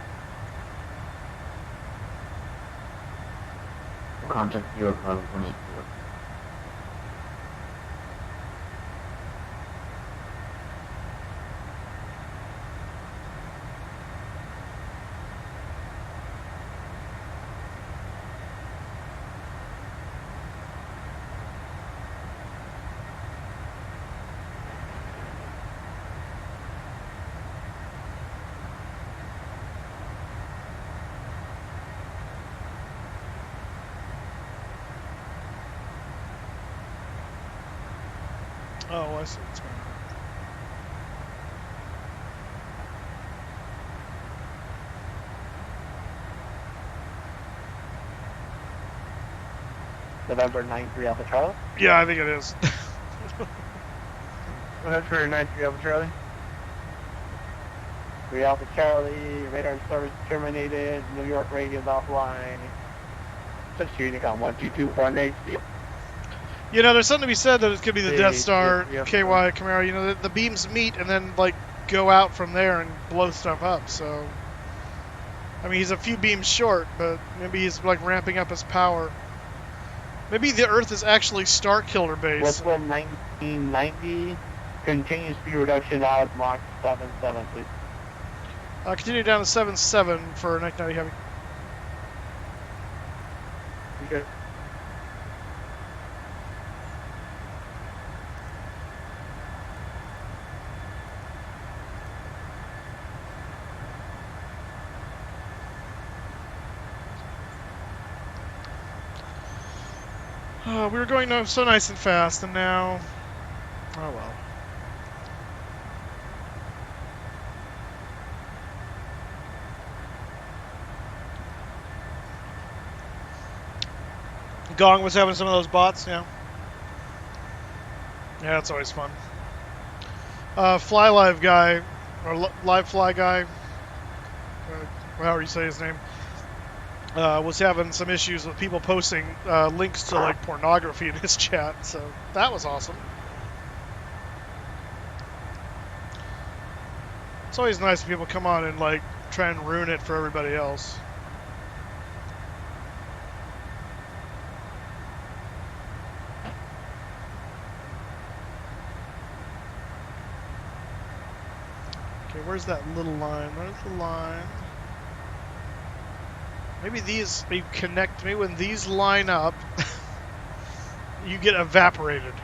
Contact your level 184. Oh, I see what's going on. November 93 Alpha Charlie. Yeah, I think it is. Go ahead for 93 Alpha Charlie. 3 Alpha Charlie, radar service terminated, New York radio offline. Touch Unicom 122.8. You know, there's something to be said that it could be the Death Star, yeah. KY Camaro. You know, the beams meet and then, like, go out from there and blow stuff up, so... I mean, he's a few beams short, but maybe he's, like, ramping up his power. Maybe the Earth is actually Starkiller base. Westwood 1990, continuous speed reduction out of Mach 77, please. Continue down to 7.7 for 1990 Heavy. Okay. We were going so nice and fast, and now, oh well. Gong was having some of those bots, yeah. Yeah, it's always fun. Fly Live guy, or Live Fly guy, however you say his name, was having some issues with people posting links to like pornography in his chat, so that was awesome. It's always nice when people come on and like try and ruin it for everybody else. Okay, where's that little line? Where's the line? Maybe these, maybe connect, maybe when these line up, you get evaporated.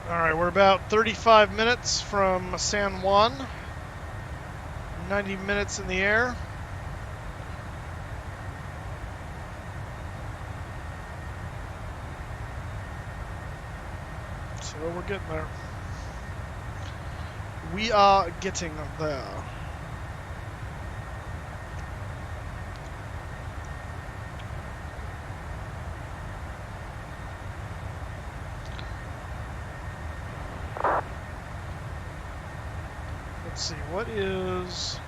Alright, we're about 35 minutes from San Juan. 90 minutes in the air. So we're getting there. We are getting there. Let's see, what is...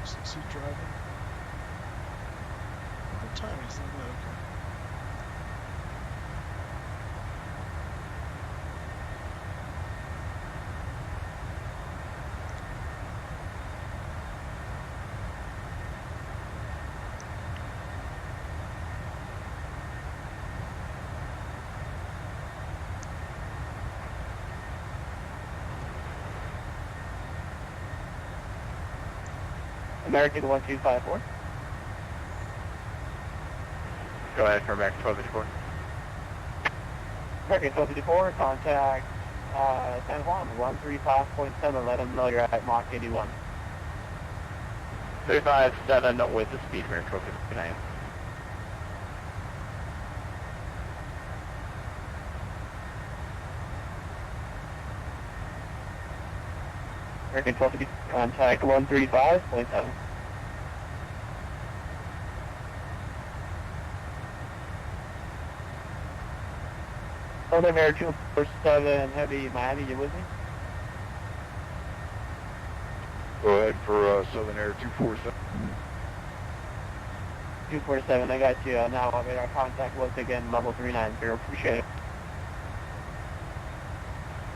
Is he driving? What time is that? Okay. American 1254. Go ahead for American 1254. American 1254, contact San Juan 135.7. Let them know you're at Mach 81. 357 with the speed, American 1259. American 1250, contact 135.7. Southern Air 247 Heavy Miami, you with me? Go ahead for Southern Air 247. 247, I got you. Now I'll make our contact once again, level 390. Appreciate it.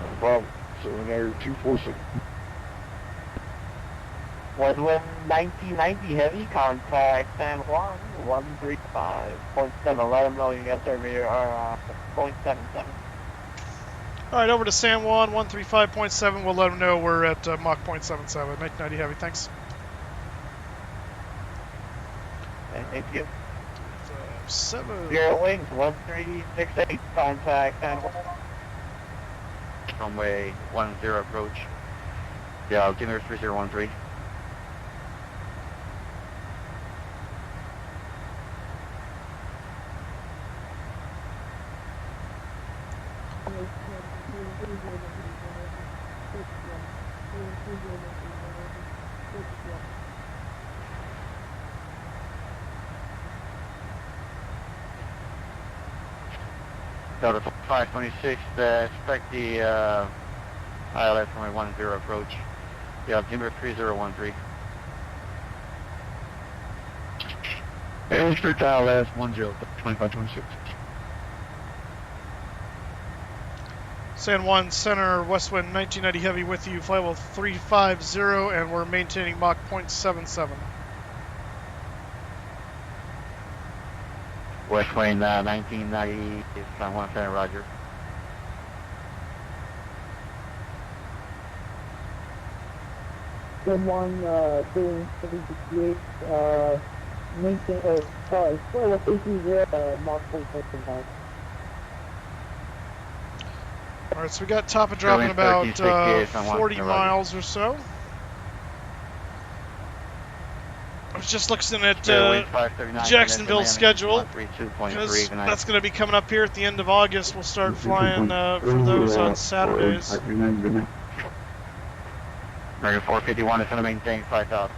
No problem. Southern Air 247. Was when 1990 Heavy, contact San Juan 135.7. Let them know you got survey or 0.77. Alright, over to San Juan, 135.7. We'll let them know we're at Mach 0.77. 1990 Heavy, thanks. Okay, thank you. 7. Spirit Wings 1368, contact San Juan. Runway 10 approach. Yeah, altimeter 3013. Delta 526, expect the ILS runway 10 approach. Yeah, altimeter 3013. Expect ILS 10, 2526. San Juan Center, west wind 1990 heavy with you, flight level 350, and we're maintaining Mach 0.77. West wind 1990, San Juan Center, roger. San Juan, doing 368, maintain, sorry, flight level 330, Mach 0.79. Alright, so we got top and dropping about 40 miles or so. I was just looking at Jacksonville's schedule, because that's going to be coming up here at the end of August. We'll start flying for those on Saturdays. American 451 is going to maintain 5,000.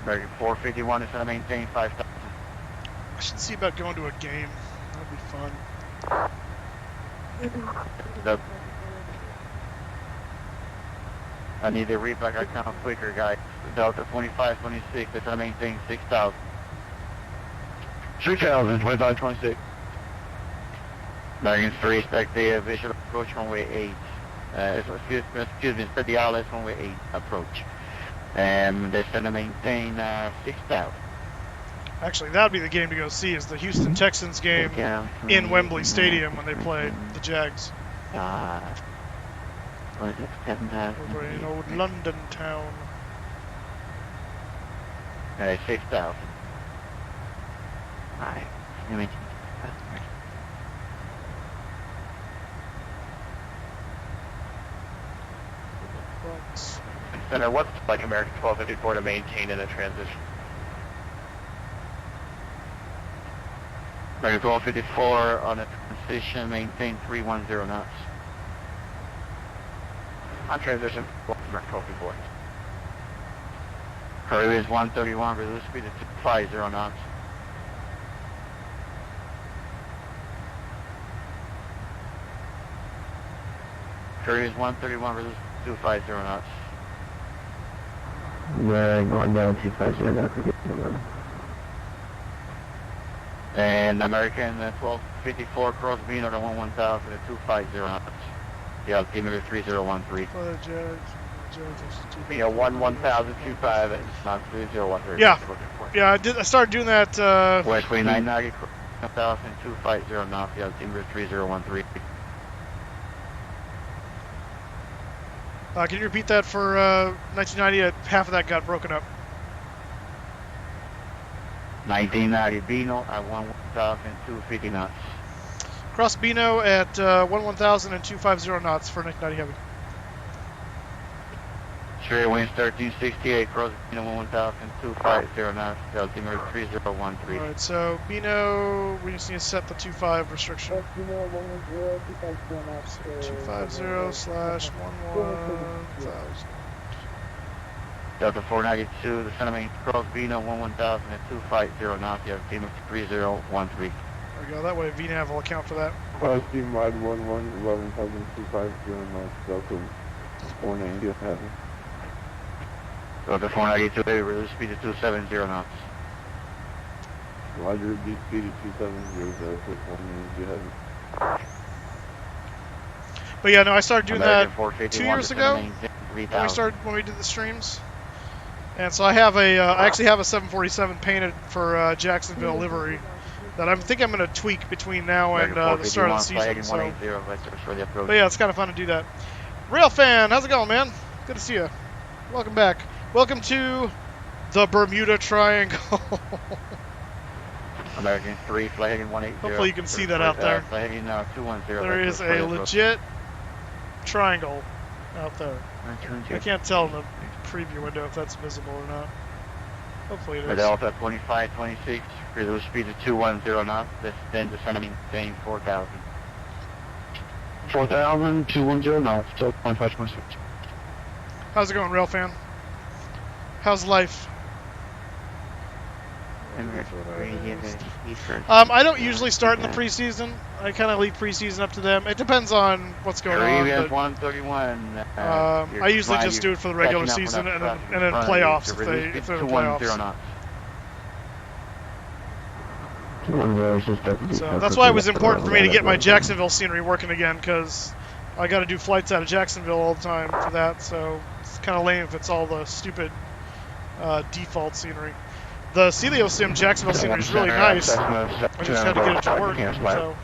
American 451 is going to maintain 5,000. I should see about going to a game. That'd be fun. I need to read back account quicker, guys. Delta 2526 is going to maintain 6,000. 3,000, 2526. American 3, expect the visual approach runway 8. Excuse me, set the ILS runway 8 approach. And they're going to maintain 6,000. Actually, that would be the game to go see, is the Houston Texans game in Wembley Stadium when they play the Jags. Over in old London town. 6,000. Alright. Center, what's like American 1254 to maintain in a transition? American 1254 on a transition, maintain 310 knots. On transition, American 1254. Curve is 131, reduce speed to 250 knots. Curve is 131, reduce to 250 knots. Yeah, going down 250 knots. And American 1254 cross Vino to 1000 at 250 knots. The altimeter 3013. For the Jags. Vino 1025 at knots 3013. Yeah. Yeah, I started doing that. West wind 990, 1000 at 250 knots. The altimeter 3013. Can you repeat that for 1990? Half of that got broken up. 1990 Vino at 1,250 knots. Cross Bino at 1,000 and 250 knots for 1990 heavy. Straight winds 1368, cross Bino 1,250 knots, altimeter 3013. Alright, so Bino, we just need to set the 25 restriction. 250/11,000. Delta 492, the centimeter cross Vino 1,000 at 250 knots, the altimeter 3013. There we go, that way VNAV will account for that. Team wide 11,250 knots, Delta 490 heavy. Delta 492, reduce speed to 270 knots. Roger, reduce speed to 270, Delta 490 heavy. But yeah, no, I started doing that American 2 years ago when we did the streams. And so I have I actually have a 747 painted for Jacksonville livery that I think I'm going to tweak between now and the start of the season. So. But yeah, it's kind of fun to do that. Rail fan, how's it going, man? Good to see you. Welcome back. Welcome to the Bermuda Triangle. American 3, fly heading 180. Hopefully you can see that out there. Fly heading 210. There is a legit triangle out there. I can't tell in the preview window if that's visible or not. Hopefully it is. Delta 2526, reduce speed to 210 knots, then descend and maintain 4,000. 4,000, 210 knots, still 2526. How's it going, Rail fan? How's life? I don't usually start in the preseason. I kind of leave preseason up to them. It depends on what's going on. But, 131. I usually just do it for the regular season and then playoffs if they're in playoffs. So that's why it was important for me to get my Jacksonville scenery working again, because I got to do flights out of Jacksonville all the time for that, so it's kind of lame if it's all the stupid default scenery. The Celio Sim Jacksonville scenery is really nice. I just had to get it to work, so.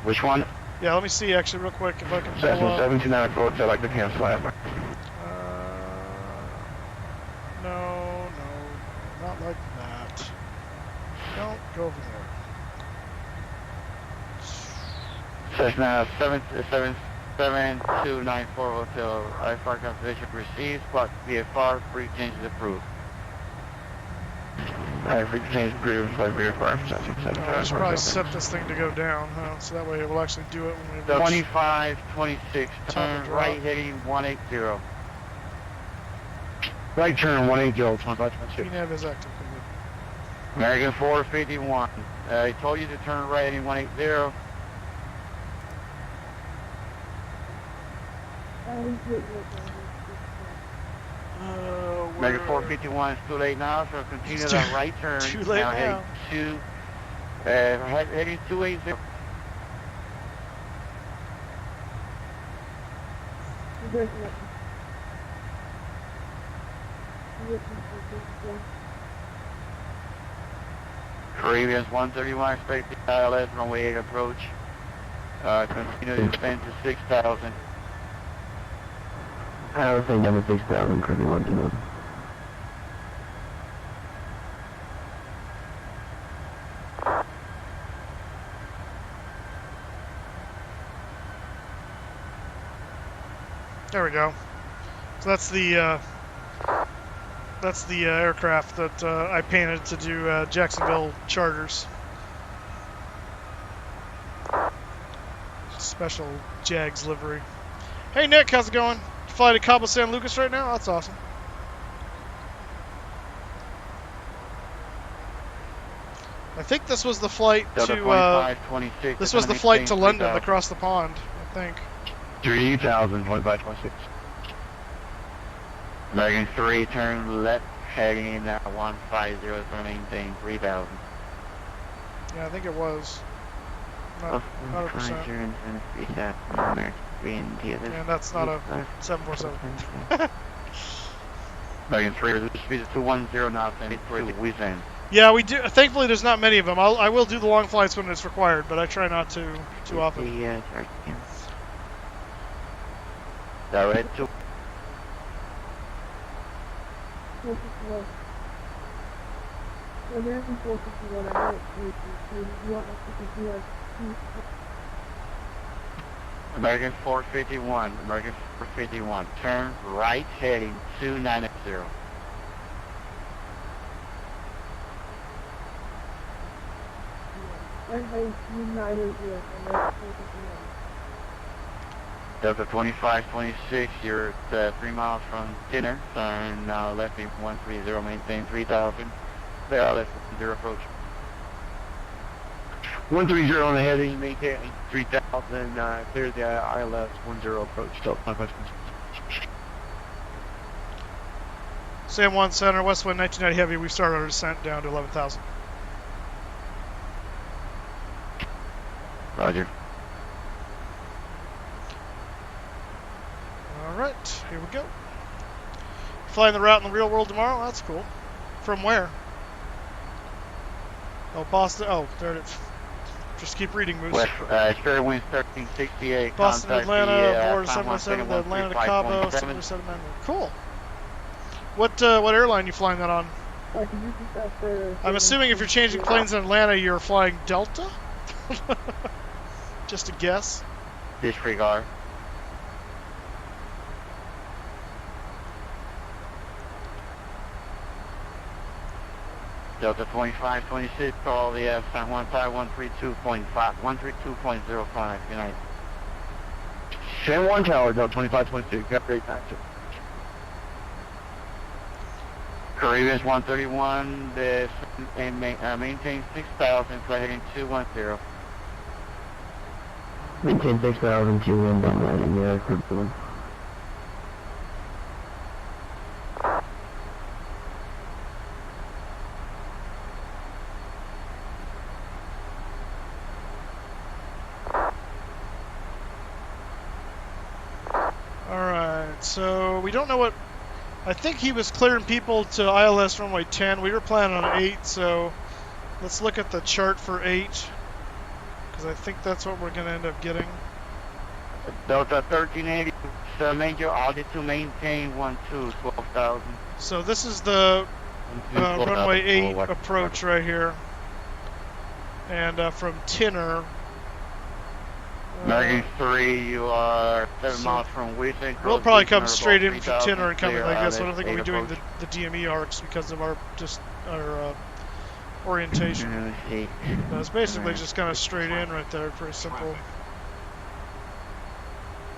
Which one? Yeah, let me see actually real quick if I can pull Cessna up. 729 approach, I'd like to cancel that. No, not like that. Don't go over there. Cessna 77294 Hotel, IFR confirmation received, but VFR, free changes approved. Free changes approved, flight VFR, I should probably set this thing to go down, huh? So that way it will actually do it when we reach 2526, turn right heading 180. Right turn 180, 2526. PNAV is active. American 451. I told you to turn right heading 180. American 451 is too late now, so continue that right turn. Too late now. Heading 280. Caribbean 131, expect the ILS runway 8 approach. Continue to descend to 6,000. I was saying number 6,000, Caribbean 121. There we go. So that's the aircraft that I painted to do Jacksonville charters. Special Jags livery. Hey Nick, how's it going? You fly to Cabo San Lucas right now? That's awesome. I think this was the flight to this was the flight to London across the pond, I think. 3,000, 2526. American 3, turn left, heading 150 for maintain 3,000. Yeah, I think it was. Not 100%. And that's not a 747. American 3, reduce speed to 210 knots and 8 within. Yeah, we do. Thankfully, there's not many of them. I will do the long flights when it's required, but I try not to too often. Yeah, sorry. Direct to. American 451, I know you want us to continue our American 451, American 451, turn right heading 290. Delta 2526, you're at 3 miles from dinner, turn now left 130, maintain 3,000. They are left 0 approach. 130 on the heading, maintain 3,000, clear the ILS 10 approach, Delta 2526. San Juan Center, Westwind 1990 Heavy, we started our descent down to 11,000. Roger. Alright, here we go. Flying the route in the real world tomorrow? That's cool. From where? Oh, Boston. Oh, there it is. Just keep reading, Moose. West, Spirit winds 1368. Boston, Contact Atlanta, board 717, the Atlanta to Cabo, 777. Cool. What airline you flying that on? I'm assuming if you're changing planes in Atlanta, you're flying Delta? Just a guess. Disregard. Delta 2526, call the San Juan Thai 132.5, 132.05, good night. San Juan Tower, Delta 2526, got great action. Caribbean 131, maintain 6,000, flight heading 210. Maintain 6,000, 210, landing, yeah, group 1. Alright, so we don't know what... I think he was clearing people to ILS runway 10. We were planning on 8, so let's look at the chart for 8. Because I think that's what we're going to end up getting. Delta 1380, major audit to maintain 12,000. So this is the runway 8 approach right here. And from Tinner... American 3, you are 7 miles from Wheaton. We'll probably come straight in from Tinner and come in like this. I don't think we'll be doing the DME arcs because of our orientation. No, it's basically just kind of straight in right there, pretty simple.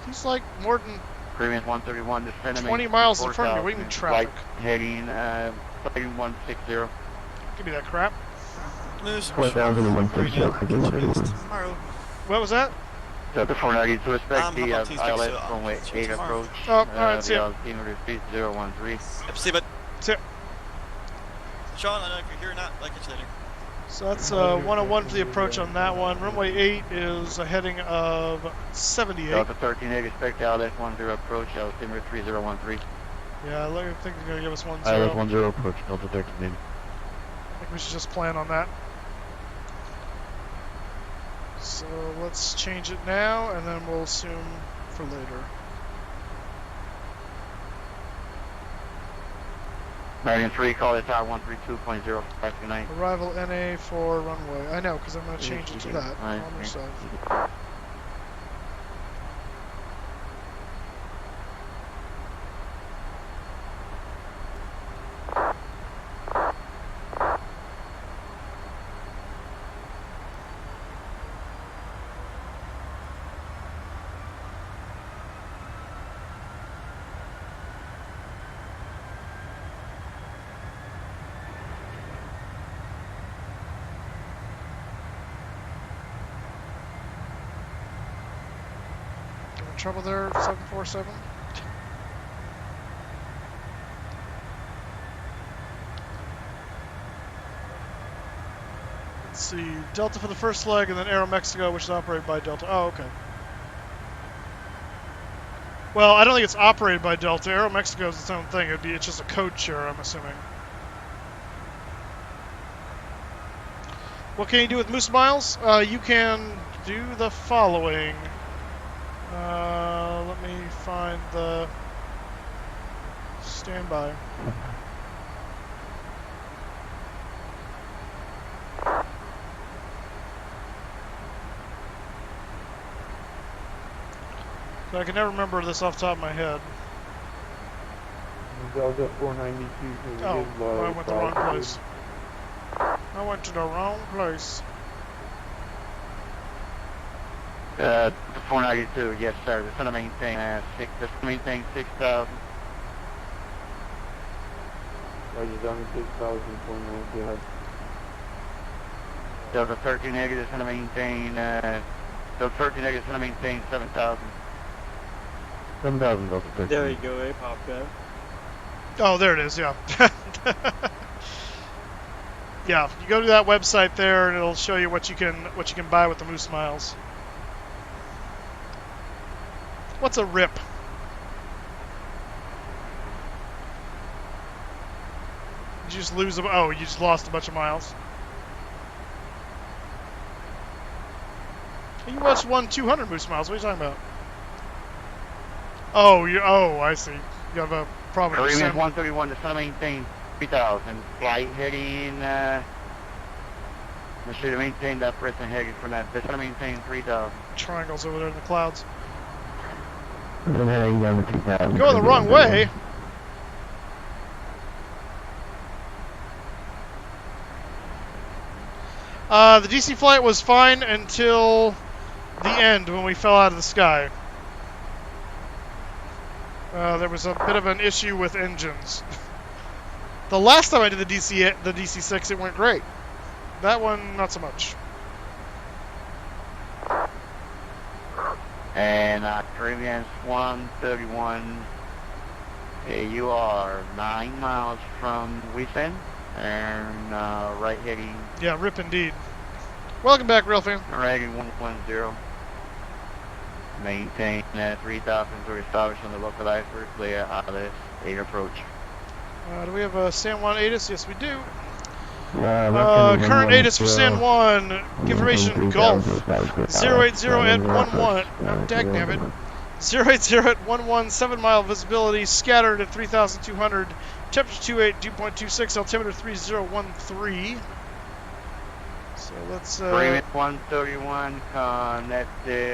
He's like more than 20 miles in front of me. What do you mean traffic? Heading 160. Give me that crap. What was that? Delta 490 to respect the ILS runway 8 approach. Oh, alright, see ya. 013. See, but... See ya. Sean, I know if you're here or not, I'll catch you later. So that's 101 for the approach on that one. Runway 8 is a heading of 78. Delta 1380, respect the ILS 10 approach, altimeter 3013. Yeah, I think they're going to give us 10. ILS 10 approach, Delta 1380. I think we should just plan on that. So let's change it now, and then we'll assume for later. American 3, call it tower 132.05 tonight. Arrival NA for runway. I know, because I'm going to change it to that on your side. Trouble there, 747? Let's see, Delta for the first leg, and then Aero Mexico, which is operated by Delta. Oh, okay. Well, I don't think it's operated by Delta. Aero Mexico is its own thing. It's just a code share, I'm assuming. What can you do with Moose Miles? You can do the following. Let me find the standby. So I can never remember this off the top of my head. Delta 492. Oh, I went the wrong place. I went to the wrong place. 492, yes sir. Just gonna maintain 6,000. Roger, down 6,000, 490, go ahead. Delta 13 negative is gonna maintain Delta 13 negative is gonna maintain 7,000. 7,000 Delta 13. There you go, it popped up. Oh, there it is, yeah. Yeah, you go to that website there and it'll show you what you can buy with the Moose Miles. What's a rip? Did you just lose oh, you just lost a bunch of miles. You just won 200 Moose Miles. What are you talking about? Oh, I see. You have a problem with Korean 131, just gonna maintain 3,000. Flight heading, we should maintain that present heading for that. Just gonna maintain 3,000. Triangles over there in the clouds. Then heading down to 2,000. Going the wrong way. The DC flight was fine until the end when we fell out of the sky. There was a bit of an issue with engines. The last time I did the DC-6, it went great. That one, not so much. And Caribbean 131, you are 9 miles from Wheaton, and right heading. Yeah, rip indeed. Welcome back, real fan. Right heading 110. Maintain 3000 to establish on the localized route, clear ILS 8 approach. Do we have a San Juan ATIS? Yes, we do. Current ATIS for San Juan. Information Golf 080 at 11. Oh, dagnabbit. 080 at 11. 7 mile visibility. Scattered at 3,200. Temperature 28, dew point 26. Altimeter 3013. So let's Agreement 131. Connect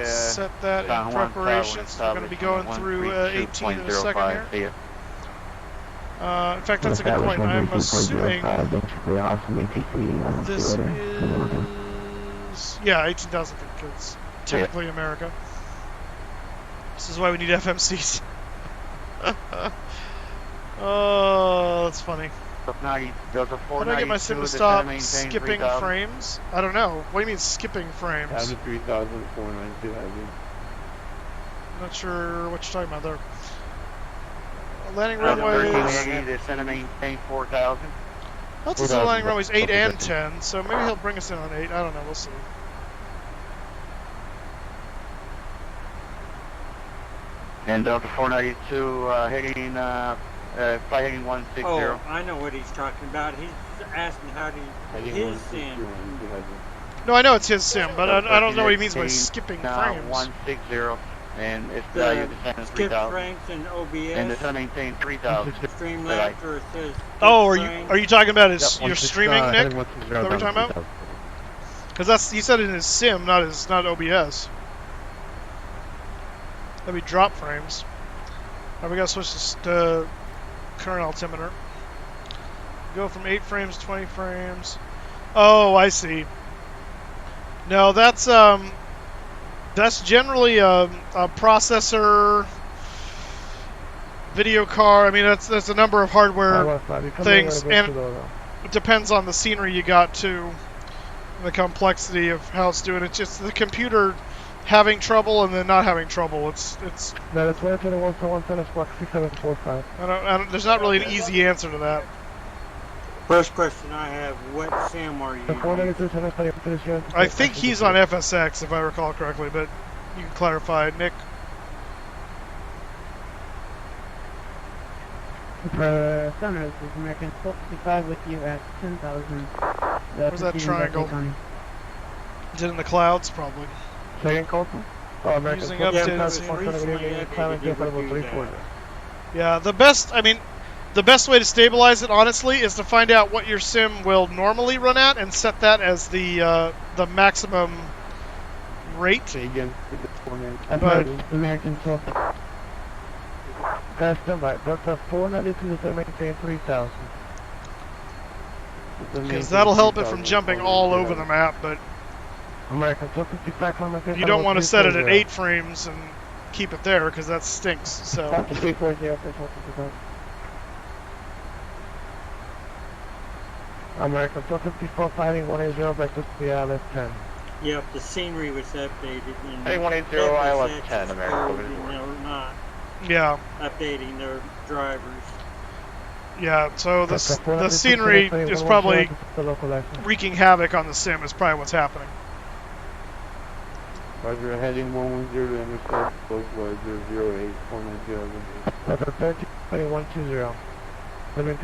set that in preparations. We're going to be going through 18 in a second here. In fact, that's a good point. I'm assuming this is, yeah, 18,000 feet, because technically America. This is why we need FMCs. Oh, that's funny. How do I get my sim to stop skipping frames? I don't know. What do you mean skipping frames? Down to 3,492. I'm not sure what you're talking about there. Landing runways. Maintain 4,000. Let's see landing runways 8 and 10, so maybe he'll bring us in on 8. I don't know. We'll see. And Delta 492 heading flight heading 160. Oh, I know what he's talking about. He's asking how do you his sim. No, I know it's his sim, but I don't know what he means by skipping frames. 160. And it's the skip frames and OBS. And it's going to maintain 3,000. Streamlabs, or it says. Oh, are you talking about his your streaming, Nick? Is that what you're talking about? Because that's he said in his sim, not OBS. That'd be drop frames. Now we got to switch this to current altimeter. Go from 8 frames to 20 frames. Oh, I see. No, that's generally a processor, video card. I mean, that's a number of hardware things, and it depends on the scenery you got too, the complexity of how it's doing. It's just the computer having trouble and then not having trouble. It's. No, it's 6745. There's not really an easy answer to that. First question I have: what sim are you using? I think he's on FSX, if I recall correctly, but you can clarify, Nick. Sunrise is American 1255 with you at 10,000. Where's that triangle? Is it in the clouds? Probably. Second call. Oh, American using up to yeah, the best way to stabilize it, honestly, is to find out what your sim will normally run at and set that as the maximum rate. But American 12. That's the right. But the 492 to maintain 3,000. Because that'll help it from jumping all over the map, but American 1255. You don't want to set it at 8 frames and keep it there, because that stinks. So. American 1254 fighting 180 back to the ILS 10. Yep, the scenery was updated. Hey, 180 ILS 10, American. Not updating their drivers. Yeah, so the scenery is probably wreaking havoc on the sim. Is probably what's happening. Roger, heading 110 and start localized 08 490. Roger, 132120. Living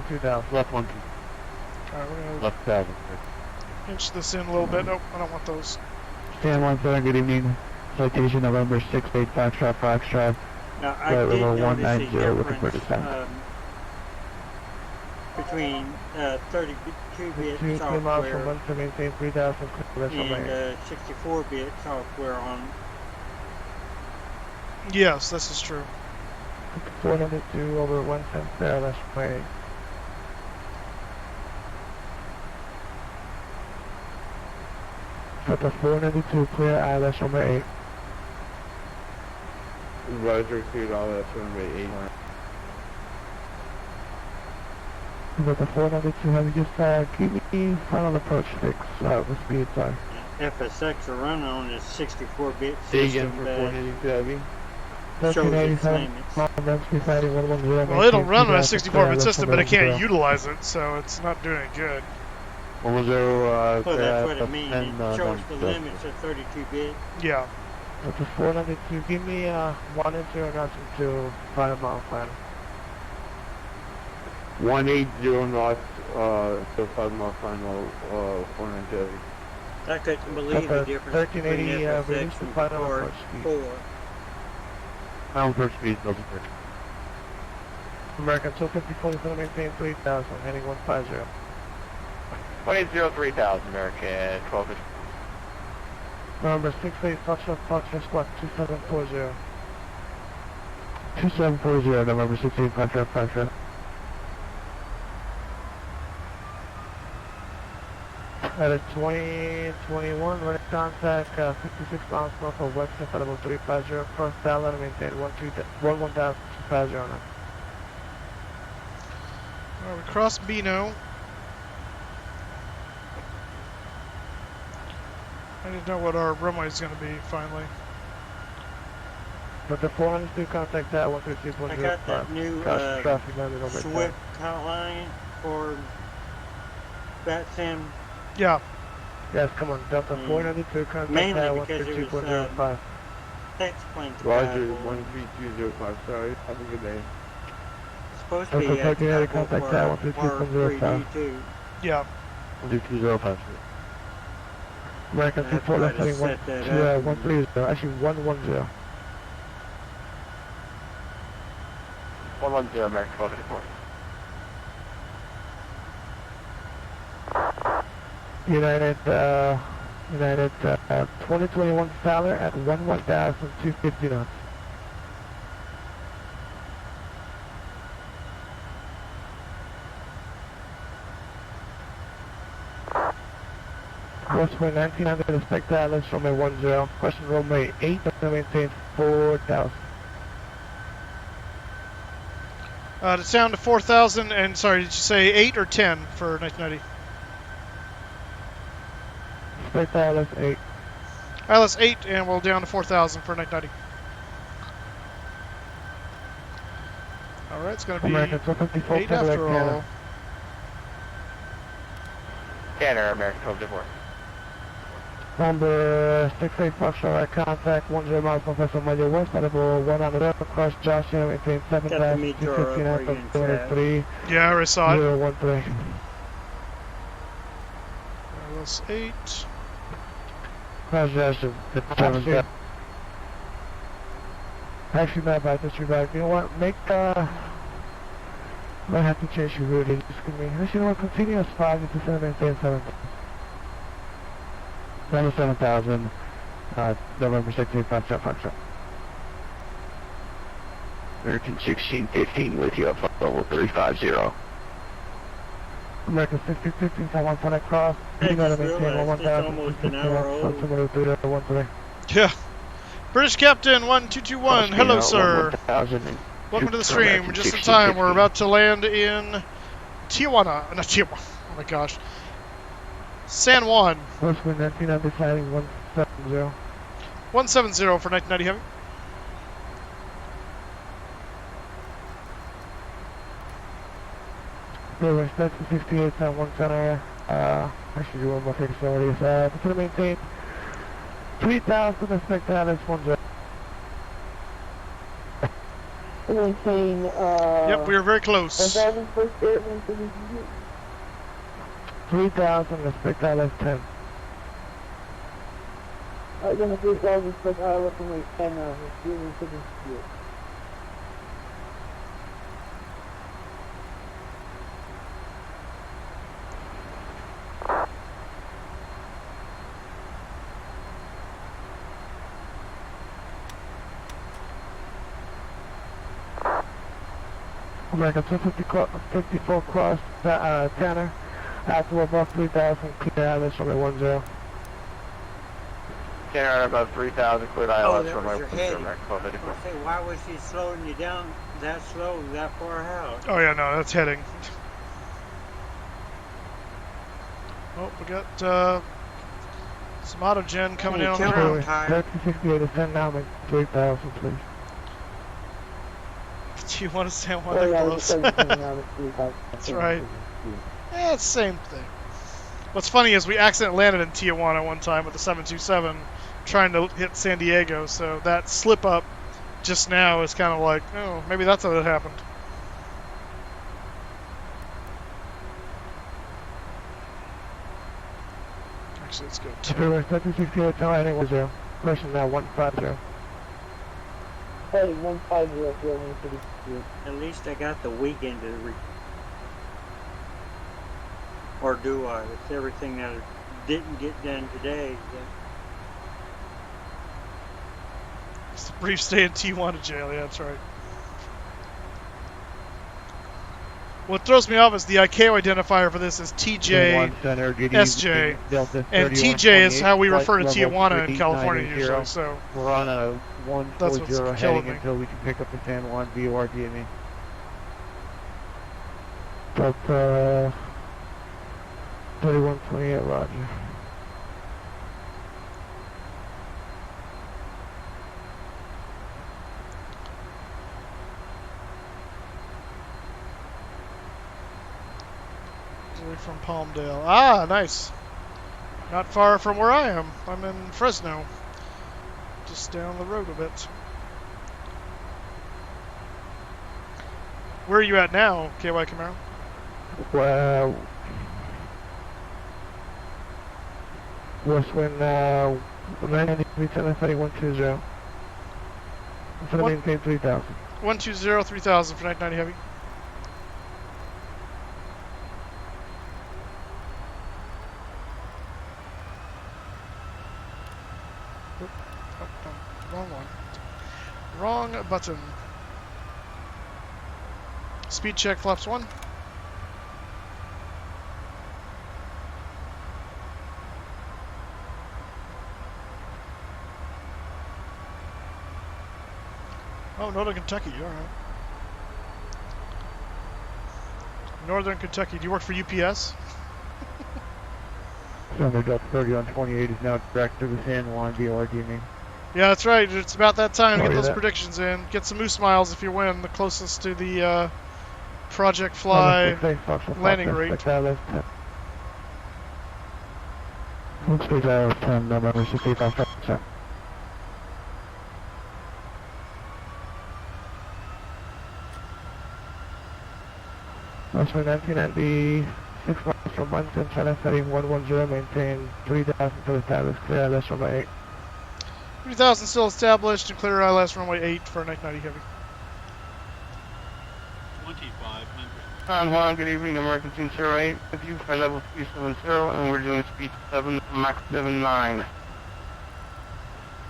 2000. Left 1. Alright, we're gonna left 7. inch this in a little bit. Nope, I don't want those. Stan 17, good evening. Citation November 685 Foxtrot. Now, I did notice a difference between 32-bit software and 64-bit software on. Yes, this is true. 402 over 110 there, that's way. At the 492 clear ILS number 8. Roger, cleared ILS number 8. With the 492 heavy just keep me final approach fix with speed time. FSX are running on this 64-bit Say system. again for 482 heavy. 1387 well, it'll run on a 64-bit system, but it can't utilize it, so it's not doing it good. 110 well, that's what it means. It shows the limits of 32-bit. Yeah. Delta 492, give me 1 and 0 knots into 5 mile final. 180 knots, so 5 mile final, 490. I couldn't believe the difference between FSX and Picard 4. Final approach speed, Delta 3. American 254 is going to maintain 3000, heading 150. 180, 3000, American 12. Number 68, Foxtrot Squad 2740. 2740, November 68, Foxtrot. At a 2021, running contact 56 miles north of Webster, level 350, cross Dallas, maintain 11250 now. We cross Bino. I didn't know what our runway is going to be finally. But the 402 contact that 132.05. I got that new Swift hotline for VATSIM. Yeah. Yes, come on, Delta 492 contact that 132.05. Text plane Roger, 13205, sorry, have a good day. Supposed to be at contact that 132.05. Yeah. 13205. American 24 left heading 130, actually 110. 110, American 1254. United 2021 Fowler at 11,250 knots. Crossway 1900, expect Dallas, runway 10, question runway 8, maintain 4,000. It's down to 4,000, and sorry, did you say 8 or 10 for 1990? Expect Dallas 8. ILS 8, and we'll down to 4,000 for 1990. Alright, it's going to be American 254 8 after all. Canada, American 1254. Number 68 Foxtrot contact 10 miles from Vessel Major West, level 100 across Joshua, maintain 7,259 Yeah, I already saw it. 013. ILS 8. Cross Joshua, actually not bad, just reback. You know what, make might have to change your route, just give me, actually you know what, continuous 5 into 7, maintain 7. 7,000, November 16, Foxtrot. American 1615 with you up level 350. American 1615, Taiwan Connect Cross. You gotta maintain 1,000. Yeah. British Captain 1221, hello sir. Welcome to the stream. Just in time, we're about to land in Tijuana. Not Tijuana. Oh my gosh. San Juan. Crossway 1990, flying 170. 170 for 1990 heavy. We're expecting 58 San Juan Center. Actually, you want my facilities. To maintain 3,000, expect Dallas 10. Maintain, Yep, we are very close. 3,000, expect Dallas 10. I'm going to 3,000, expect Dallas 10, American 254 cross, Tanner, after above 3,000, clear Dallas from 10. Canada above 3,000, cleared ILS that from was my your heading. American 1254. Say, why was she slowing you down that slow, that far out? Oh yeah, no, that's heading. Oh, we got some autogen coming in on the road. 1368 is 10 now, make 3,000, please. Do you want to stand one that close? That's right. Yeah, it's the same thing. What's funny is we accidentally landed in Tijuana one time with the 727 trying to hit San Diego, so that slip up just now is kind of like, oh, maybe that's how it happened. Actually, let's go. Everyone, 768, tell anything 10. Question now, 150. Hey, 150, At least I got the weekend to or do I? It's everything that I didn't get done today. It's a brief stay in Tijuana jail, yeah, that's right. What throws me off is the ICAO identifier for this is TJ, SJ, and TJ is how we refer to Tijuana in California usually, so we're on a that's 140 what's killing heading me. until we can pick up the San Juan VOR DME. But, 3128, roger. From Palmdale. Ah, nice. Not far from where I am. I'm in Fresno. Just down the road a bit. Where are you at now, KY Camaro? Well, Westwind, 990-730-120. For the maintain 3000. 120, 3000 for 990 Heavy. Wrong one. Wrong button. Speed check, flaps 1. Oh, Northern Kentucky, alright. Northern Kentucky, do you work for UPS? Thunder Delta 30 on 28 is now direct to the San Juan VOR DME. Yeah, that's right. It's about that time to get those that. predictions in. Get some moose miles if you win, the closest to the Project Fly landing rate. Looks like that was 10, November 68.5%. That's for 1996 miles from Munson, China setting 110, maintain 3000 to establish clear ILS runway 8. 3000 still established and clear ILS runway 8 for 990 Heavy. 25 San Juan, good evening, American 208 with you for level 370, and we're doing speed 7, max 79.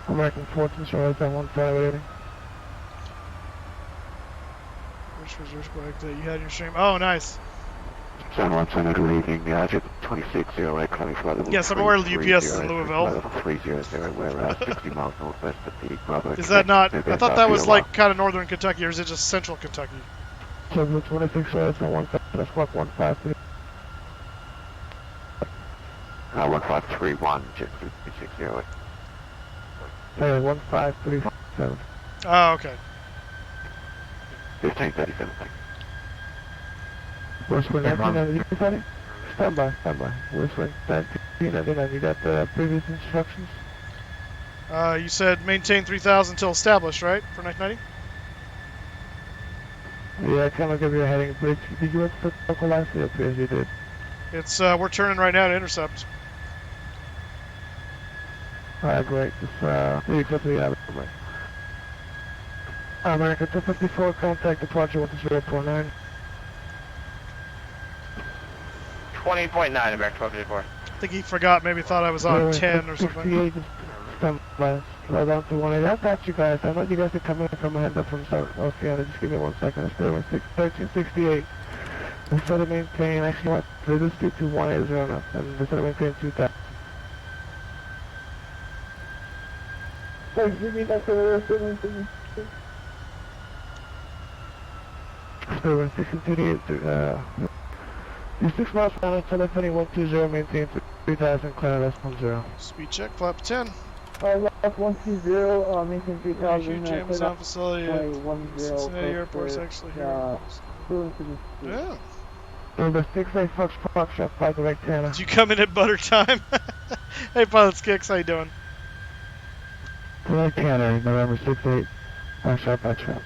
American 420, San Juan, Saturday. Which was your squad that you had in your stream? Oh, nice. San Juan Center, good evening. The Azure 2608 coming flight level Yes, I'm aware of the UPS in Louisville. Level 300, we're 60 miles northwest of the Bravo. Is that not? I thought that was like kind of northern Kentucky, or is it just central Kentucky? So the 26 San Juan, that's what 153. 1531, jet 3608. Hey, 1537. Oh, okay. 1537, thank you. Westwind 1990, stand by. Westwind 1999, you got the previous instructions? You said maintain 3000 until established, right? For 990? Yeah, I can't give you a heading, but did you expect local license? It appears you did. It's, we're turning right now to intercept. Alright, great. Just, really quickly, America 254, contact departure 1049. 20.9, American 1254. I think he forgot, maybe thought I was on 10 or something. Stand by. Slow down to 18. I got you guys. I know you guys are coming from a heads up from South Oceana. Just give me 1 second. I still 1368. Instead of maintain, actually, what? Reduce speed to 180 now. And instead of maintain 2000. Give me that for the rest of the Still 1638. You're 6 miles from now, telephony 120, maintain 3000, clear less 10. Speed check, flap 10. left 120, maintain 3000. Amazon facility at Cincinnati Airport's actually here. Yeah. Number 68 Fox Park, shot 5 direct Tanner. Did you come in at butter time? Hey, Pilots Kicks, how you doing? Flight Canary, November 6-8. Ashar Petra.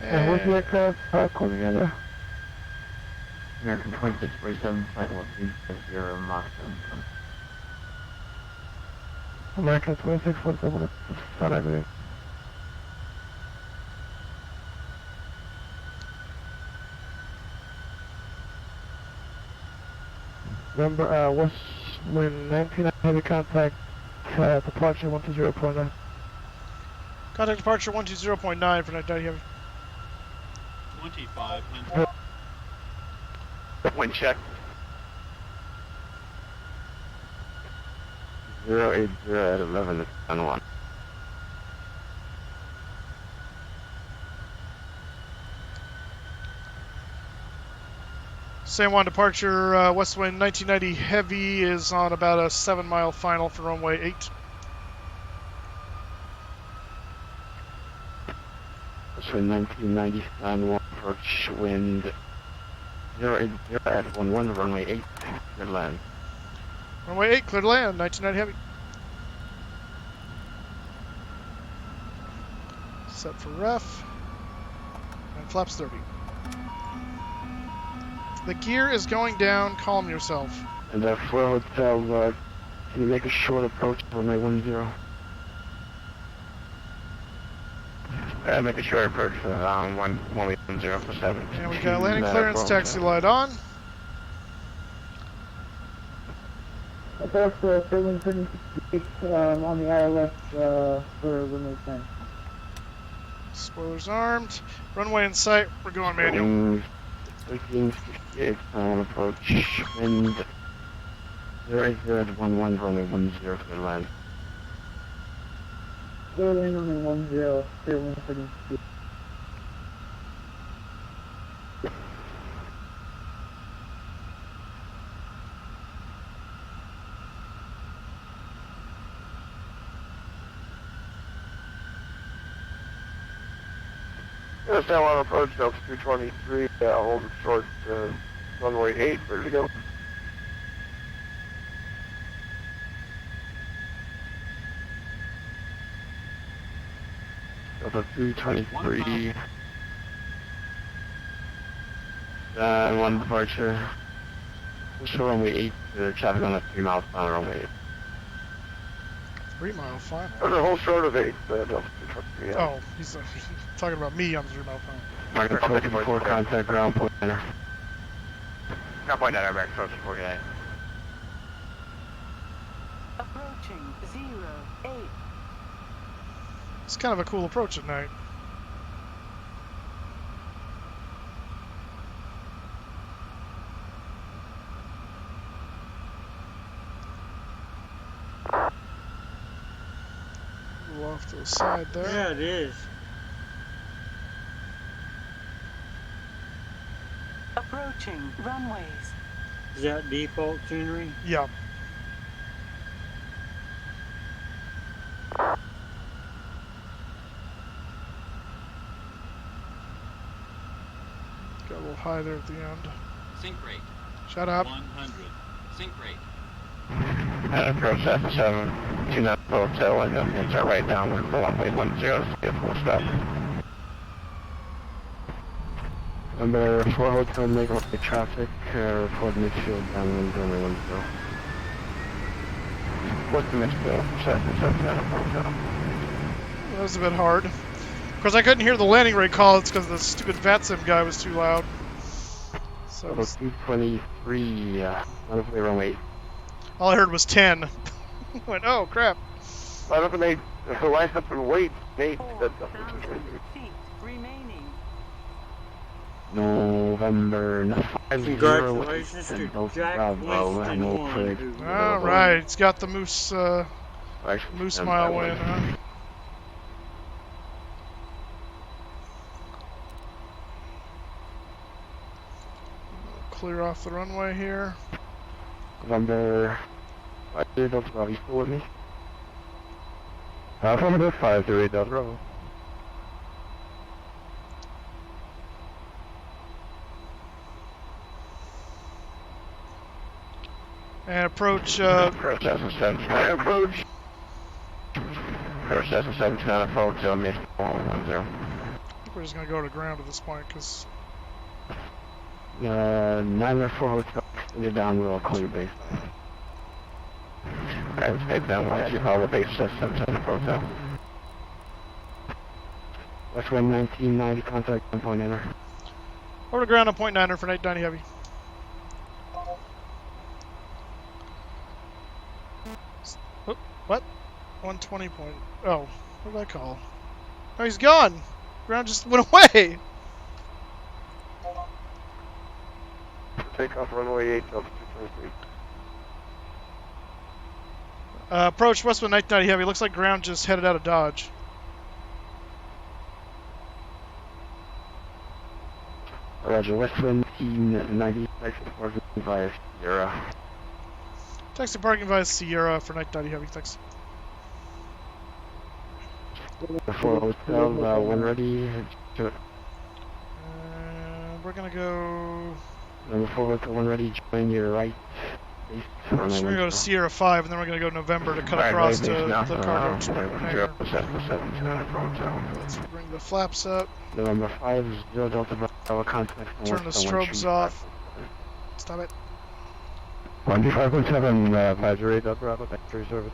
And what's the aircraft calling together? American 2647, flight level 350, Mach 7. American 2647, Sun Avenue. Number, what's when 19 heavy contact, departure 120.9. Contact departure 120.9 for 19 heavy. 2500. Wind check. 080 at 11 and 1. San Juan departure, west wind 1990 heavy is on about a 7-mile final for runway 8. So 1990 San Juan approach wind 080 at 11, runway 8, good land. Runway 8, clear to land, 1990 heavy. Set for ref, and flaps 30. The gear is going down, calm yourself. And for hotel, can you make a short approach on runway 10? Make a short approach for 10 for 7. And we got landing clearance, taxi light on. Approach for Fairwind 36 on the ILS for runway 10. Spoilers armed. Runway in sight, we're going manual. 1368 approach, wind 080 at 11, runway 10 for the land. Clear land runway 10, Fairwind 36. San Juan approach, Delta 223, hold it short, runway 8, ready to go. Delta 223, and 1 departure. So runway 8, traffic on the 3 miles per hour runway 8. 3-mile final. There's a whole short of 8, Delta 223. Yeah. Oh, he's talking about me on the 3-mile final. Market 24, contact ground point center. Ground point center, American 48. Approaching 08. It's kind of a cool approach at night. A little off to the side there. Yeah, it is. Approaching runways. Is that default scenery? Yeah. Got a little high there at the end. Sync rate. Shut up. 100. Sync rate. Approach 77, 29 hotel, and then start right down with the runway 10, skip full stop. Number 4 hotel, make up the traffic, report midfield downwind, runway 10. What's the midfield? 77 hotel. That was a bit hard. Of course, I couldn't hear the landing rate call. It's because the stupid VATSIM guy was too loud. So 223, runway 8. all I heard was 10. I went, oh crap. Line up and 8, line up and wait, 8. November 50. Congratulations to Jack Winston. All right, it's got the Moose Mile win, huh? Clear off the runway here. November 5, Delta Bravo, you still with me? November 5, 8, Delta Bravo. And approach, approach. First, that's a 17 on a photo, missed 110. I think we're just gonna go to ground at this point, because... 904 hotel, you're down, we'll call your base. Alright, head down, why don't you call the base, that's 17 on a photo. West wind 1990, contact 1.9er. Over to ground on .9er for 890 heavy. Oh, what? 120 point... Oh, what did I call? Oh, he's gone! Ground just went away! Takeoff runway 8, Delta 223. Approach westwind 990 heavy. Looks like ground just headed out of Dodge. Roger, westwind 1990, taxi parking via Sierra. Taxi parking via Sierra for 990 heavy. Thanks. Before hotel, when ready, We're gonna go... Number 4 hotel, when ready, join your right. So we're gonna go to Sierra 5, and then we're gonna go November to cut across to the cargo hangar. Let's bring the flaps up. November 5, 0 Delta Bravo, contact. Turn the strobes off. Stop it. 125.7, 508 Delta Bravo, thanks for your service.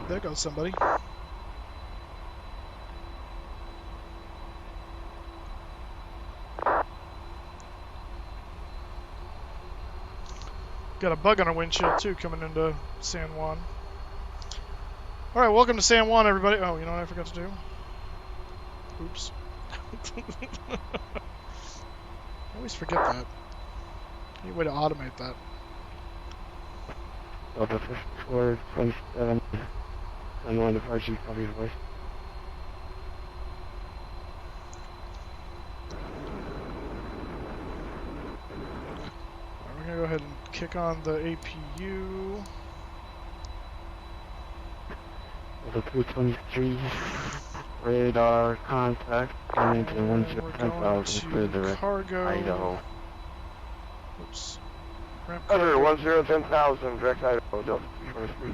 There goes somebody. Got a bug on our windshield too coming into San Juan. Alright, welcome to San Juan, everybody. Oh, you know what I forgot to do? Oops. I always forget that. Any way to automate that? Delta 54, 27, and 1 departure, copy your voice. We're gonna go ahead and kick on the APU. Delta 223, radar contact, coming to 110,000, clear the cargo. Idaho. Oops. Under 10,000, direct Idaho, Delta 323.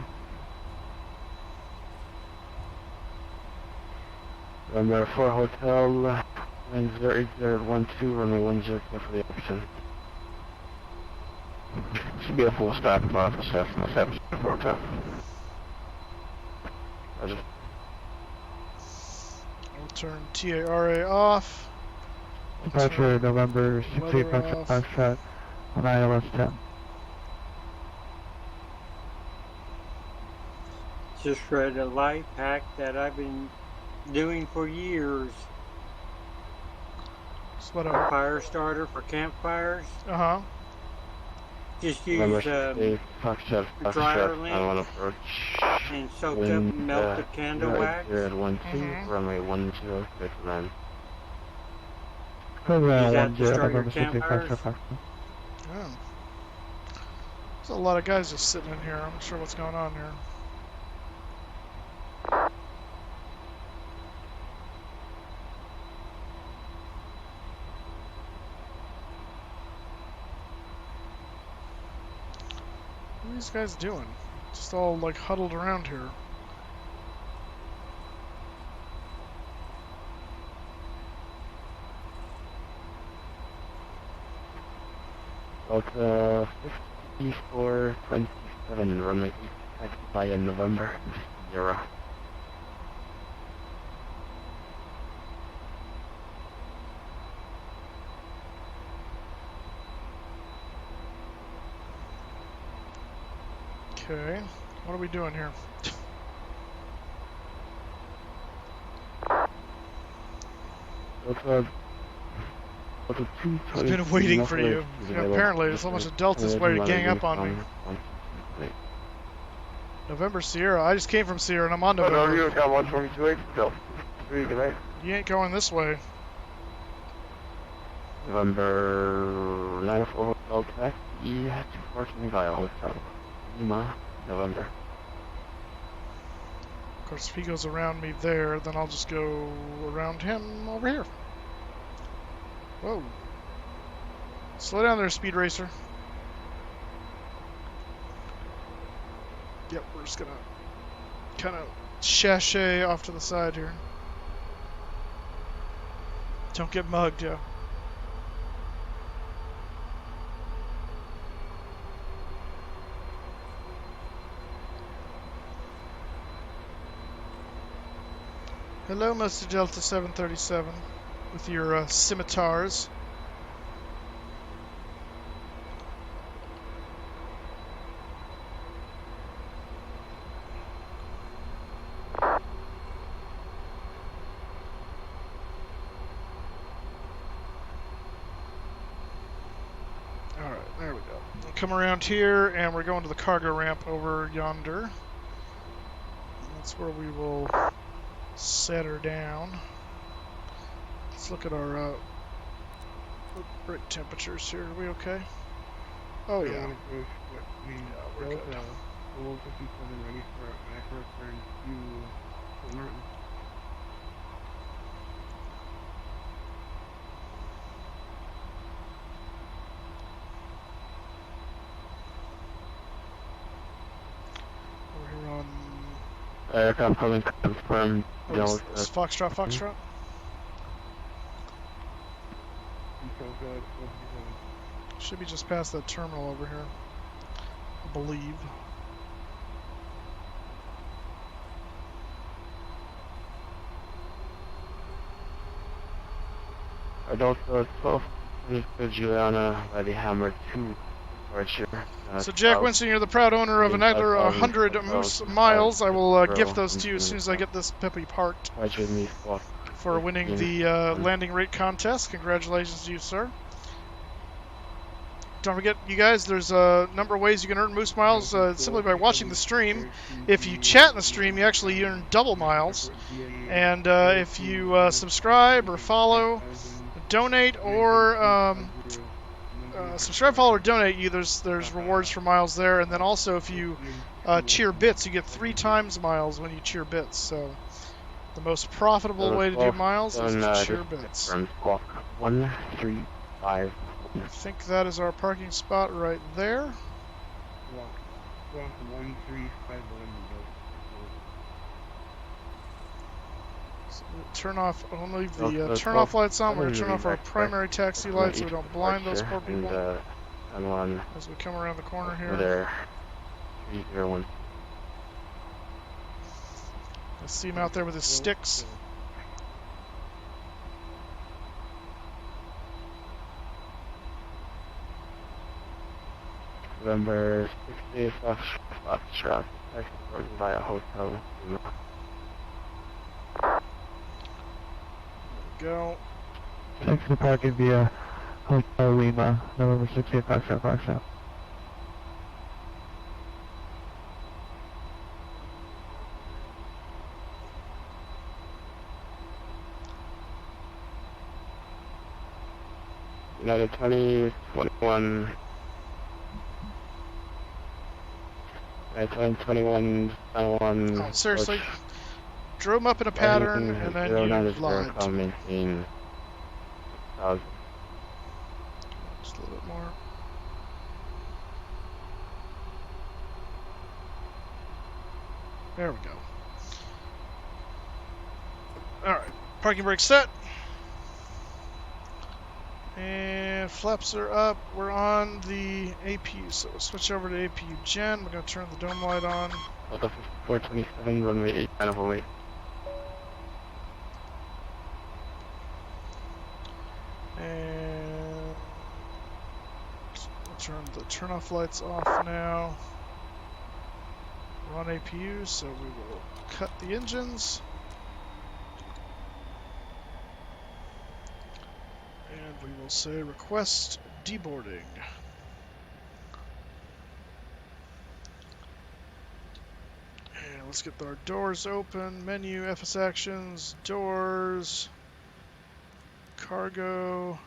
Number 4 hotel, 908012, runway 10 for the option. Should be a full stop about the Cessna 704. Roger. We'll turn TARA off. Departure November 68 Foxtrot on ILS 10. Just read a light pack that I've been doing for years. What a fire starter for campfires. Uh-huh. Just use dryer lint and soaked up melted candle wax. Runway 10, Program Use that to start your 10, campfires. Oh. There's a lot of guys just sitting in here. I'm not sure what's going on here. What are these guys doing? Just all like huddled around here. Delta 5427, runway 8 via November, Sierra. Okay, what are we doing here? I've been waiting for you. Apparently, there's a bunch of Deltas ready to gang up on me. November Sierra. I just came from Sierra and I'm on November. Oh, no, you got 122 Delta 3, good night. You ain't going this way. November 904 Hotel Taxi, 214 via Hotel. Lima, November. Of course, if he goes around me there, then I'll just go around him over here. Whoa. Slow down there, Speed Racer. Yep, we're just gonna kind of sashay off to the side here. Don't get mugged, yeah. Hello, Mr. Delta 737, with your scimitars. Alright, there we go. We'll come around here, and we're going to the cargo ramp over yonder. And that's where we will set her down. Let's look at our brake temperatures here. Are we okay? Oh yeah. We're good. We're here on Aircraft coming confirmed. It's Foxtrot, Foxtrot. Should be just past that terminal over here, I believe. Adolfo 12, Juliana by the Hammer 2 departure. So Jack Winston, you're the proud owner of another 100 Moose miles. I will gift those to you as soon as I get this peppy part for winning the landing rate contest. Congratulations to you, sir. Don't forget, you guys, there's a number of ways you can earn Moose miles simply by watching the stream. If you chat in the stream, you actually earn double miles. And if you subscribe or follow, donate, or subscribe, follow, or donate, there's rewards for miles there. And then also, if you cheer bits, you get 3 times miles when you cheer bits. So the most profitable way to do miles is to cheer bits. 135. I think that is our parking spot right there. So we'll turn off, I'll leave the turn off lights on. We're going to turn off our primary taxi lights so we don't blind those poor people as we come around the corner here. I see him out there with his sticks. November 60th, Foxtrot, taxi by a hotel. Go. Taxi parking via Hotel Lima, November 60th, Foxtrot. United 2021. 21, oh, seriously? Drove him up in a pattern and then you lied. Just a little bit more. There we go. Alright, parking brake set. And flaps are up. We're on the APU, so we'll switch over to APU Gen. We're going to turn the dome light on. 427, runway 8, Pineapple Way. And we'll turn the turn-off lights off now. We're on APU, so we will cut the engines. And we will say request deboarding. And let's get our doors open. Menu, FS actions, doors, cargo.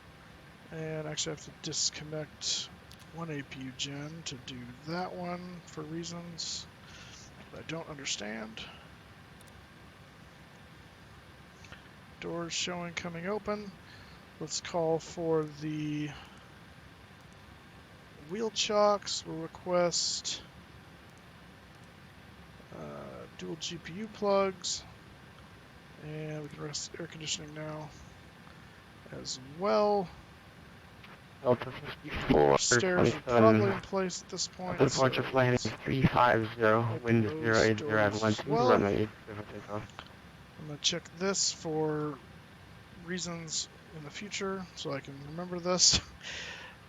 And actually I have to disconnect one APU gen to do that one for reasons that I don't understand. Doors showing coming open. Let's call for the wheel chocks. We'll request dual GPU plugs. And we can rest air conditioning now as well. Delta 54, Stairs are probably in place at this point. Departure flight is 350, wind is 080 at 12, runway 87 takeoff. I'm going to check this for reasons in the future so I can remember this.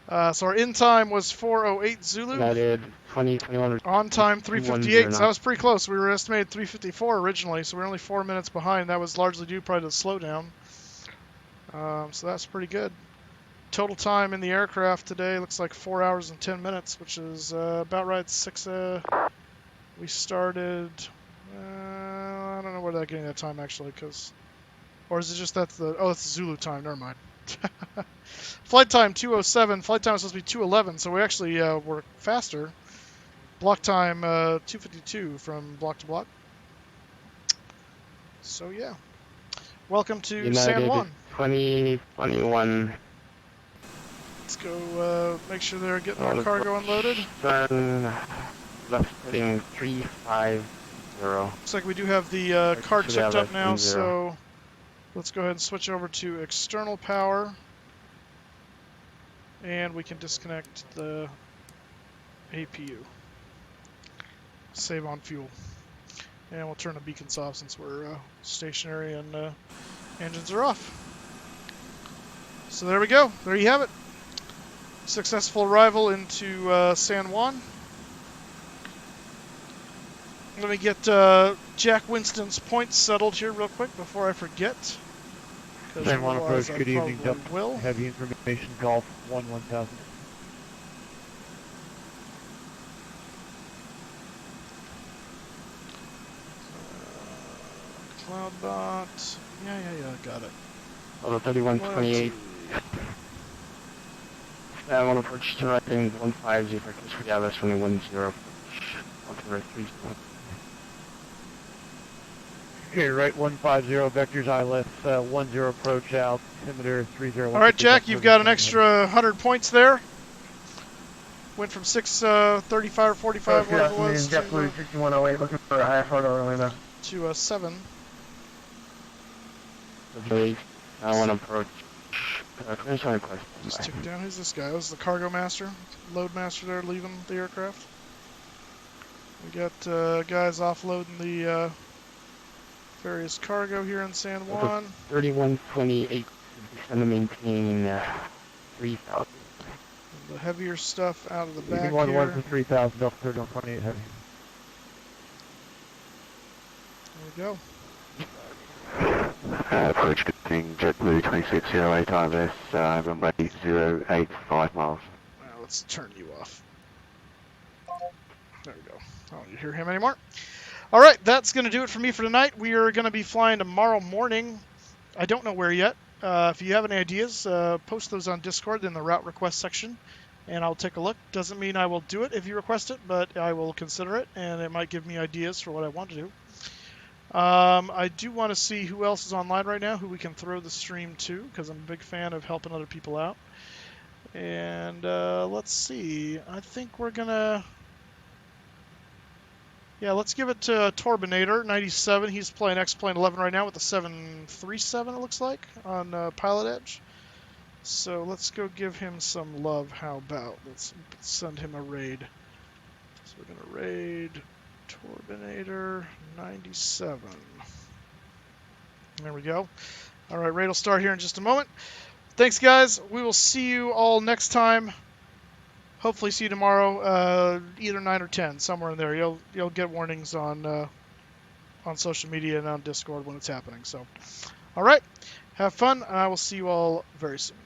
So our in time was 4:08 Zulu. That is 2021. On time 3:58. So that was pretty close. We were estimated 3:54 originally, so we're only 4 minutes behind. That was largely due probably to the slowdown. So that's pretty good. Total time in the aircraft today looks like 4 hours and 10 minutes, which is about right. We started. I don't know where they're getting that time actually, or is it just that's the? Oh, that's the Zulu time. Never mind. Flight time 2:07. Flight time was supposed to be 2:11, so we actually were faster. Block time 2:52 from block to block. So yeah. Welcome to United San Juan. 2021. Let's go make sure they're getting our cargo unloaded. Left heading 350. Looks like we do have the car checked up now, so let's go ahead and switch over to external power. And we can disconnect the APU. Save on fuel. And we'll turn the beacons off since we're stationary and engines are off. So there we go. There you have it. Successful arrival into San Juan. Let me get Jack Winston's points settled here real quick before I forget. San Juan approach, good evening, will. Heavy information, Golf 1000. Cloudbot, yeah, got it. Level 3128. San Juan approach to right thing 150 for Kiss Dallas 210. Altimeter 3. Okay, right 150, vectors ILS 10 approach out, altimeter 30. All right, Jack, you've got an extra 100 points there. Went from 635 or 45, whatever it was, to 6108, looking for a high photo early now. To 7. Okay, I want to approach. Just took down. Who's this guy? This is the cargo master, load master there, leaving the aircraft. We got guys offloading the various cargo here in San Juan. 3128, going to maintain 3,000. The heavier stuff out of the back 1 here. for 3,000, Delta 3128 heavy. There we go. Approach good thing, JetBlue 2608 ILS, runway 085 miles. Now let's turn you off. There we go. I don't need to hear him anymore. All right, that's going to do it for me for tonight. We are going to be flying tomorrow morning. I don't know where yet. If you have any ideas, post those on Discord in the route request section, and I'll take a look. Doesn't mean I will do it if you request it, but I will consider it, and it might give me ideas for what I want to do. I do want to see who else is online right now, who we can throw the stream to, because I'm a big fan of helping other people out. And let's see. I think we're going to... Yeah, let's give it to Torbinator, 97. He's playing X-Plane 11 right now with the 737, it looks like, on Pilot Edge. So let's go give him some love. How about? Let's send him a raid. So we're going to raid Torbinator 97. There we go. All right, raid will start here in just a moment. Thanks, guys. We will see you all next time. Hopefully see you tomorrow, either 9 or 10, somewhere in there. You'll get warnings on social media and on Discord when it's happening. So, all right, have fun, and I will see you all very soon.